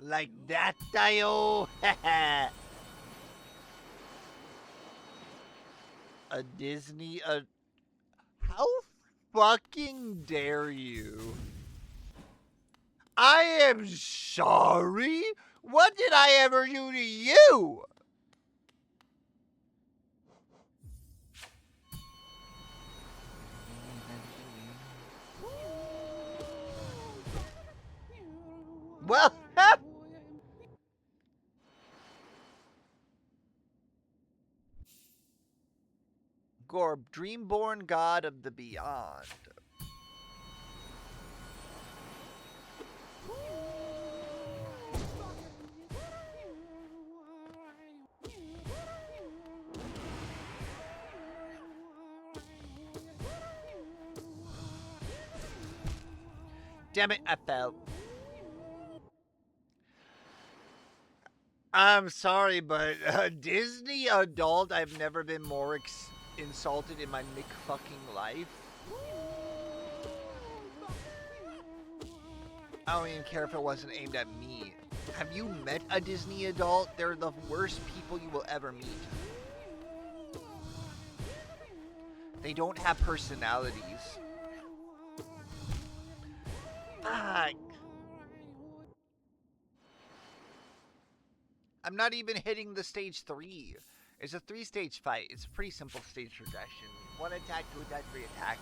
Like that, Dio. A Disney. How fucking dare you? I am sorry. What did I ever do to you? Well, Gorb, Dreamborn God of the Beyond. Damn it, I fell. I'm sorry, but Disney adult, I've never been more insulted in my fucking life. I don't even care if it wasn't aimed at me. Have you met a Disney adult? They're the worst people you will ever meet. They don't have personalities. Fuck. I'm not even hitting the stage 3. It's a 3-stage fight. It's a pretty simple stage progression. 1 attack, 2 attack, 3 attack.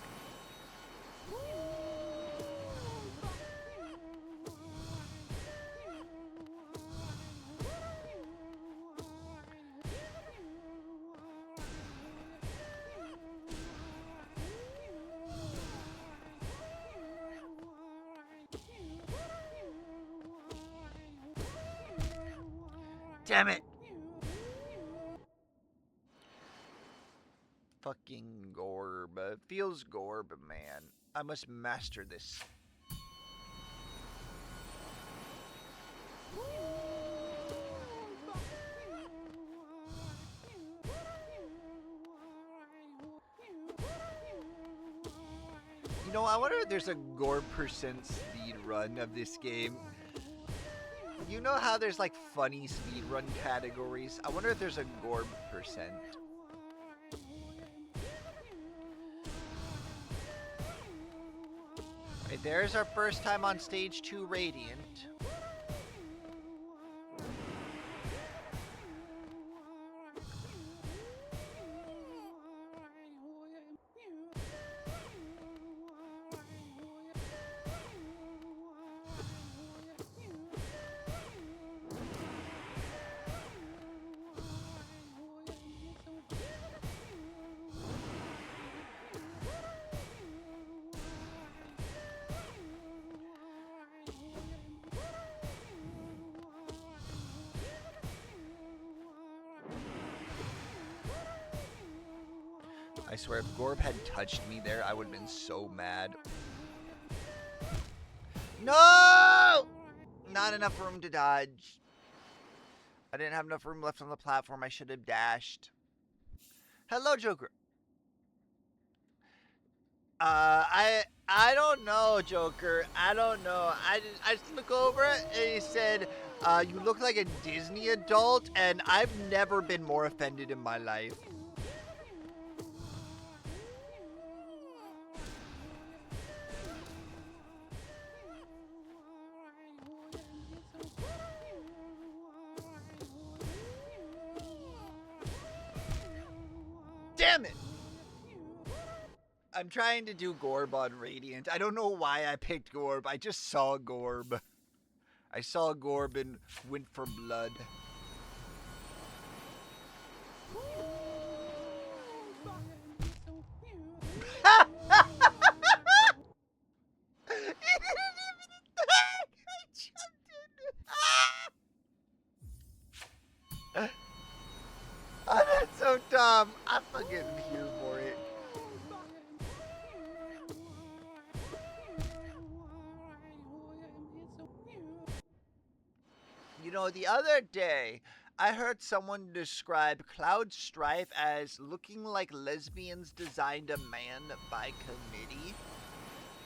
Damn it! Fucking Gorb. It feels Gorb, man. I must master this. You know, I wonder if there's a Gorb percent speed run of this game. You know how there's like funny speedrun categories? I wonder if there's a Gorb percent. Right, there's our first time on stage 2 Radiant. I swear, if Gorb had touched me there, I would have been so mad. No! Not enough room to dodge. I didn't have enough room left on the platform. I should have dashed. Hello, Joker. I don't know, Joker. I don't know. I just look over it and he said, you look like a Disney adult, and I've never been more offended in my life. Damn it! I'm trying to do Gorb on Radiant. I don't know why I picked Gorb. I just saw Gorb. I saw Gorb and went for blood. Oh, that's so dumb. I'm fucking here for it. You know, the other day, I heard someone describe Cloud Strife as looking like lesbians designed a man by committee.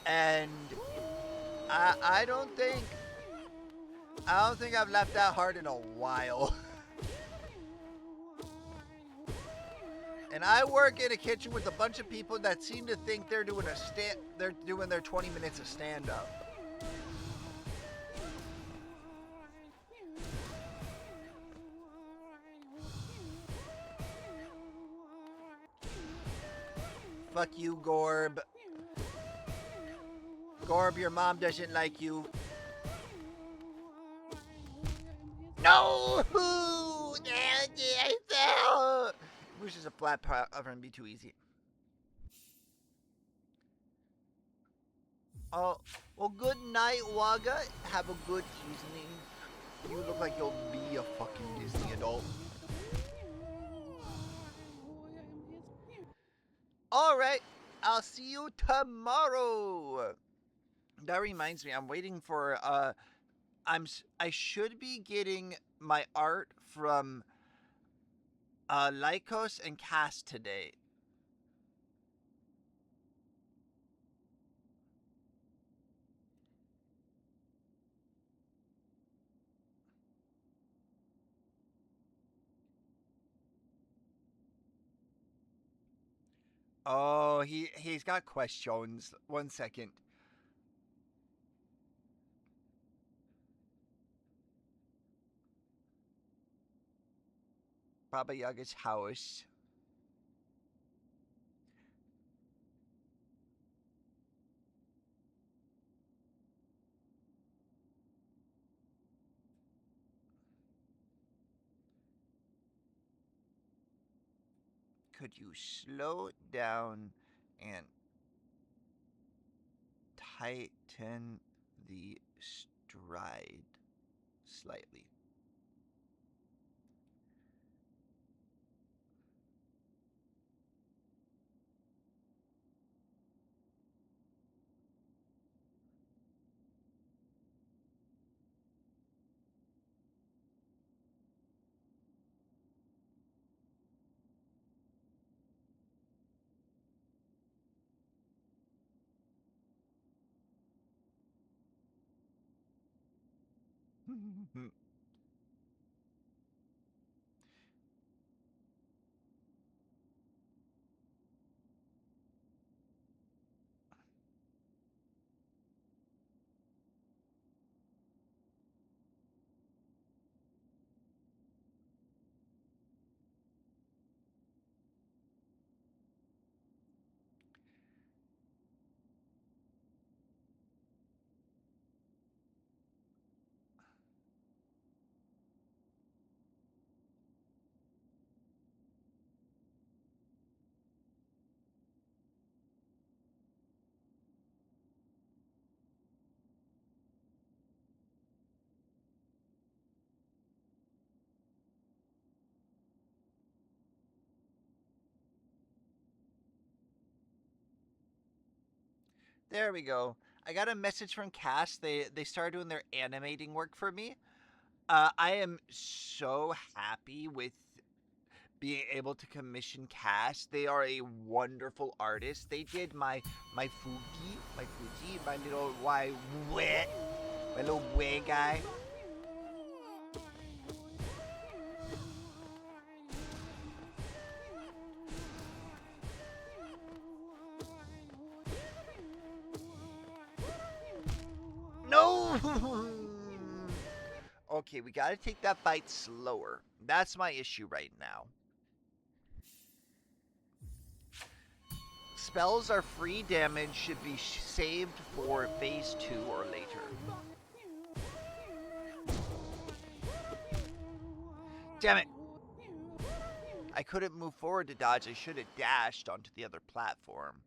And I don't think I've laughed that hard in a while. And I work in a kitchen with a bunch of people that seem to think they're doing their 20 minutes of stand-up. Fuck you, Gorb. Gorb, your mom doesn't like you. No! I fell! Wish is a flat platform and be too easy. Oh, well, good night, Waga. Have a good evening. You look like you'll be a fucking Disney adult. Alright, I'll see you tomorrow. That reminds me, I'm waiting for, I should be getting my art from Lycos and Cass today. Oh, he's got questions. 1 second. Baba Yaga's house. Could you slow down and tighten the stride slightly? There we go. I got a message from Cass. They started doing their animating work for me. I am so happy with being able to commission Cass. They are a wonderful artist. They did my Fuji, my little my little way guy. No. Okay, we gotta take that fight slower. That's my issue right now. Spells are free damage, should be saved for phase 2 or later. Damn it! I couldn't move forward to dodge. I should have dashed onto the other platform.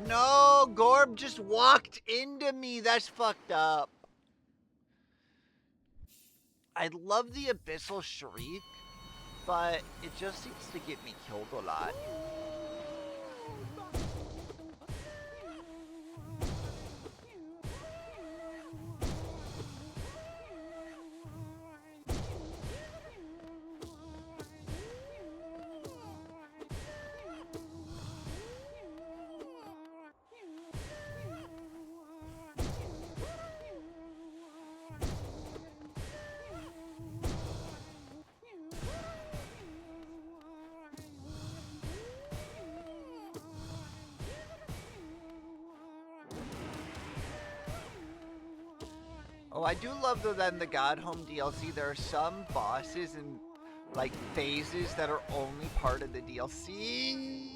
No, Gorb just walked into me. That's fucked up. I love the Abyssal Shriek, but it just seems to get me killed a lot. Oh, I do love though that in the God Home DLC there are some bosses and like phases that are only part of the DLC.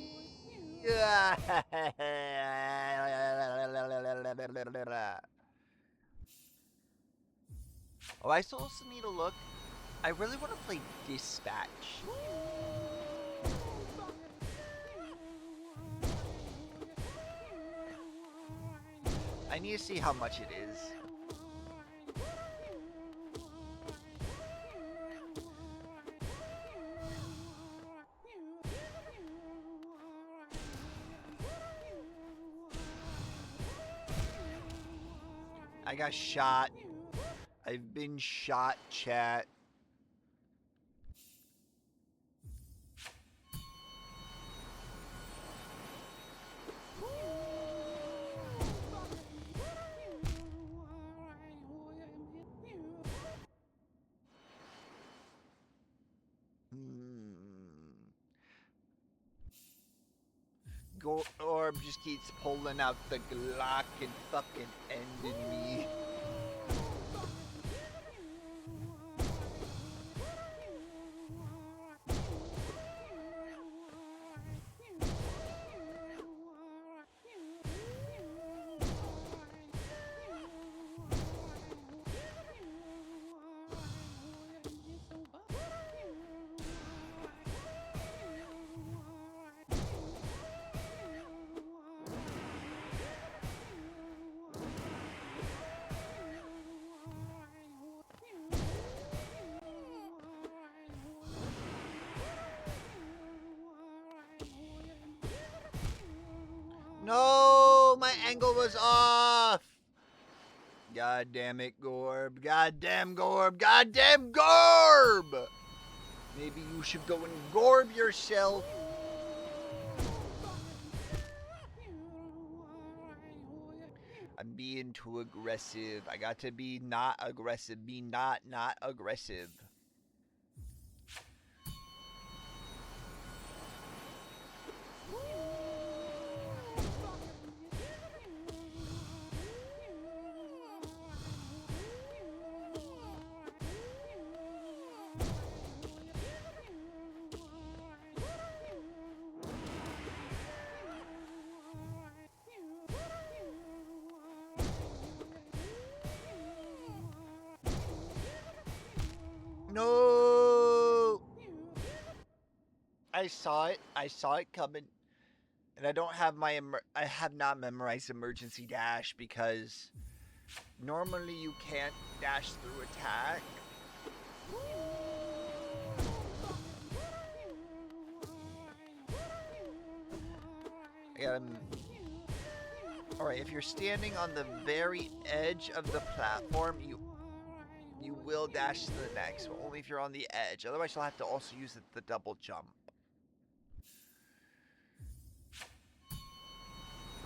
Oh, I still also need to look. I really want to play Dispatch. I need to see how much it is. I got shot. I've been shot, chat. Gorb just keeps pulling out the Glock and fucking ending me. No, my angle was off. God damn it, Gorb. Goddamn Gorb. Goddamn Gorb. Maybe you should go and Gorb yourself. I'm being too aggressive. I got to be not aggressive. Be not aggressive. No! I saw it. I saw it coming. And I don't have my I have not memorized emergency dash because normally you can't dash through attack. I got him. Alright, if you're standing on the very edge of the platform, you will dash to the next, but only if you're on the edge. Otherwise, you'll have to also use the double jump.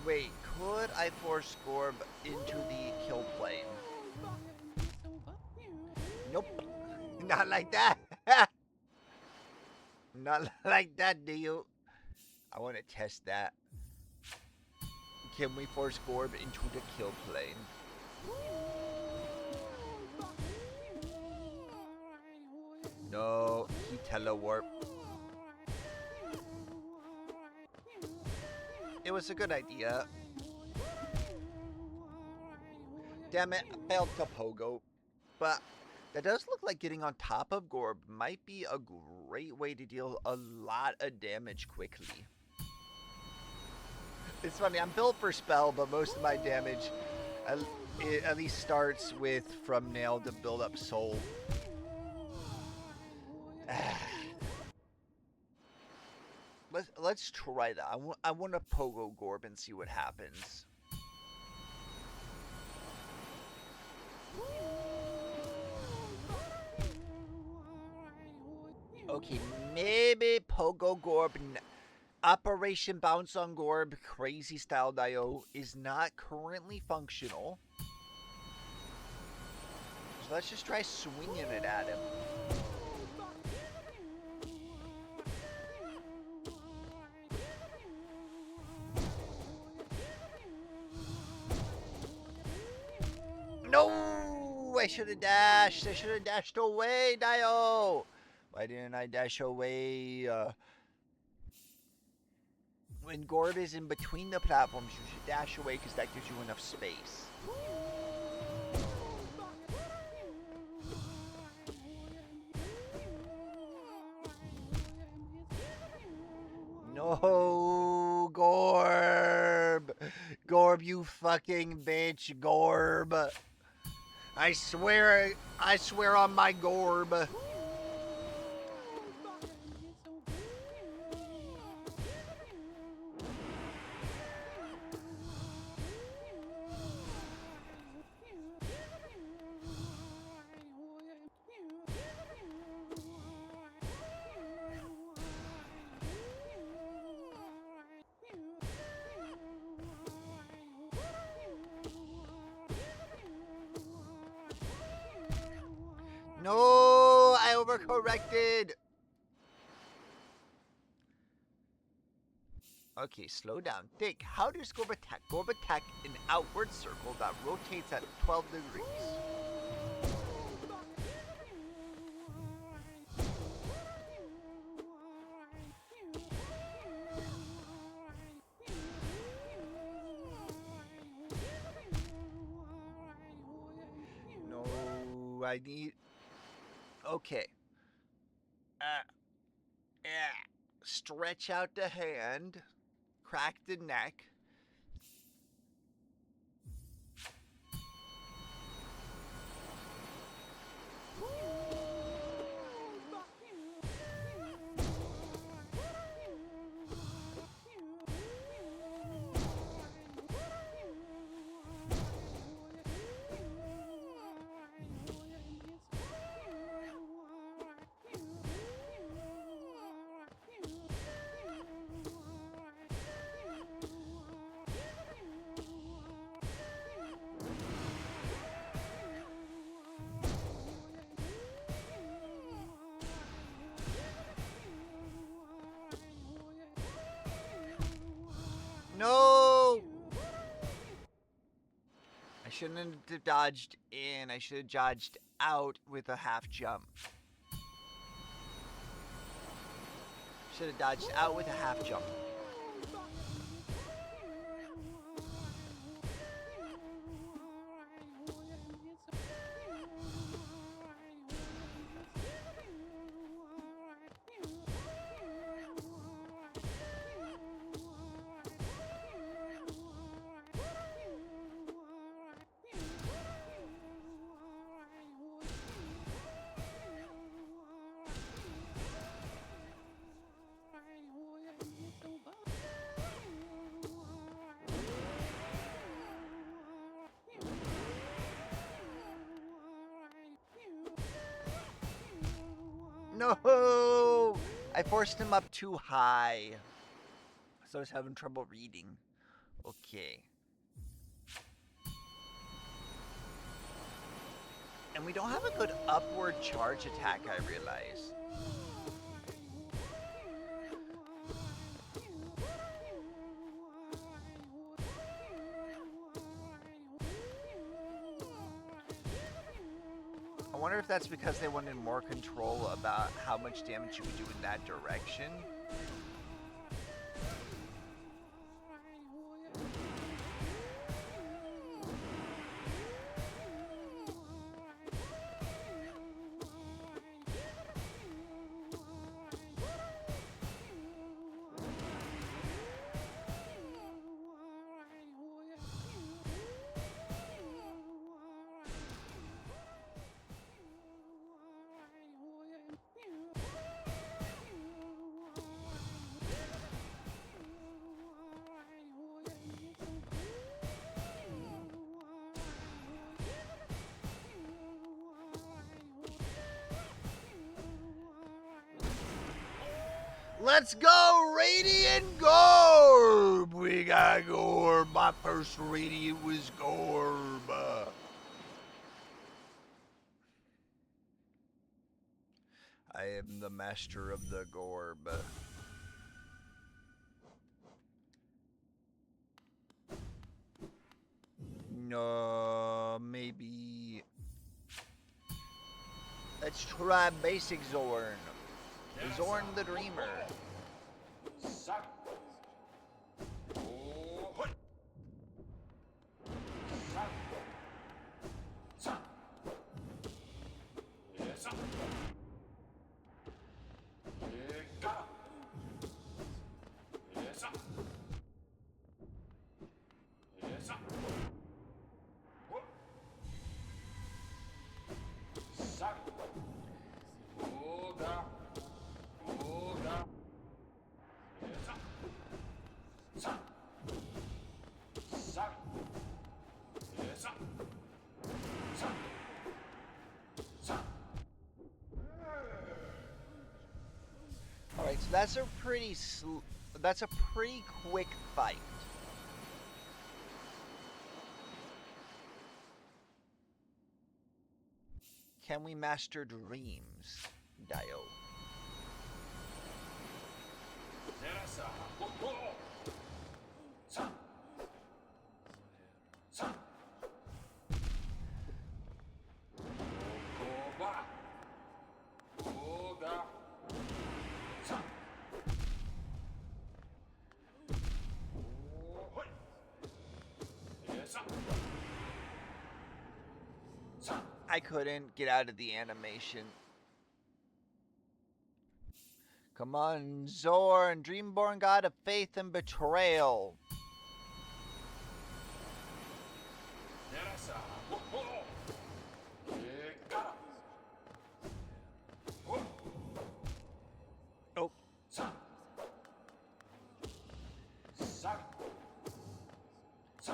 Wait, could I force Gorb into the kill plane? Nope. Not like that. Not like that, do you? I want to test that. Can we force Gorb into the kill plane? No, he telewarp. It was a good idea. Damn it, I failed to pogo. But that does look like getting on top of Gorb might be a great way to deal a lot of damage quickly. It's funny, I'm built for spell, but most of my damage at least starts with from nail to build up soul. Let's try that. I want to pogo Gorb and see what happens. Okay, maybe pogo Gorb. Operation Bounce on Gorb Crazy Style Dio is not currently functional. So let's just try swinging it at him. No! I should have dashed. I should have dashed away, Dio. Why didn't I dash away? When Gorb is in between the platforms, you should dash away because that gives you enough space. No, Gorb. Gorb, you fucking bitch, Gorb. I swear on my Gorb. corrected. Okay, slow down. Think, how does Gorb attack? Gorb attack an outward circle that rotates at 12 degrees. No, I need... Okay. Stretch out the hand. Crack the neck. No! I shouldn't have dodged in. I should have dodged out with a half jump. Should have dodged out with a half jump. No! I forced him up too high. So I was having trouble reading. Okay. And we don't have a good upward charge attack, I realize. I wonder if that's because they wanted more control about how much damage you would do in that direction. Let's go, Radiant Gorb! We got Gorb. My first Radiant was Gorb. I am the master of the Gorb. No, maybe... Let's try basic Zorn. Zorn the Dreamer. Alright, so that's a pretty quick fight. Can we master dreams? Dio. I couldn't get out of the animation. Come on, Zorn, Dreamborn god of faith and betrayal. Nope.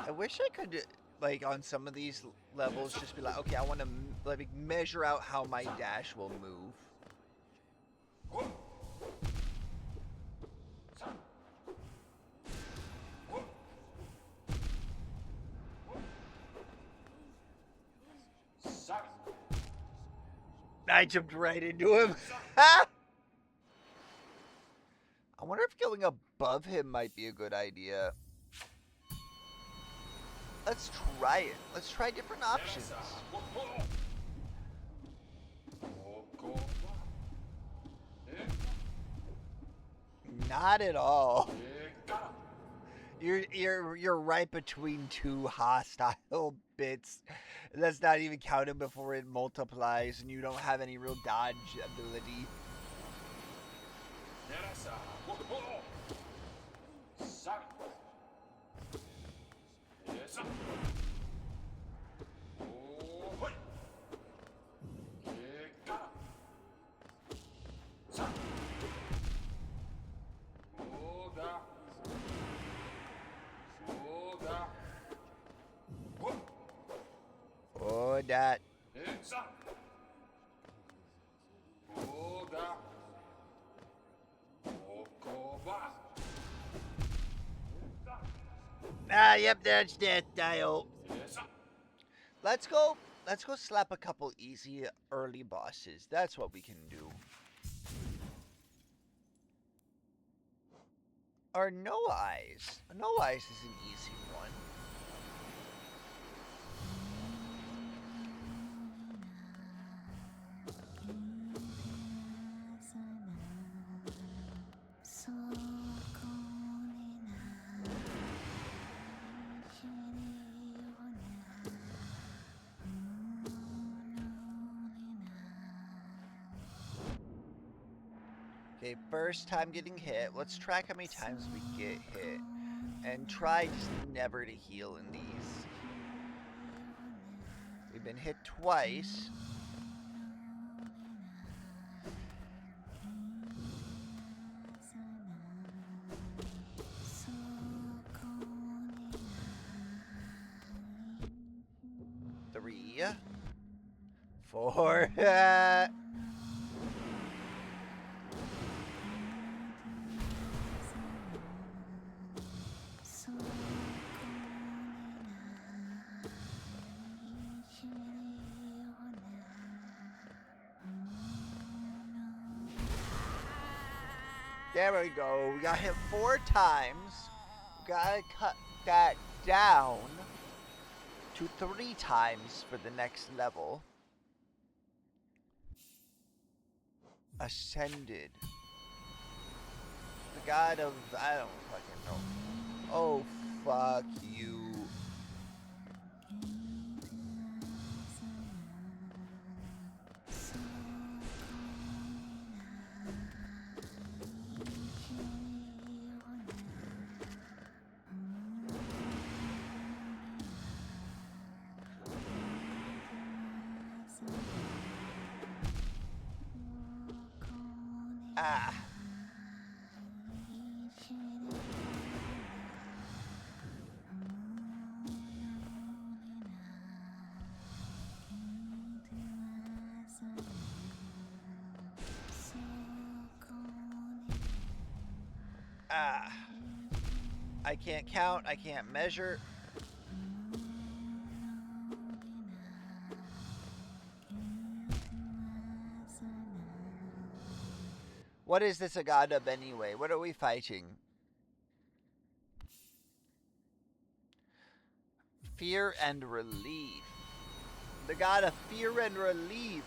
I wish I could, like, on some of these levels, just be like, okay, I want to like measure out how my dash will move. I jumped right into him. I wonder if going above him might be a good idea. Let's try it. Let's try different options. Not at all. You're right between two hostile bits. That's not even counted before it multiplies, and you don't have any real dodge ability. Oh, that. Ah, yep, that's that Dio. Let's go slap a couple easy early bosses. That's what we can do. Or No Eyes. No Eyes is an easy one. Okay, first time getting hit. Let's track how many times we get hit. And try just never to heal in these. We've been hit twice. Three. Four. There we go. We got hit 4 times. We gotta cut that down to 3 times for the next level. Ascended. The god of... I don't fucking know. Oh, fuck you. Ah. Ah. I can't count, I can't measure. What is this a god of anyway? What are we fighting? Fear and relief. The god of fear and relief.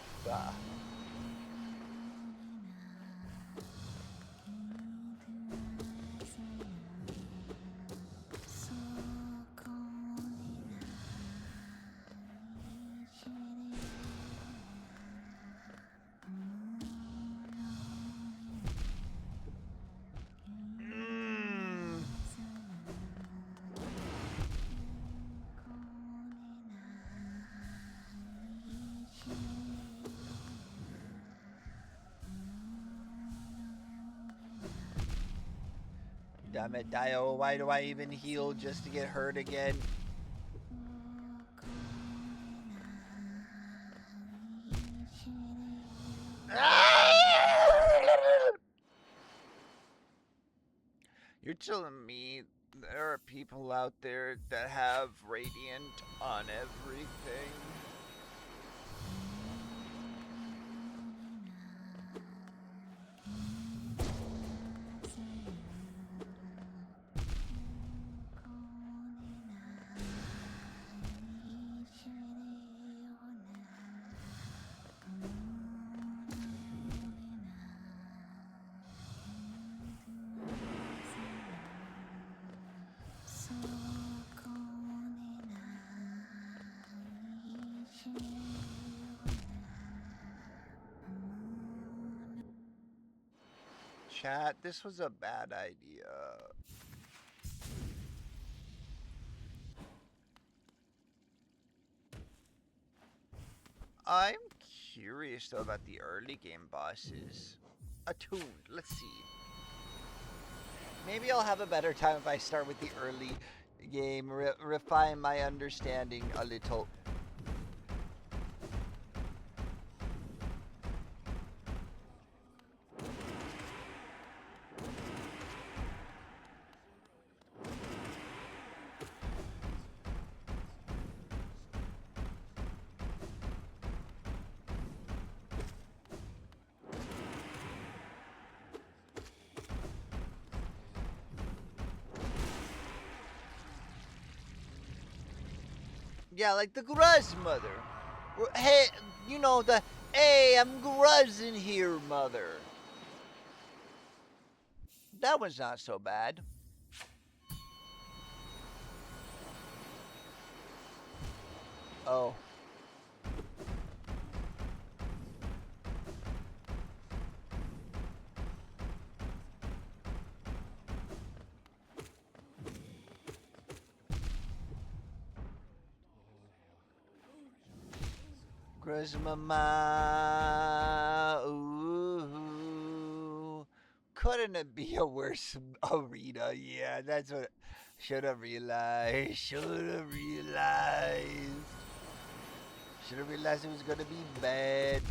Damn it, Dio, why do I even heal just to get hurt again? You're telling me there are people out there that have Radiant on everything? Chat, this was a bad idea. I'm curious though about the early game bosses. Attuned, let's see. Maybe I'll have a better time if I start with the early game, refine my understanding a little. Yeah, like the Gruz mother. Hey, you know, hey, I'm Gruz in here, mother. That one's not so bad. Oh. Gruz mama. Ooh. Couldn't it be a worse arena? Yeah, that's what. Should have realized. Should have realized. Should have realized it was gonna be bad.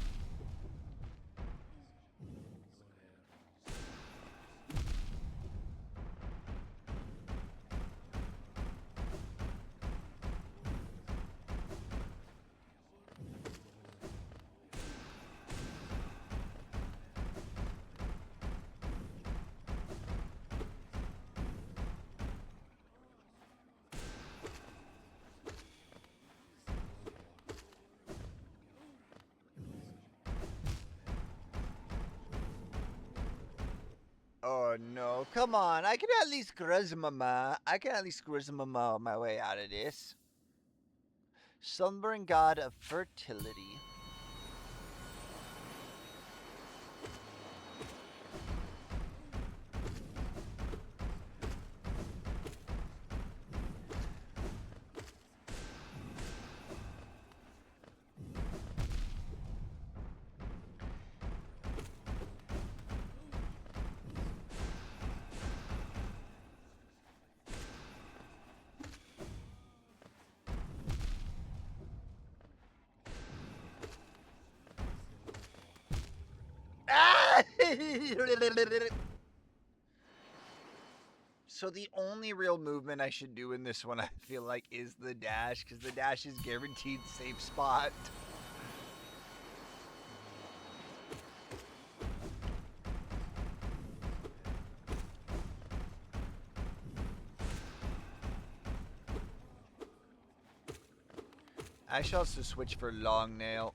Oh no, come on. I can at least Gruzmama. I can at least Gruzmama my way out of this. Sunburn god of fertility. So the only real movement I should do in this one, I feel like, is the dash, because the dash is guaranteed safe spot. I shall also switch for long nail.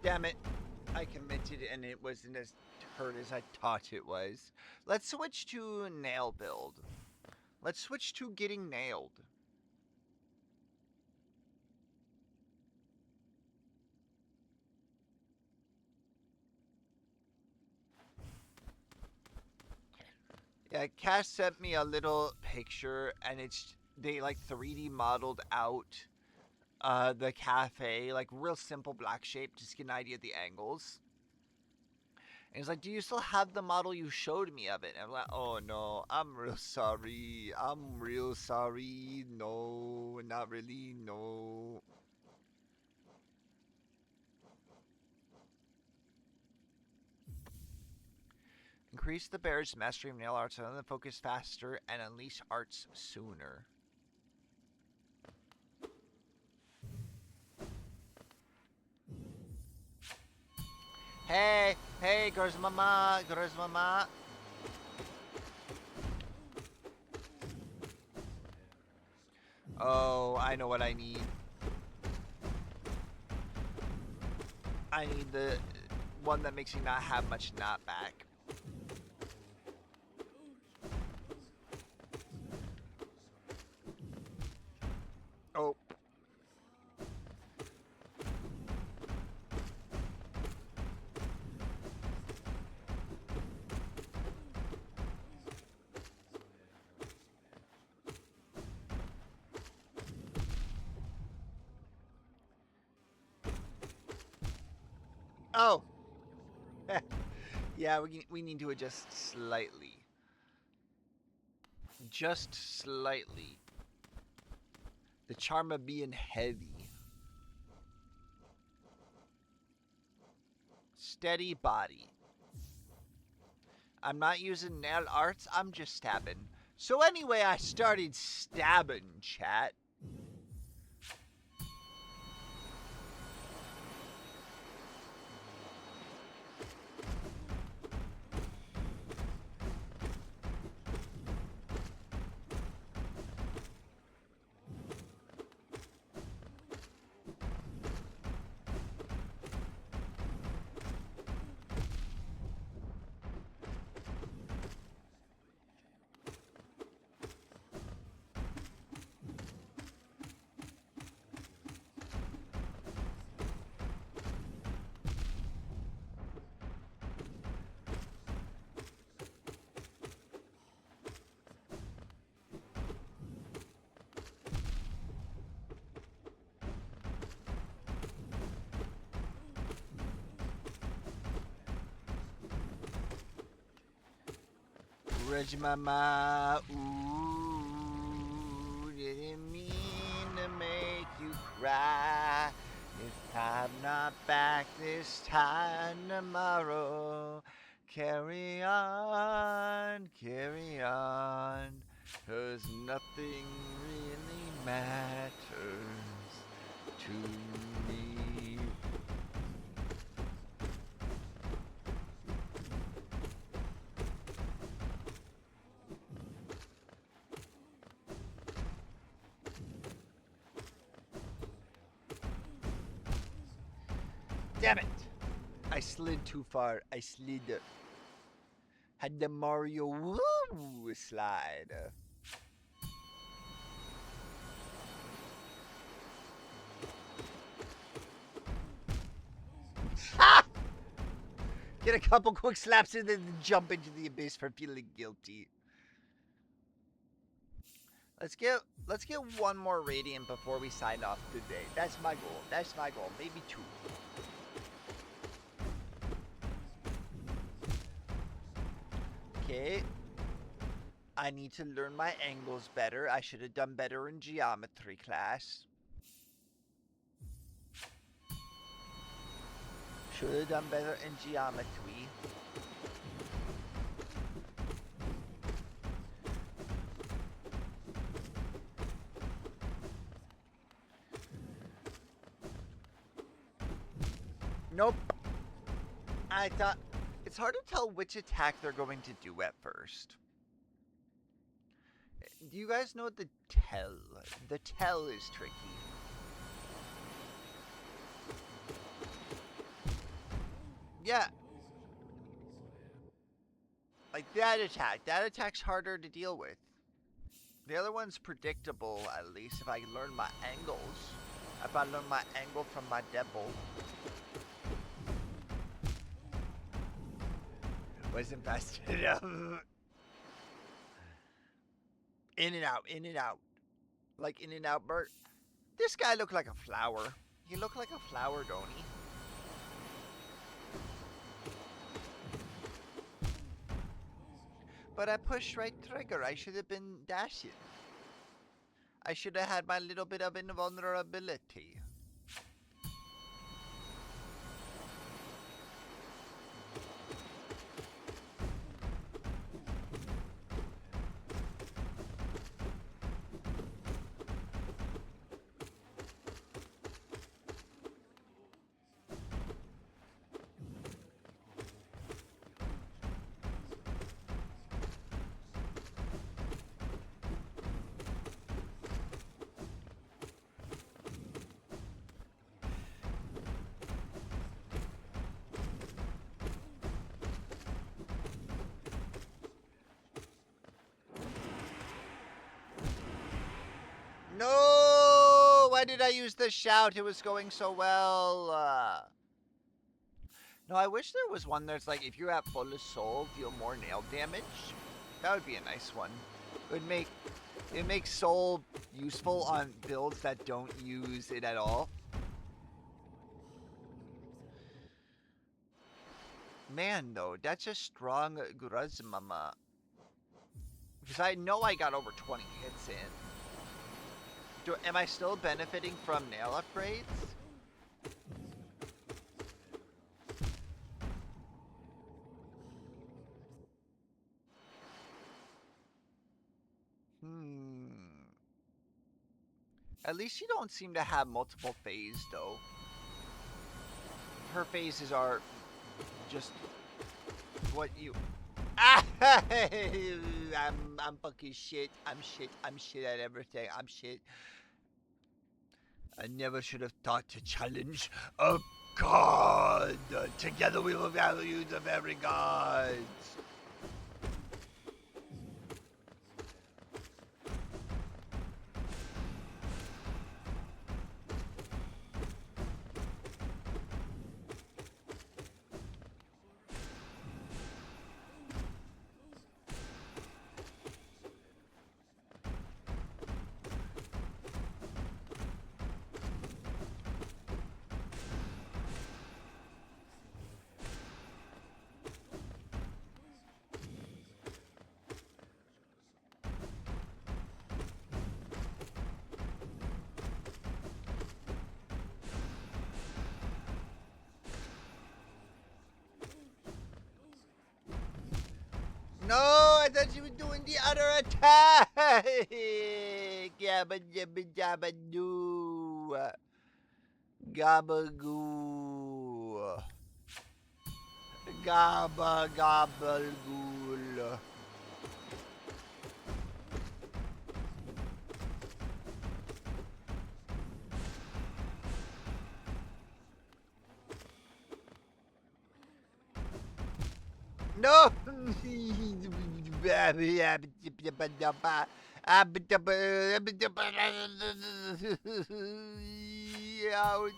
Damn it. I committed and it wasn't as hurt as I thought it was. Let's switch to nail build. Let's switch to getting nailed. Yeah, Cass sent me a little picture and they like 3D modeled out the cafe, like real simple black shape, just get an idea of the angles. And he's like, "Do you still have the model you showed me of it?" And I'm like, "Oh no, I'm real sorry. I'm real sorry. No, not really. No." Increase the bear's mastery of nail arts and then focus faster and unleash arts sooner. Hey, hey, girls mama, girls mama. Oh, I know what I need. I need the one that makes me not have much knot back. Oh. Oh. Yeah, we need to adjust slightly. Just slightly. The charm of being heavy. Steady body. I'm not using nail arts, I'm just stabbing. So anyway, I started stabbing, chat. Reggie Mama, ooh, didn't mean to make you cry. If I'm not back this time tomorrow, carry on, 'cause nothing really matters to me. Damn it! I slid too far. I slid. Had the Mario woo slide. Ah! Get a couple quick slaps and then jump into the abyss for feeling guilty. Let's get one more radiant before we sign off today. That's my goal. That's my goal. Maybe 2. Okay. I need to learn my angles better. I should have done better in geometry class. Should have done better in geometry. Nope. I thought it's hard to tell which attack they're going to do at first. Do you guys know the tell? The tell is tricky. Yeah. Like that attack. That attack's harder to deal with. The other one's predictable, at least, if I learn my angles. If I learn my angle from my devil. Wasn't fast enough. In and out, in and out. Like In and Out Bert. This guy looked like a flower. He looked like a flower, don't he? But I pushed right trigger. I should have been dashing. I should have had my little bit of invulnerability. No! Why did I use the shout? It was going so well. No, I wish there was one that's like, if you're at full soul, deal more nail damage. That would be a nice one. It would make soul useful on builds that don't use it at all. Man, though, that's a strong Gruzmama. Because I know I got over 20 hits in. Am I still benefiting from nail upgrades? At least you don't seem to have multiple phases, though. Her phases are just what you... I'm fucking shit. I'm shit at everything. I'm shit. I never should have thought to challenge a god. Together we will value the very gods. No, I thought you were doing the other attack. Gabba jabba jabba doo. Gabagoo. Gabba gabagool. No! Ouch.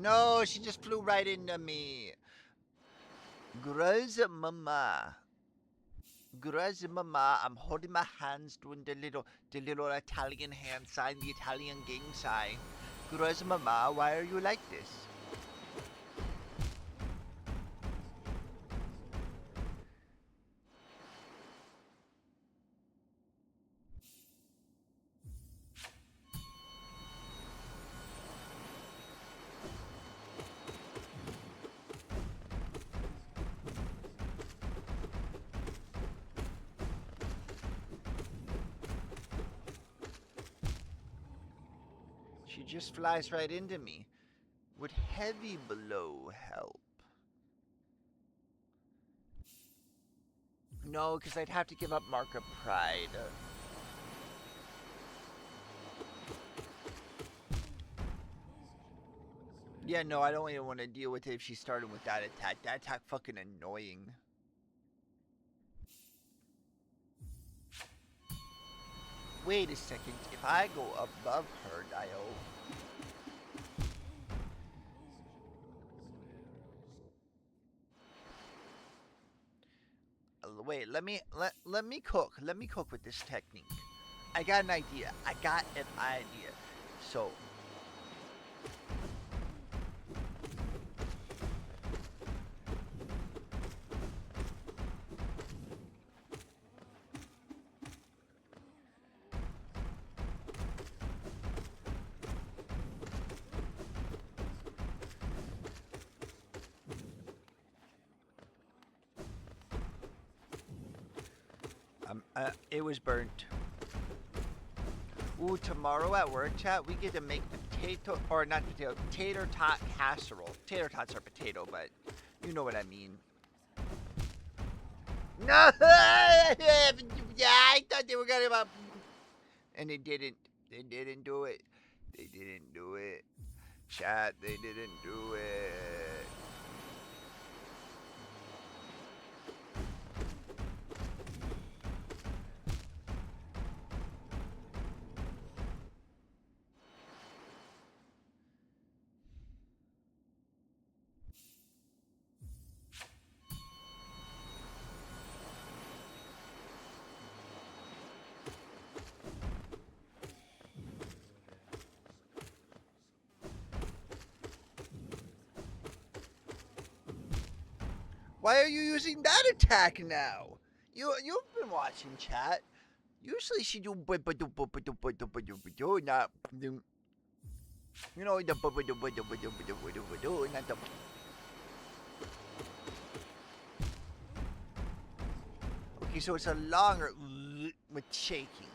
No, she just flew right into me. Groza mama. Groza mama. I'm holding my hands doing the little Italian hand sign, the Italian gang sign. Groza mama, why are you like this? She just flies right into me. Would heavy blow help? No, because I'd have to give up Mark of Pride. Yeah, no, I don't even want to deal with it if she started with that attack. That attack fucking annoying. Wait a second. If I go above her, Dio. Wait, let me cook. Let me cook with this technique. I got an idea. So it was burnt. Ooh, tomorrow at work, chat, we get to make potato, or not potato, tater tot casserole. Tater tots are potato, but you know what I mean. No! Yeah, I thought they were gonna, and they didn't. They didn't do it. They didn't do it. Chat, they didn't do it. Why are you using that attack now? You've been watching, chat. Usually she do not you know the not the. Okay, so it's a longer with shaking.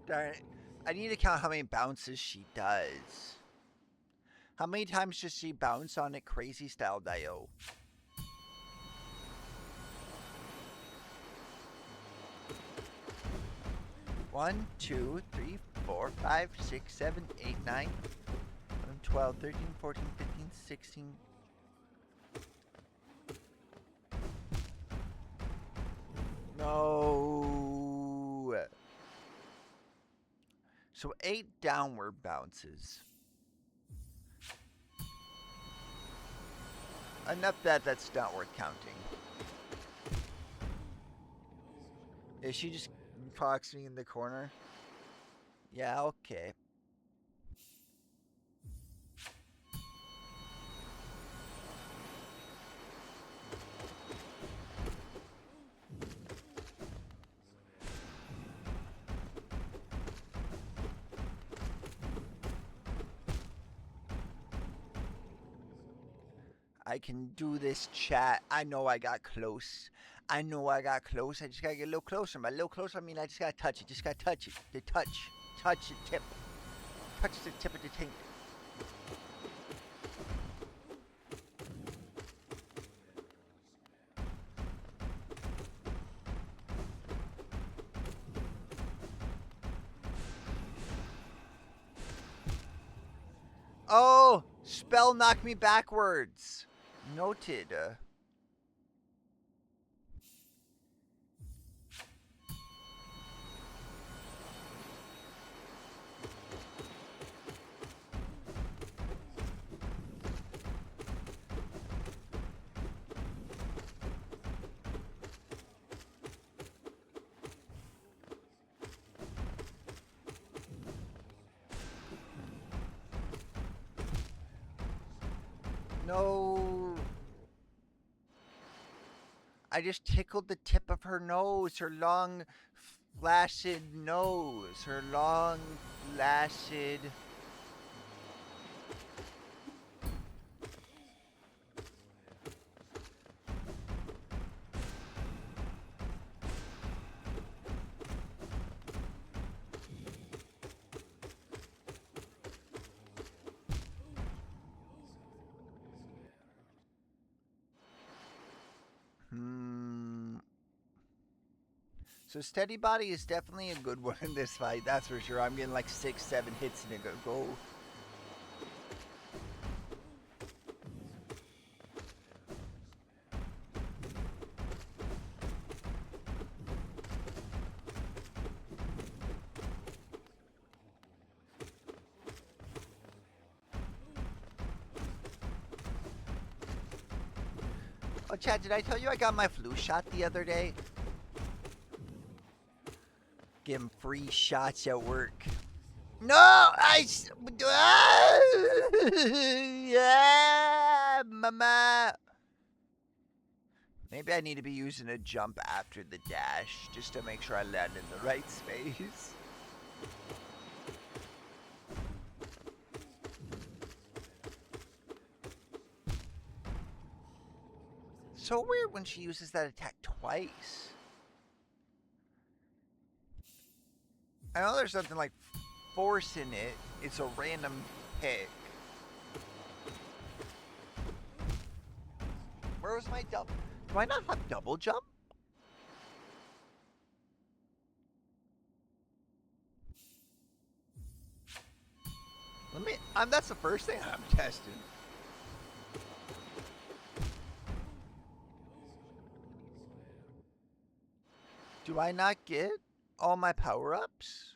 Darn it. I need to count how many bounces she does. How many times does she bounce on it crazy style, Dio? One, 2, 3, 4, 5, 6, 7, 8, 9, 12, 13, 14, 15, 16. No. So 8 downward bounces. Enough that's not worth counting. Is she just clocks me in the corner? Yeah, okay. I can do this, chat. I know I got close. I just gotta get a little closer. By a little closer, I mean I just gotta touch it. Just gotta touch it. The touch. Touch the tip. Touch the tip of the taint. Oh, spell knocked me backwards. Noted. No. I just tickled the tip of her nose, her long, flaccid nose, her long, flaccid. So steady body is definitely a good one in this fight, that's for sure. I'm getting like 6, 7 hits in a go. Oh, Chad, did I tell you I got my flu shot the other day? Getting free shots at work. No, yeah, mama. Maybe I need to be using a jump after the dash just to make sure I land in the right space. So weird when she uses that attack twice. I know there's something like force in it. It's a random pick. Where was my double? Do I not have double jump? Let me. That's the first thing I'm testing. Do I not get all my power-ups?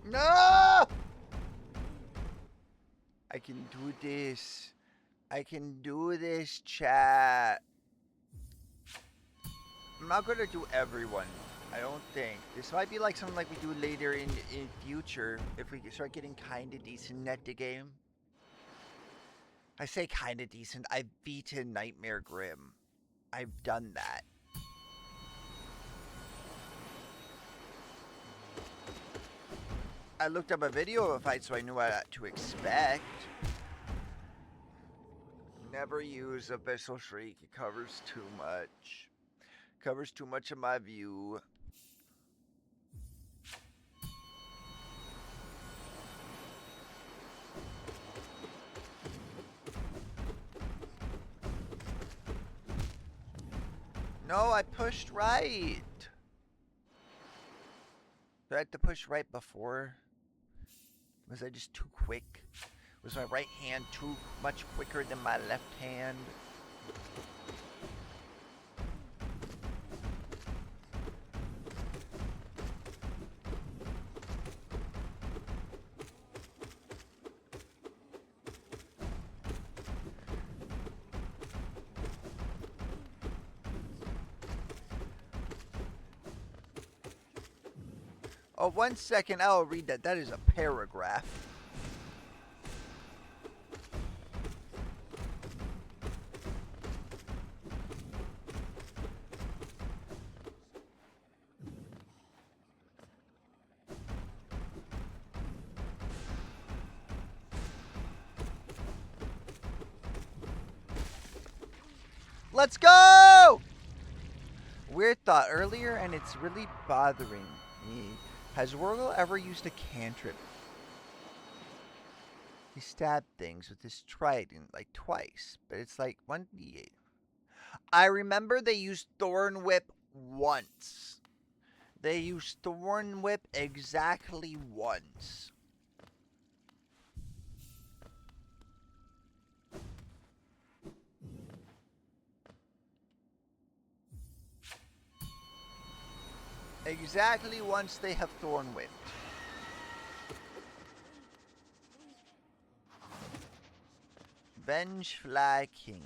No! I can do this. I can do this, chat. I'm not gonna do everyone. I don't think. This might be like something like we do later in future if we start getting kinda decent at the game. I say kinda decent. I've beaten Nightmare Grim. I've done that. I looked up a video of a fight so I knew what to expect. Never use Abyssal Shriek. It covers too much. Covers too much of my view. No, I pushed right. Did I have to push right before? Was I just too quick? Was my right hand too much quicker than my left hand? Oh, 1 second. I'll read that. That is a paragraph. Let's go! Weird thought earlier, and it's really bothering me. Has Wurgle ever used a cantrip? He stabbed things with his trident like twice, but it's like 1d8. I remember they used Thorn Whip once. They used Thorn Whip exactly once. Exactly once they have Thorn Whipped. Vengefly King.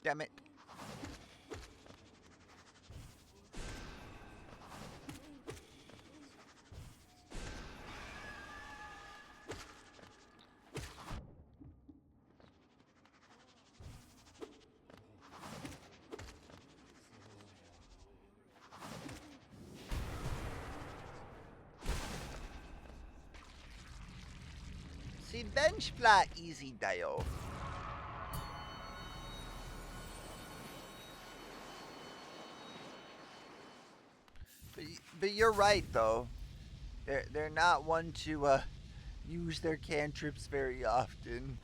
Damn it. See, Vengefly easy dio. But you're right though. They're not one to use their cantrips very often.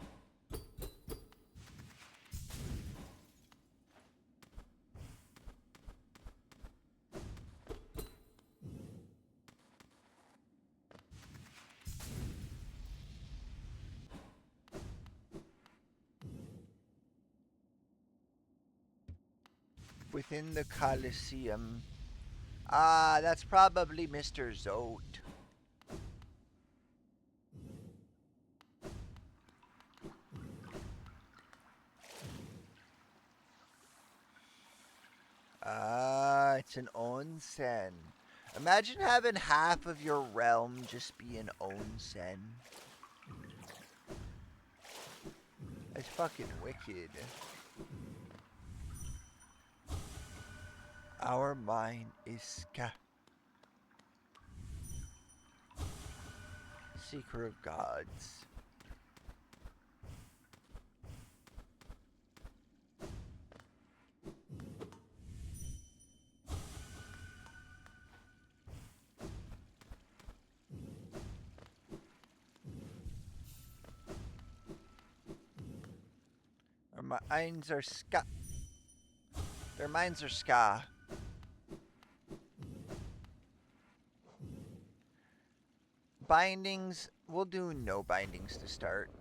Within the Colosseum. Ah, that's probably Mr. Zote. Ah, it's an onsen. Imagine having half of your realm just be an onsen. That's fucking wicked. Our mind is Seeker of Gods. Our minds are ska. Their minds are ska. Bindings, we'll do no bindings to start.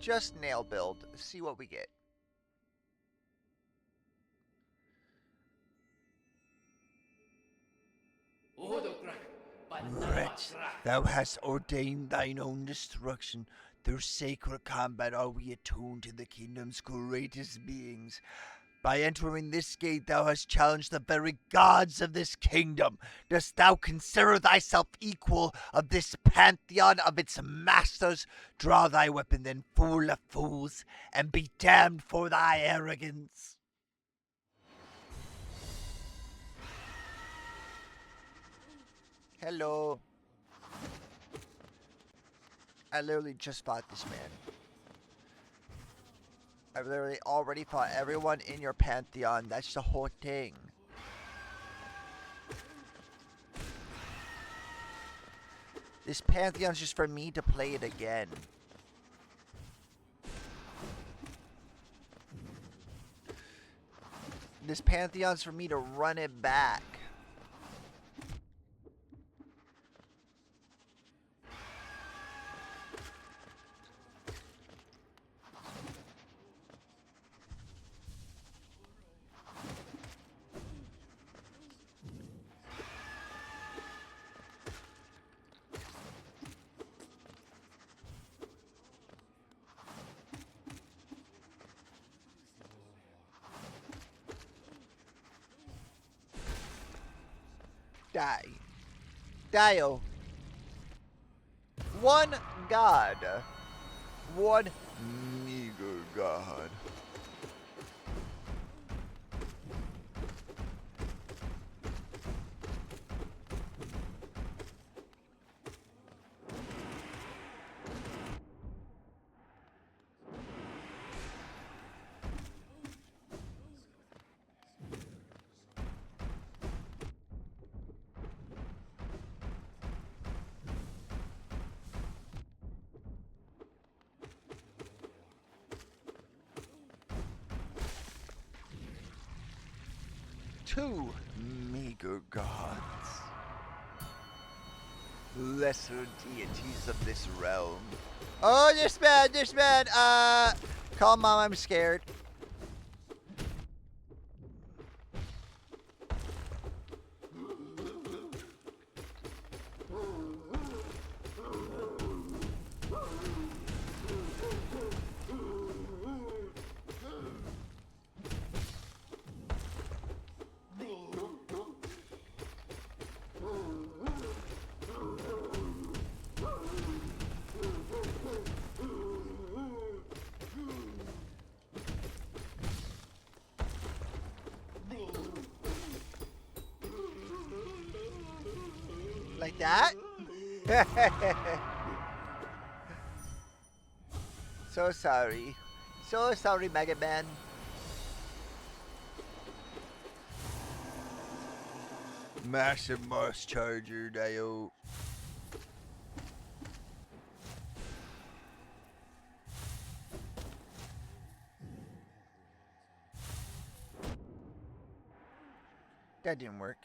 Just nail build, see what we get. Wretch, thou hast ordained thine own destruction. Through sacred combat are we attuned to the kingdom's greatest beings. By entering this gate, thou hast challenged the very gods of this kingdom. Dost thou consider thyself equal of this pantheon of its masters? Draw thy weapon then, fool of fools, and be damned for thy arrogance. Hello. I literally just fought this man. I've literally already fought everyone in your pantheon. That's the whole thing. This pantheon's just for me to play it again. This pantheon's for me to run it back. Die. Dio. One god. One meager god. Two meager gods. Lesser deities of this realm. Oh, this man, call mom, I'm scared. Like that? So sorry. So sorry, Mega Man. Massive Mars Charger, Dio. That didn't work.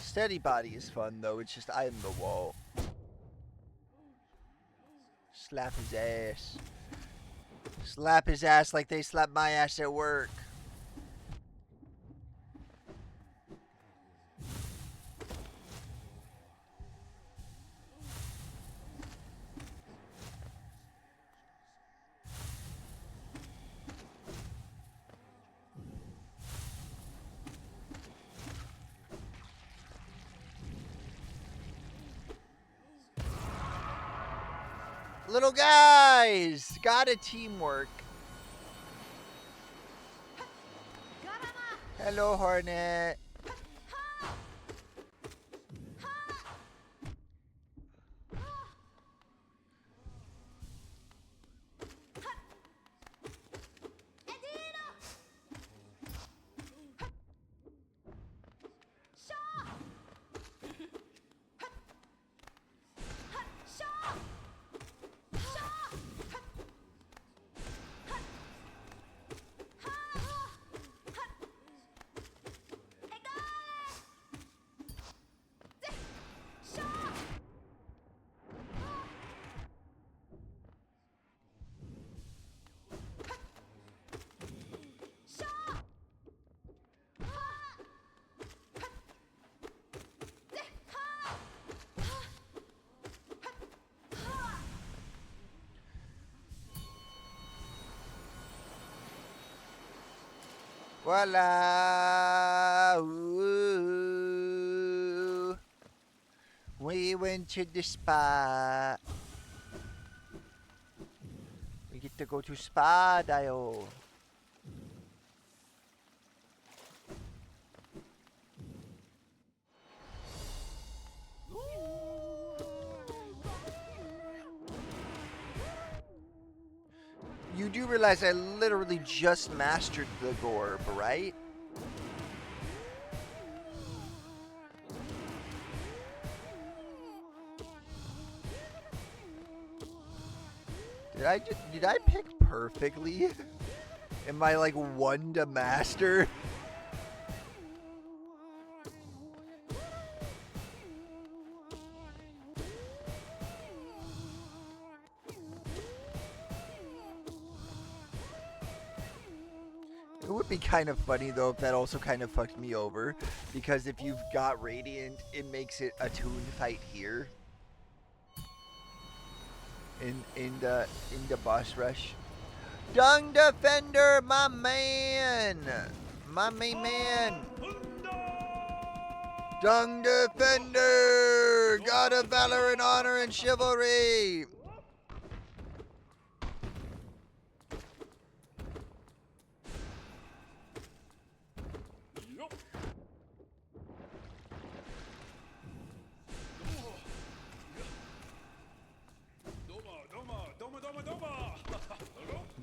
Steady body is fun though, it's just I'm the wall. Slap his ass. Slap his ass like they slapped my ass at work. Little guys! Gotta teamwork. Hello, Hornet. Voila! Ooh. We went to the spa. We get to go to spa, Dio. You do realize I literally just mastered the Gorb, right? Did I pick perfectly? Am I like one to master? It would be kind of funny though if that also kind of fucked me over, because if you've got Radiant, it makes it a tuned fight here. In the boss rush. Dung Defender, my man! My main man! Dung Defender! God of Valor and Honor and Chivalry!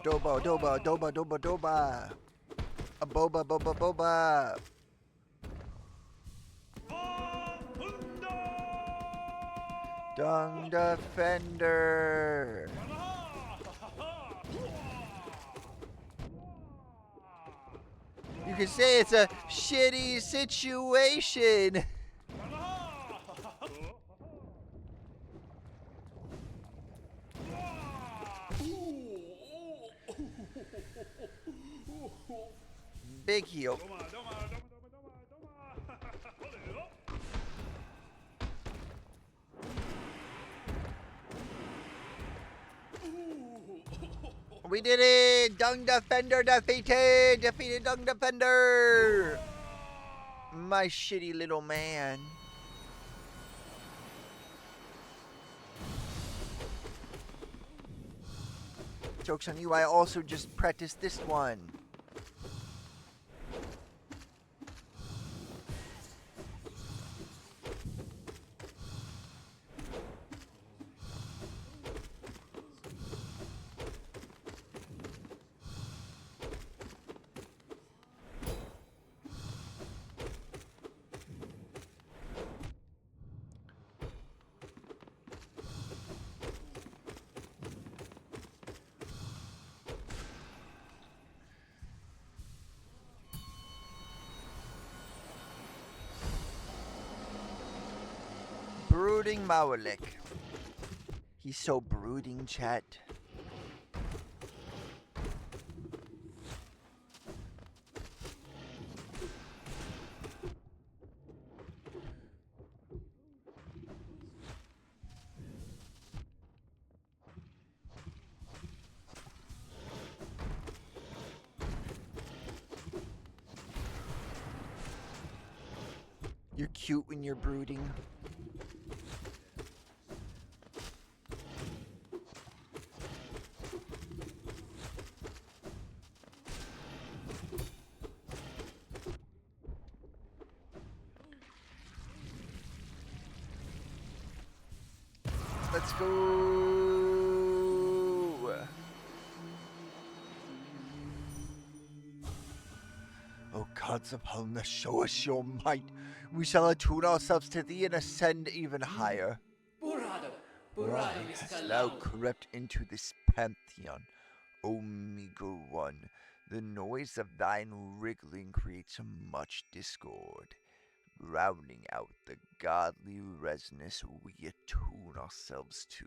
Doba, doba, doba, doba, doba. A boba, boba, boba. Dung Defender. You can say it's a shitty situation. Big heal. We did it! Dung Defender defeated! Defeated Dung Defender! My shitty little man. Joke's on you, I also just practiced this one. Brooding Maulik. He's so brooding, chat. You're cute when you're brooding. Let's go. O gods of Helmna, show us your might. We shall attune ourselves to thee and ascend even higher. Why hast thou crept into this pantheon, O meager one? The noise of thine wriggling creates much discord. Rounding out the godly resonance we attune ourselves to.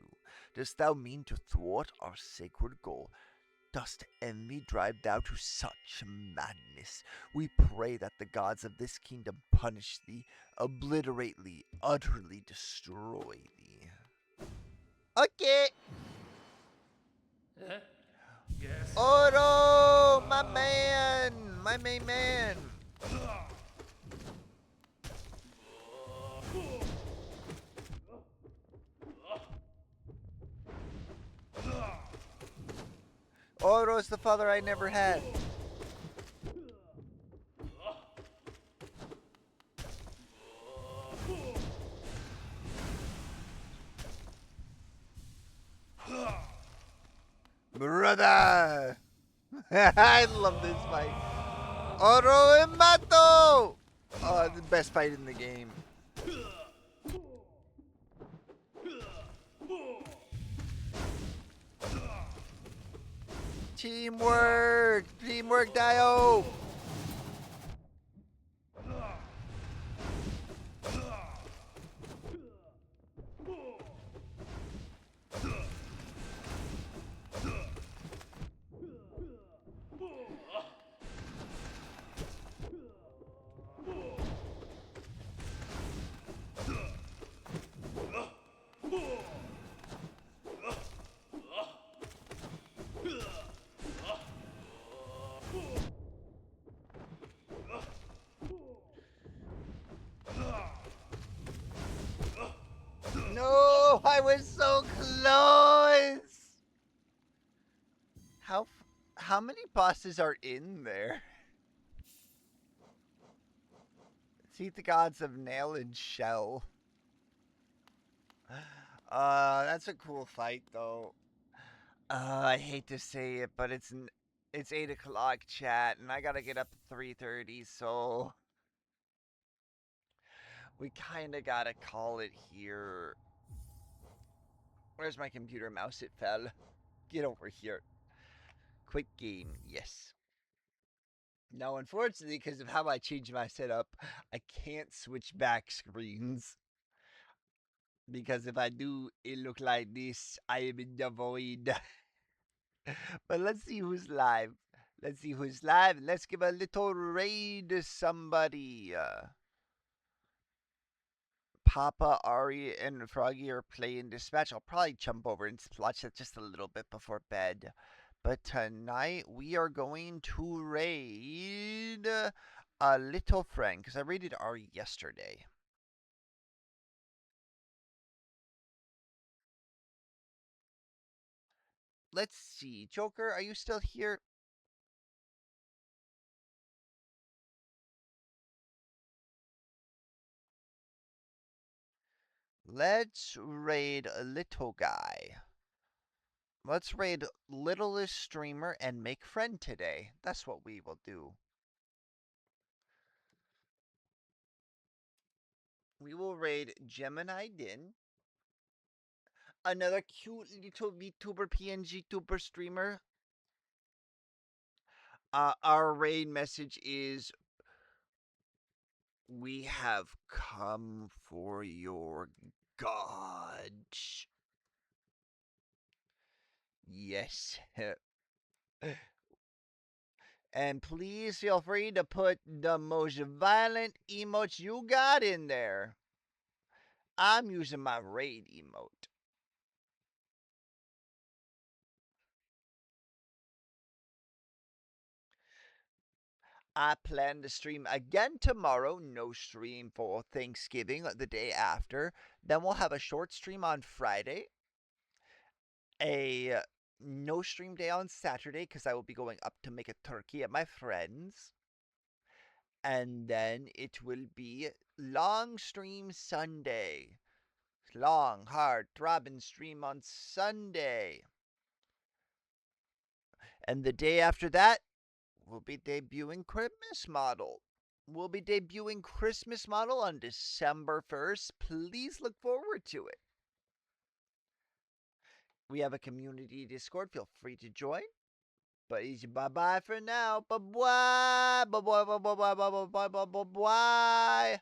Dost thou mean to thwart our sacred goal? Dost envy drive thou to such madness? We pray that the gods of this kingdom punish thee, obliterate thee, utterly destroy thee. Okay. Yes. Oro, my man, my main man. Oro's the father I never had. Brother! I love this fight. Oro and Mato! Oh, the best fight in the game. Teamwork! Teamwork, Dio! How many bosses are in there? Seek the gods of Nail and Shell. That's a cool fight though. I hate to say it, but it's 8 o'clock, chat, and I gotta get up at 3:30, so we kind of gotta call it here. Where's my computer mouse? It fell. Get over here. Quit game, yes. Now, unfortunately, because of how I changed my setup, I can't switch back screens. Because if I do, it look like this. I am in the void. But let's see who's live. Let's see who's live. Let's give a little raid to somebody. Papa, Ari, and Froggy are playing this match. I'll probably jump over and watch it just a little bit before bed. But tonight we are going to raid a little friend because I raided Ari yesterday. Let's see. Joker, are you still here? Let's raid a little guy. Let's raid littlest streamer and make friend today. That's what we will do. We will raid Gemini Din. Another cute little VTuber PNG tuber streamer. Our raid message is, we have come for your gods. Yes. And please feel free to put the most violent emotes you got in there. I'm using my raid emote. I plan to stream again tomorrow. No stream for Thanksgiving the day after. Then we'll have a short stream on Friday. A no stream day on Saturday because I will be going up to make a turkey at my friend's. And then it will be long stream Sunday. Long, hard, throbbing stream on Sunday. And the day after that, we'll be debuting Christmas Model. We'll be debuting Christmas Model on December 1st. Please look forward to it. We have a community Discord. Feel free to join. But easy, bye-bye for now. Bye-bye. Bye-bye. Bye-bye. Bye-bye. Bye-bye. Bye-bye.